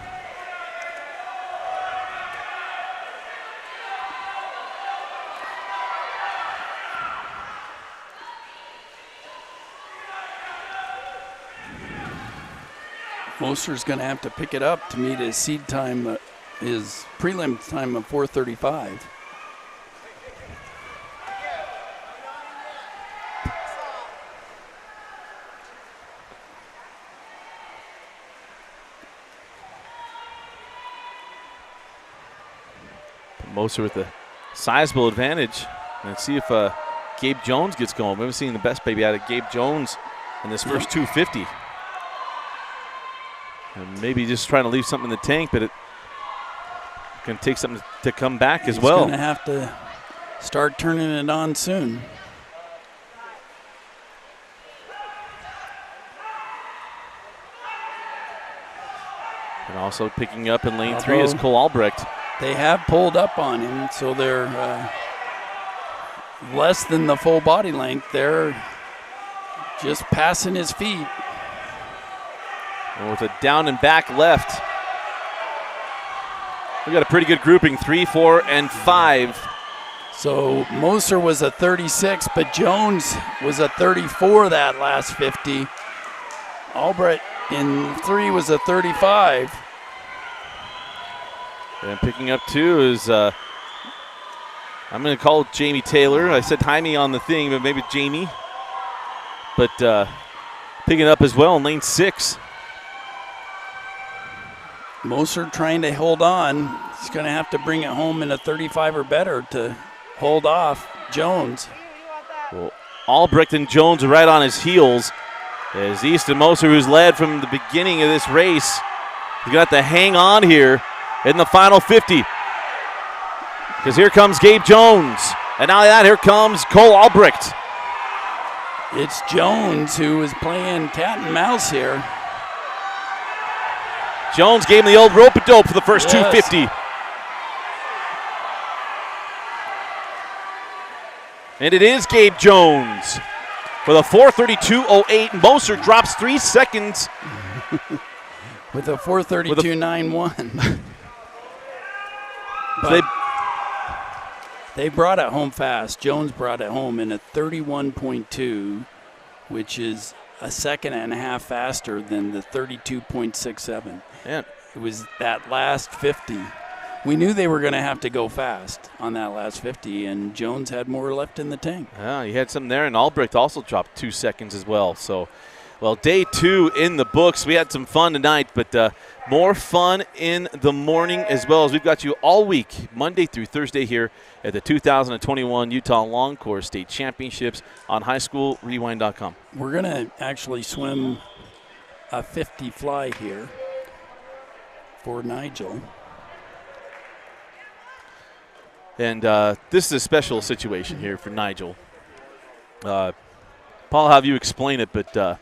Moser's going to have to pick it up to meet his seed time, his prelim time of 4:35. Moser with a sizable advantage. Let's see if Gabe Jones gets going. We haven't seen the best baby out of Gabe Jones in this first 250. And maybe just trying to leave something in the tank, but it can take something to come back as well. He's going to have to start turning it on soon. And also picking up in lane 3 is Cole Albrecht. They have pulled up on him, so they're less than the full body length. They're just passing his feet. And with a down and back left, we got a pretty good grouping, 3, 4, and 5. So Moser was a 36, but Jones was a 34 that last 50. Albrecht in 3 was a 35. And picking up 2 is, I'm going to call it Jamie Taylor. I said Jaime on the thing, but maybe Jamie. But picking up as well in lane 6. Moser trying to hold on. He's going to have to bring it home in a 35 or better to hold off Jones. Well, Albrecht and Jones are right on his heels. As Easton Moser, who's led from the beginning of this race, he's going to have to hang on here in the final 50. Because here comes Gabe Jones. And now that, here comes Cole Albrecht. It's Jones who is playing cat and mouse here. Jones gave him the old rope-a-dope for the first 250. And it is Gabe Jones. with a 4:32.08. Moser drops 3 seconds. With a 4:32.91. So they brought it home fast. Jones brought it home in a 31.2, which is a second and a half faster than the 32.67. Man. It was that last 50. We knew they were going to have to go fast on that last 50, and Jones had more left in the tank. Yeah, he had some there, and Albrecht also dropped 2 seconds as well. So, well, day 2 in the books. We had some fun tonight, but more fun in the morning as well, as we've got you all week, Monday through Thursday here at the 2021 Utah Long Course State Championships on highschoolrewind.com. We're going to actually swim a 50 fly here for Nigel. And this is a special situation here for Nigel. Paul, I'll have you explain it, but glad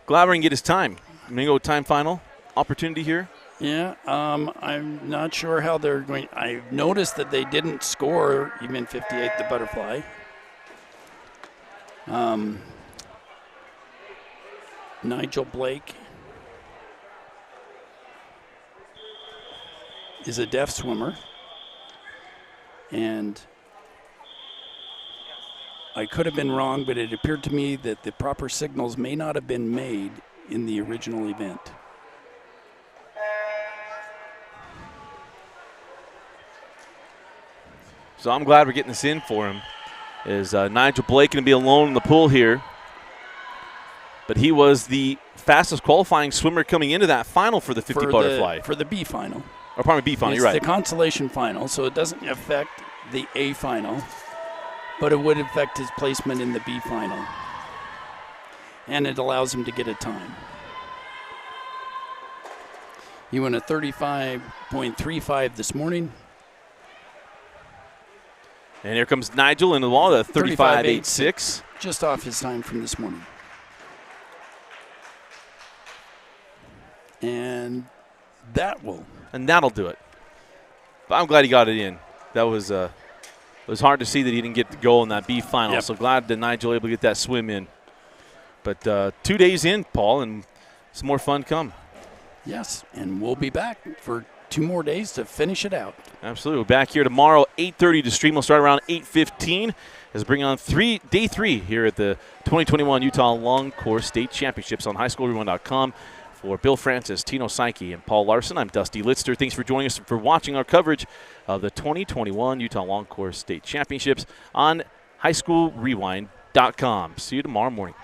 we're going to get his time. I'm going to go time final opportunity here. Yeah, I'm not sure how they're going. I noticed that they didn't score even 58 the butterfly. Nigel Blake is a deaf swimmer. And I could have been wrong, but it appeared to me that the proper signals may not have been made in the original event. So I'm glad we're getting this in for him. Is Nigel Blake going to be alone in the pool here? But he was the fastest qualifying swimmer coming into that final for the 50 butterfly. For the B final. Or probably B final, it's you're right. It's the consolation final, so it doesn't affect the A final, but it would affect his placement in the B final. And it allows him to get a time. He went a 35.35 this morning. And here comes Nigel in the wall, the 35.86. Just off his time from this morning. And that'll do it. But I'm glad he got it in. That was it was hard to see that he didn't get to go in that B final. Yep. So glad that Nigel able to get that swim in. But 2 days in, Paul, and some more fun come. Yes, and we'll be back for 2 more days to finish it out. Absolutely. We're back here tomorrow, 8:30 to stream. We'll start around 8:15 as we bring on day 3 here at the 2021 Utah Long Course State Championships on highschoolrewind.com. For Bill Francis, Tino Psyche, and Paul Larson, I'm Dusty Litster. Thanks for joining us and for watching our coverage of the 2021 Utah Long Course State Championships on highschoolrewind.com. See you tomorrow morning.